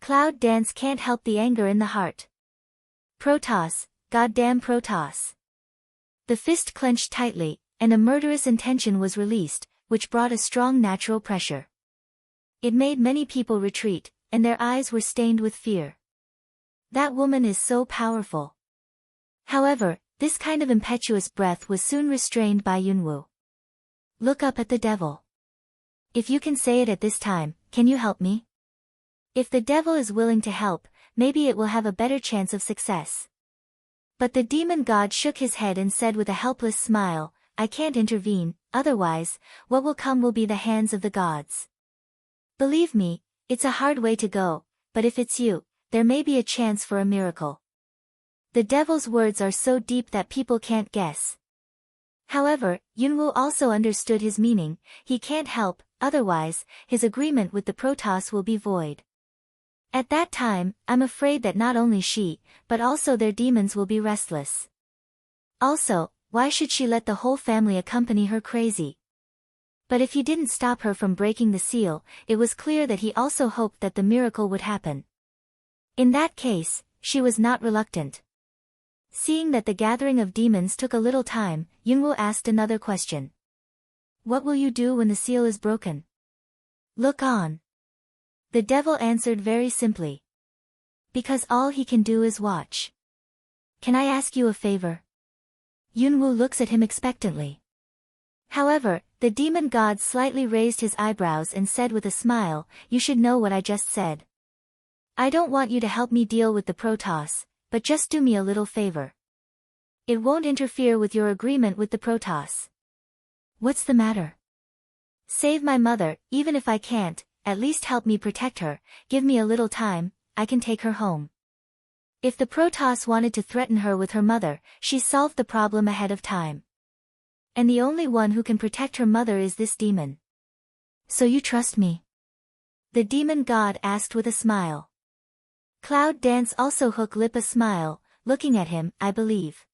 Cloud Dance can't help the anger in the heart. Protoss, goddamn Protoss. The fist clenched tightly, and a murderous intention was released, which brought a strong natural pressure. It made many people retreat, and their eyes were stained with fear. That woman is so powerful. However, this kind of impetuous breath was soon restrained by Yunwoo. Look up at the devil. If you can say it at this time, can you help me? If the devil is willing to help, maybe it will have a better chance of success. But the demon god shook his head and said with a helpless smile, I can't intervene, otherwise, what will come will be the hands of the gods. Believe me, it's a hard way to go, but if it's you, there may be a chance for a miracle. The devil's words are so deep that people can't guess. However, Yunwoo also understood his meaning, he can't help, otherwise, his agreement with the Protoss will be void. At that time, I'm afraid that not only she, but also their demons will be restless. Also, why should she let the whole family accompany her crazy? But if he didn't stop her from breaking the seal, it was clear that he also hoped that the miracle would happen. In that case, she was not reluctant. Seeing that the gathering of demons took a little time, Yunwoo asked another question. What will you do when the seal is broken? Look on. The devil answered very simply. Because all he can do is watch. Can I ask you a favor? Yunwoo looks at him expectantly. However, the demon god slightly raised his eyebrows and said with a smile, you should know what I just said. I don't want you to help me deal with the Protoss, but just do me a little favor. It won't interfere with your agreement with the Protoss. What's the matter? Save my mother, even if I can't, at least help me protect her, give me a little time, I can take her home. If the Protoss wanted to threaten her with her mother, she solved the problem ahead of time. And the only one who can protect her mother is this demon. So you trust me? The demon god asked with a smile. Cloud Dance also hook lip a smile, looking at him, I believe.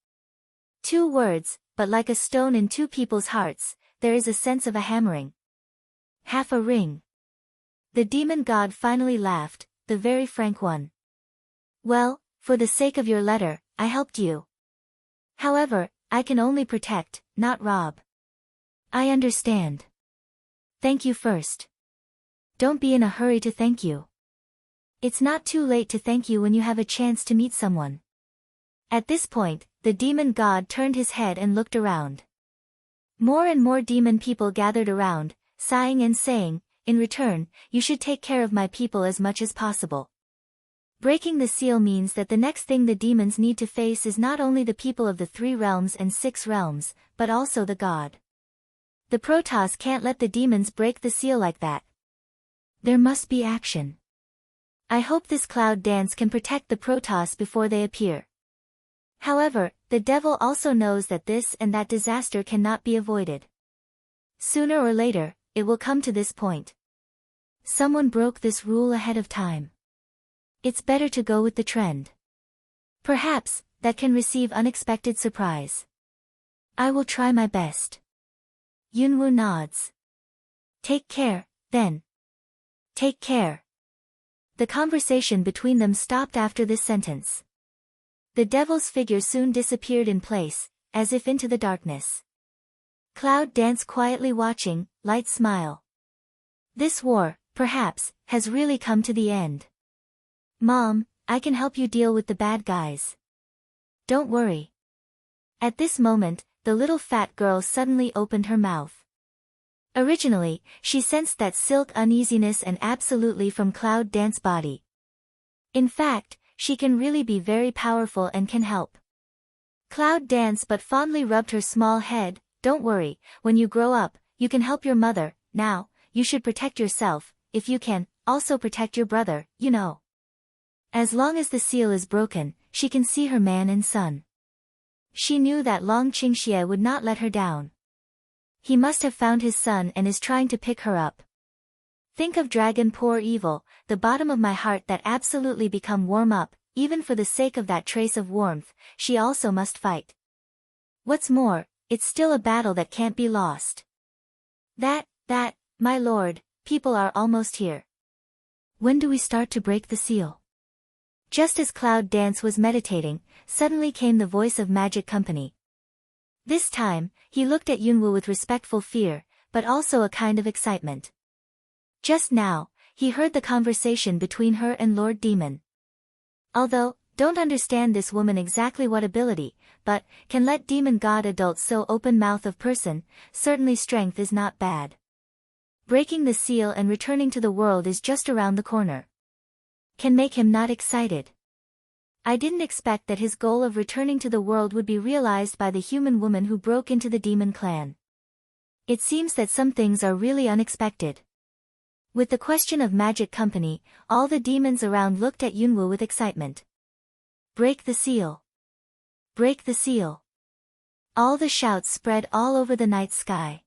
2 words, but like a stone in 2 people's hearts, there is a sense of a hammering. Half a ring. The demon god finally laughed, the very frank one. Well, for the sake of your letter, I helped you. However, I can only protect, not rob. I understand. Thank you first. Don't be in a hurry to thank you. It's not too late to thank you when you have a chance to meet someone. At this point, the demon god turned his head and looked around. More and more demon people gathered around, sighing and saying, in return, you should take care of my people as much as possible. Breaking the seal means that the next thing the demons need to face is not only the people of the 3 realms and 6 realms, but also the god. The Protoss can't let the demons break the seal like that. There must be action. I hope this Cloud Dance can protect the Protoss before they appear. However, the devil also knows that this and that disaster cannot be avoided. Sooner or later, it will come to this point. Someone broke this rule ahead of time. It's better to go with the trend. Perhaps, that can receive unexpected surprise. I will try my best. Yunwoo nods. Take care, then. Take care. The conversation between them stopped after this sentence. The devil's figure soon disappeared in place, as if into the darkness. Cloud Dance quietly watching, light smile. This war, perhaps, has really come to the end. Mom, I can help you deal with the bad guys. Don't worry. At this moment, the little fat girl suddenly opened her mouth. Originally, she sensed that silk uneasiness and absolutely from Cloud Dance's body. In fact, she can really be very powerful and can help. Cloud Dance but fondly rubbed her small head. Don't worry, when you grow up, you can help your mother. Now, you should protect yourself, if you can, also protect your brother, you know. As long as the seal is broken, she can see her man and son. She knew that Long Qingxie would not let her down. He must have found his son and is trying to pick her up. Think of dragon poor evil, the bottom of my heart that absolutely become warm up, even for the sake of that trace of warmth, she also must fight. What's more, it's still a battle that can't be lost. That, my lord, people are almost here. When do we start to break the seal? Just as Cloud Dance was meditating, suddenly came the voice of Magic Company. This time, he looked at Yunwu with respectful fear, but also a kind of excitement. Just now, he heard the conversation between her and Lord Demon. Although, don't understand this woman exactly what ability, but, can let demon god adults so open mouth of person, certainly strength is not bad. Breaking the seal and returning to the world is just around the corner. Can make him not excited. I didn't expect that his goal of returning to the world would be realized by the human woman who broke into the demon clan. It seems that some things are really unexpected. With the question of Magic Company, all the demons around looked at Yunwu with excitement. Break the seal. Break the seal. All the shouts spread all over the night sky.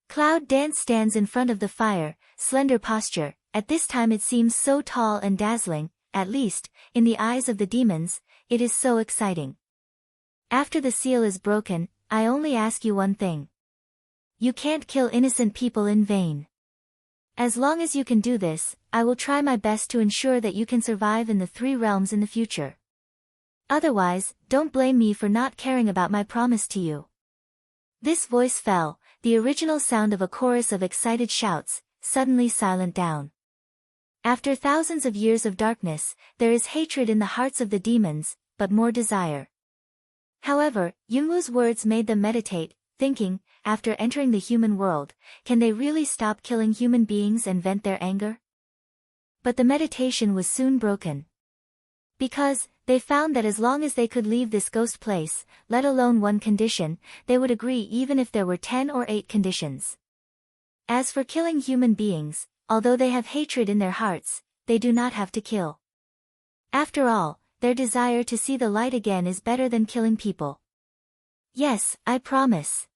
Cloud Dance stands in front of the fire, slender posture, at this time it seems so tall and dazzling, at least, in the eyes of the demons, it is so exciting. After the seal is broken, I only ask you one thing. You can't kill innocent people in vain. As long as you can do this, I will try my best to ensure that you can survive in the 3 realms in the future. Otherwise, don't blame me for not caring about my promise to you. This voice fell, the original sound of a chorus of excited shouts, suddenly silent down. After thousands of years of darkness, there is hatred in the hearts of the demons, but more desire. However, Yunwu's words made them meditate, thinking, after entering the human world, can they really stop killing human beings and vent their anger? But the meditation was soon broken. Because, they found that as long as they could leave this ghost place, let alone one condition, they would agree even if there were 10 or 8 conditions. As for killing human beings, although they have hatred in their hearts, they do not have to kill. After all, their desire to see the light again is better than killing people. Yes, I promise.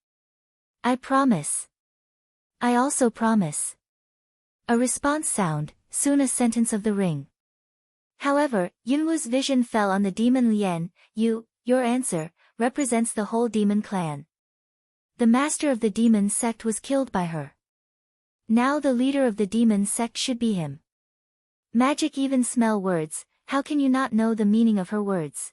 I promise. I also promise. A response sound, soon a sentence of the ring. However, Yunwu's vision fell on the demon Lian. Your answer, represents the whole demon clan. The master of the demon sect was killed by her. Now the leader of the demon sect should be him. Magic even smell words, how can you not know the meaning of her words?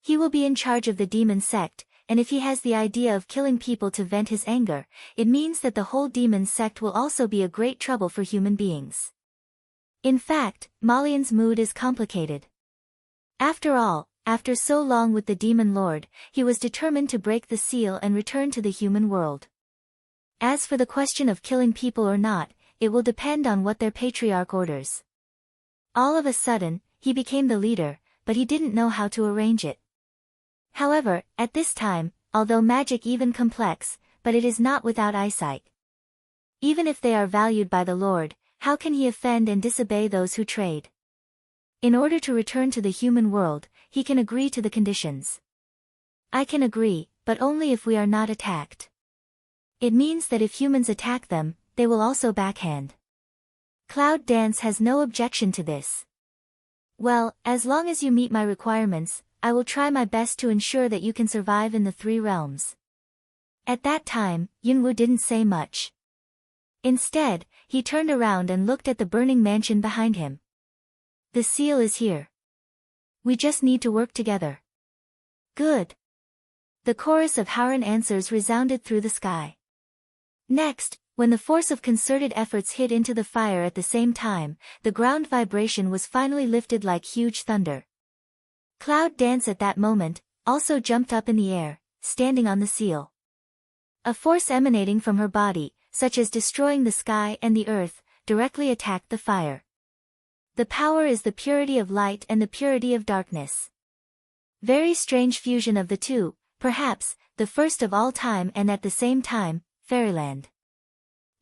He will be in charge of the demon sect, and if he has the idea of killing people to vent his anger, it means that the whole demon sect will also be a great trouble for human beings. In fact, Malian's mood is complicated. After all, after so long with the demon lord, he was determined to break the seal and return to the human world. As for the question of killing people or not, it will depend on what their patriarch orders. All of a sudden, he became the leader, but he didn't know how to arrange it. However, at this time, although magic even complex, but it is not without eyesight. Even if they are valued by the Lord, how can he offend and disobey those who trade? In order to return to the human world, he can agree to the conditions. I can agree, but only if we are not attacked. It means that if humans attack them, they will also backhand. Cloud Dance has no objection to this. Well, as long as you meet my requirements, I will try my best to ensure that you can survive in the 3 realms. At that time, Yunwu didn't say much. Instead, he turned around and looked at the burning mansion behind him. The seal is here. We just need to work together. Good. The chorus of Howren answers resounded through the sky. Next, when the force of concerted efforts hit into the fire at the same time, the ground vibration was finally lifted like huge thunder. Cloud Dance at that moment, also jumped up in the air, standing on the seal. A force emanating from her body, such as destroying the sky and the earth, directly attacked the fire. The power is the purity of light and the purity of darkness. Very strange fusion of the two, perhaps, the first of all time and at the same time, fairyland.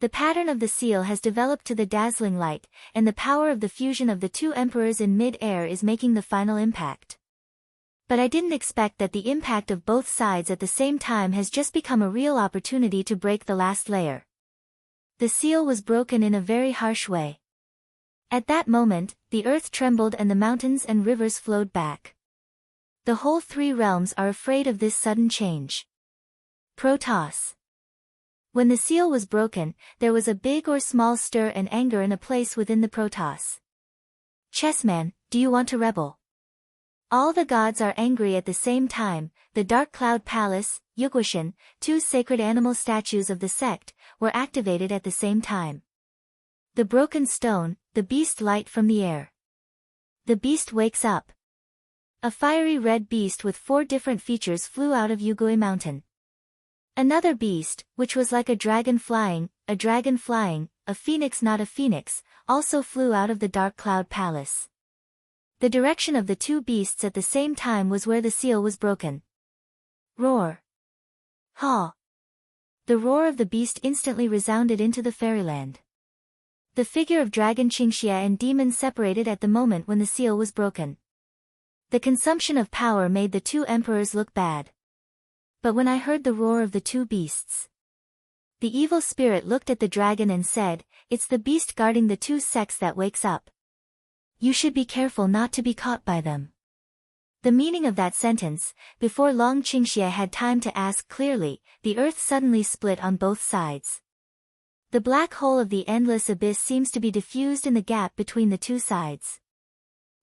The pattern of the seal has developed to the dazzling light, and the power of the fusion of the two emperors in mid-air is making the final impact. But I didn't expect that the impact of both sides at the same time has just become a real opportunity to break the last layer. The seal was broken in a very harsh way. At that moment, the earth trembled and the mountains and rivers flowed back. The whole three realms are afraid of this sudden change. Protoss. When the seal was broken, there was a big or small stir and anger in a place within the Protoss. Chessman, do you want to rebel? All the gods are angry at the same time. The Dark Cloud Palace, Yuguishan, two sacred animal statues of the sect, were activated at the same time. The broken stone, the beast light from the air. The beast wakes up. A fiery red beast with 4 different features flew out of Yugui Mountain. Another beast, which was like a dragon flying, a phoenix not a phoenix, also flew out of the Dark Cloud Palace. The direction of the two beasts at the same time was where the seal was broken. Roar. Ha! The roar of the beast instantly resounded into the fairyland. The figure of Dragon Qingxia and demon separated at the moment when the seal was broken. The consumption of power made the two emperors look bad. But when I heard the roar of the two beasts, the evil spirit looked at the dragon and said, "It's the beast guarding the two sects that wakes up. You should be careful not to be caught by them." The meaning of that sentence, before long Qingxia had time to ask clearly, the earth suddenly split on both sides. The black hole of the endless abyss seems to be diffused in the gap between the two sides.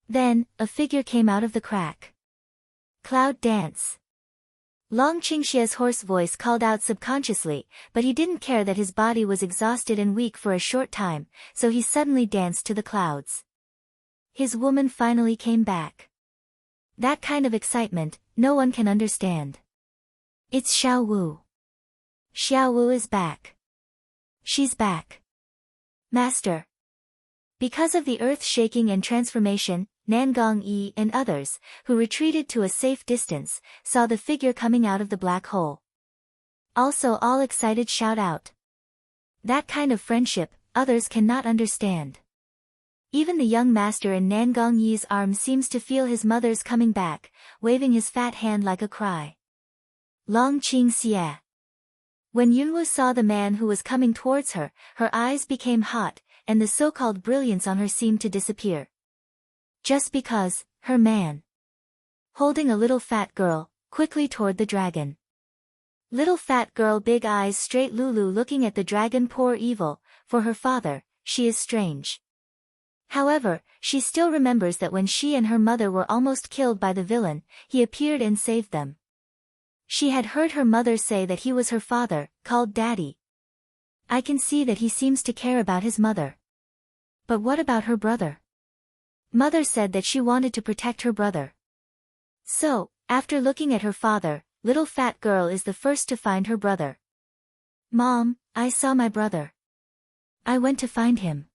Then, a figure came out of the crack. Cloud dance. Long Qingxia's hoarse voice called out subconsciously, but he didn't care that his body was exhausted and weak for a short time, so he suddenly danced to the clouds. His woman finally came back. That kind of excitement, no one can understand. It's Xiao Wu. Xiao Wu is back. She's back. Master. Because of the earth shaking and transformation, Nangong Yi and others, who retreated to a safe distance, saw the figure coming out of the black hole. Also all excited shout out. That kind of friendship, others cannot understand. Even the young master in Nangong Yi's arms seems to feel his mother's coming back, waving his fat hand like a cry. Long Qingxia. When Yunwu saw the man who was coming towards her, her eyes became hot, and the so-called brilliance on her seemed to disappear. Just because, her man. Holding a little fat girl, quickly toward the dragon. Little fat girl, big eyes straight, Lulu looking at the dragon. Poor evil, for her father, she is strange. However, she still remembers that when she and her mother were almost killed by the villain, he appeared and saved them. She had heard her mother say that he was her father, called Daddy. I can see that he seems to care about his mother. But what about her brother? Mother said that she wanted to protect her brother. So, after looking at her father, little fat girl is the first to find her brother. Mom, I saw my brother. I went to find him.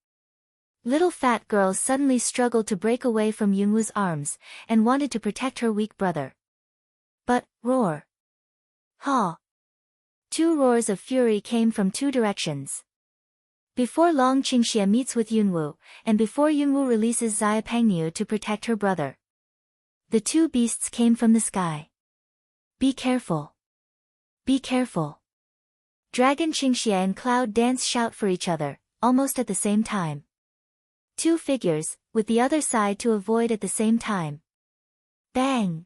Little fat girl suddenly struggled to break away from Yunwu's arms, and wanted to protect her weak brother. But, roar. Ha! 2 roars of fury came from 2 directions. Before long Qingxia meets with Yunwu, and before Yunwu releases Xia Pengniu to protect her brother. The 2 beasts came from the sky. Be careful. Be careful. Dragon Qingxia and Cloud Dance shout for each other, almost at the same time. 2 figures, with the other side to avoid at the same time. Bang!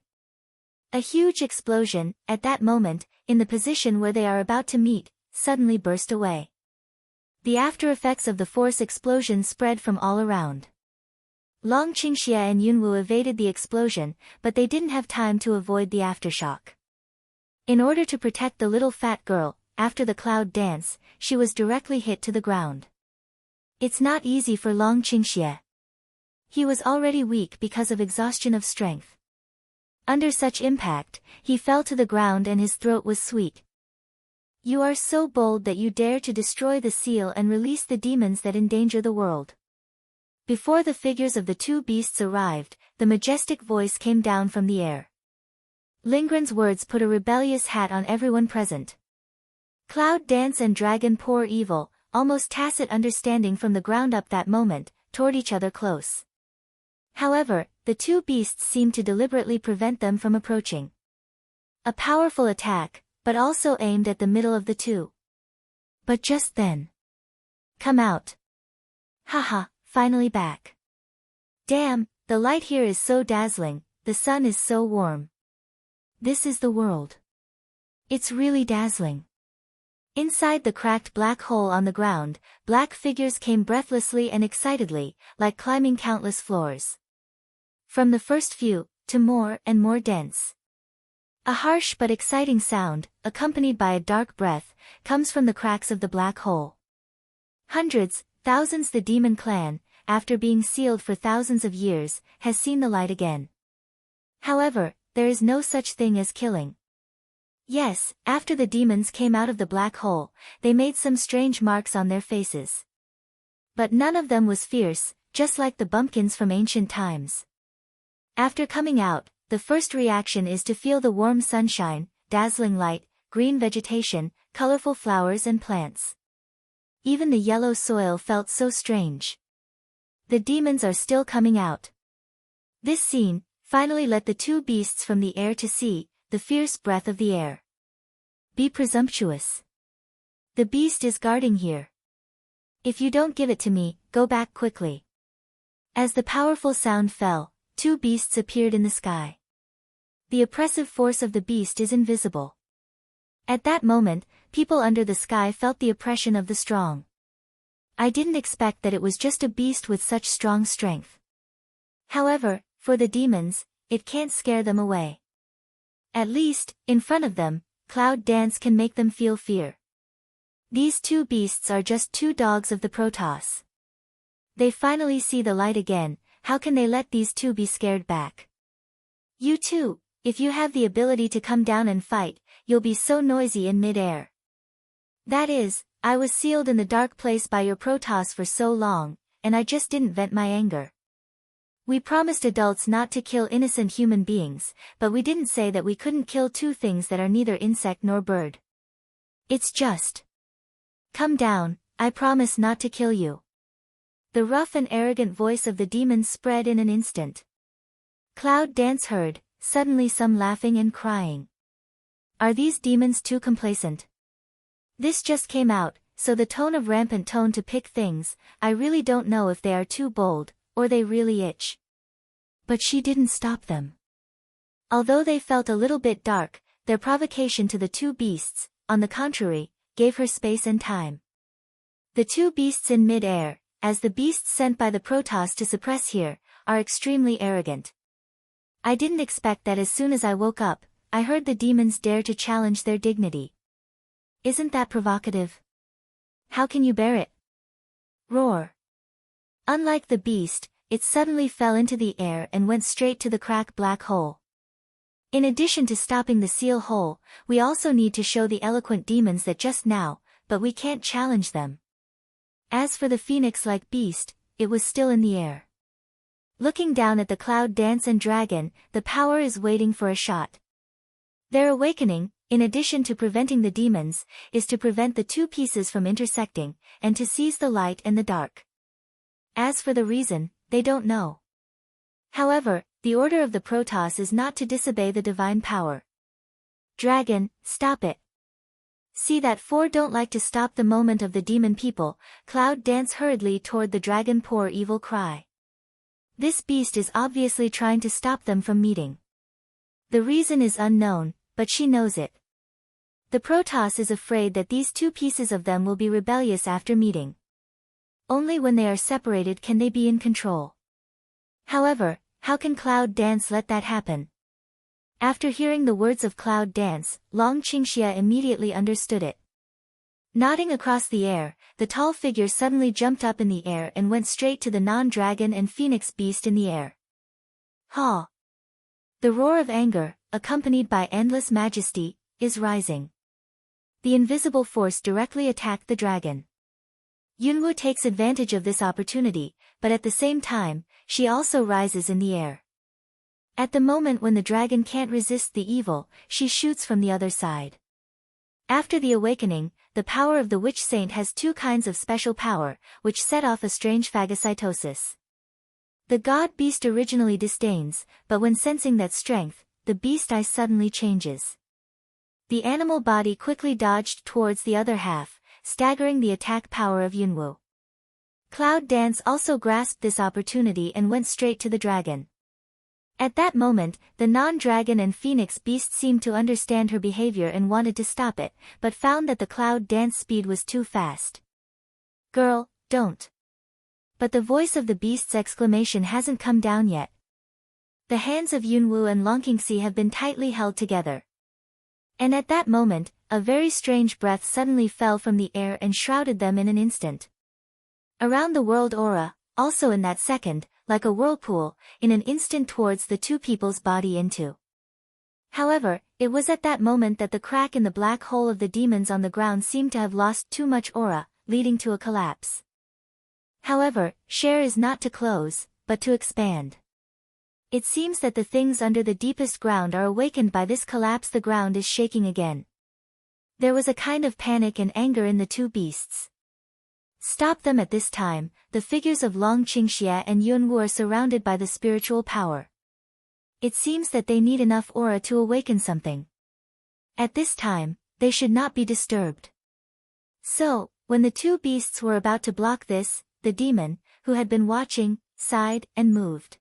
A huge explosion, at that moment, in the position where they are about to meet, suddenly burst away. The after-effects of the force explosion spread from all around. Long Qingxia and Yunwu evaded the explosion, but they didn't have time to avoid the aftershock. In order to protect the little fat girl, after the cloud dance, she was directly hit to the ground. It's not easy for Long Qingxia. He was already weak because of exhaustion of strength. Under such impact, he fell to the ground and his throat was sweet. You are so bold that you dare to destroy the seal and release the demons that endanger the world. Before the figures of the two beasts arrived, the majestic voice came down from the air. Lindgren's words put a rebellious hat on everyone present. Cloud Dance and Dragon Pour Evil, almost tacit understanding from the ground up that moment, toward each other close. However, the two beasts seemed to deliberately prevent them from approaching. A powerful attack, but also aimed at the middle of the two. But just then. Come out. Haha, finally back. Damn, the light here is so dazzling, the sun is so warm. This is the world. It's really dazzling. Inside the cracked black hole on the ground, black figures came breathlessly and excitedly, like climbing countless floors. From the first few, to more and more dense. A harsh but exciting sound, accompanied by a dark breath, comes from the cracks of the black hole. Hundreds, thousands. The demon clan, after being sealed for thousands of years, has seen the light again. However, there is no such thing as killing. Yes, after the demons came out of the black hole, they made some strange marks on their faces. But none of them was fierce, just like the bumpkins from ancient times. After coming out, the first reaction is to feel the warm sunshine, dazzling light, green vegetation, colorful flowers and plants. Even the yellow soil felt so strange. The demons are still coming out. This scene finally let the two beasts from the air to see, the fierce breath of the air. Be presumptuous. The beast is guarding here. If you don't give it to me, go back quickly. As the powerful sound fell, two beasts appeared in the sky. The oppressive force of the beast is invisible. At that moment, people under the sky felt the oppression of the strong. I didn't expect that it was just a beast with such strong strength. However, for the demons, it can't scare them away. At least, in front of them, Cloud Dance can make them feel fear. These two beasts are just two dogs of the Protoss. They finally see the light again. How can they let these two be scared back? You too, if you have the ability to come down and fight, you'll be so noisy in mid-air. That is, I was sealed in the dark place by your Protoss for so long, and I just didn't vent my anger. We promised adults not to kill innocent human beings, but we didn't say that we couldn't kill two things that are neither insect nor bird. It's just. Come down, I promise not to kill you. The rough and arrogant voice of the demons spread in an instant. Cloud Dance heard, suddenly some laughing and crying. Are these demons too complacent? This just came out, so the tone of rampant tone to pick things, I really don't know if they are too bold, or they really itch. But she didn't stop them. Although they felt a little bit dark, their provocation to the two beasts, on the contrary, gave her space and time. The two beasts in mid-air, as the beasts sent by the Protoss to suppress here, are extremely arrogant. I didn't expect that. As soon as I woke up, I heard the demons dare to challenge their dignity. Isn't that provocative? How can you bear it? Roar. Unlike the beast, it suddenly fell into the air and went straight to the crack black hole. In addition to stopping the seal hole, we also need to show the eloquent demons that just now, but we can't challenge them. As for the phoenix-like beast, it was still in the air. Looking down at the Cloud Dance and Dragon, the power is waiting for a shot. Their awakening, in addition to preventing the demons, is to prevent the two pieces from intersecting, and to seize the light and the dark. As for the reason, they don't know. However, the order of the Protoss is not to disobey the divine power. Dragon, stop it. See that four don't like to stop the moment of the demon people. Cloud Dance hurriedly toward the dragon. Poor evil cry. This beast is obviously trying to stop them from meeting. The reason is unknown, but she knows it. The Protoss is afraid that these two pieces of them will be rebellious after meeting. Only when they are separated can they be in control. However, how can Cloud Dance let that happen? After hearing the words of Cloud Dance, Long Qingxia immediately understood it. Nodding across the air, the tall figure suddenly jumped up in the air and went straight to the non-dragon and phoenix beast in the air. Ha! The roar of anger, accompanied by endless majesty, is rising. The invisible force directly attacked the dragon. Yunwu takes advantage of this opportunity, but at the same time, she also rises in the air. At the moment when the dragon can't resist the evil, she shoots from the other side. After the awakening, the power of the witch saint has two kinds of special power, which set off a strange phagocytosis. The god beast originally disdains, but when sensing that strength, the beast eye suddenly changes. The animal body quickly dodged towards the other half, staggering the attack power of Yunwu. Cloud Dance also grasped this opportunity and went straight to the dragon. At that moment, the non-dragon and phoenix beast seemed to understand her behavior and wanted to stop it, but found that the Cloud Dance speed was too fast. "Girl, don't." But the voice of the beast's exclamation hasn't come down yet. The hands of Yunwu and Longqingxi have been tightly held together. And at that moment, a very strange breath suddenly fell from the air and shrouded them in an instant. Around the world aura, also in that second, like a whirlpool, in an instant towards the two people's body into. However, it was at that moment that the crack in the black hole of the demons on the ground seemed to have lost too much aura, leading to a collapse. However, share is not to close, but to expand. It seems that the things under the deepest ground are awakened by this collapse. The ground is shaking again. There was a kind of panic and anger in the two beasts. Stop them at this time. The figures of Long Qingxie and Yunwu are surrounded by the spiritual power. It seems that they need enough aura to awaken something. At this time, they should not be disturbed. So, when the two beasts were about to block this, the demon, who had been watching, sighed and moved.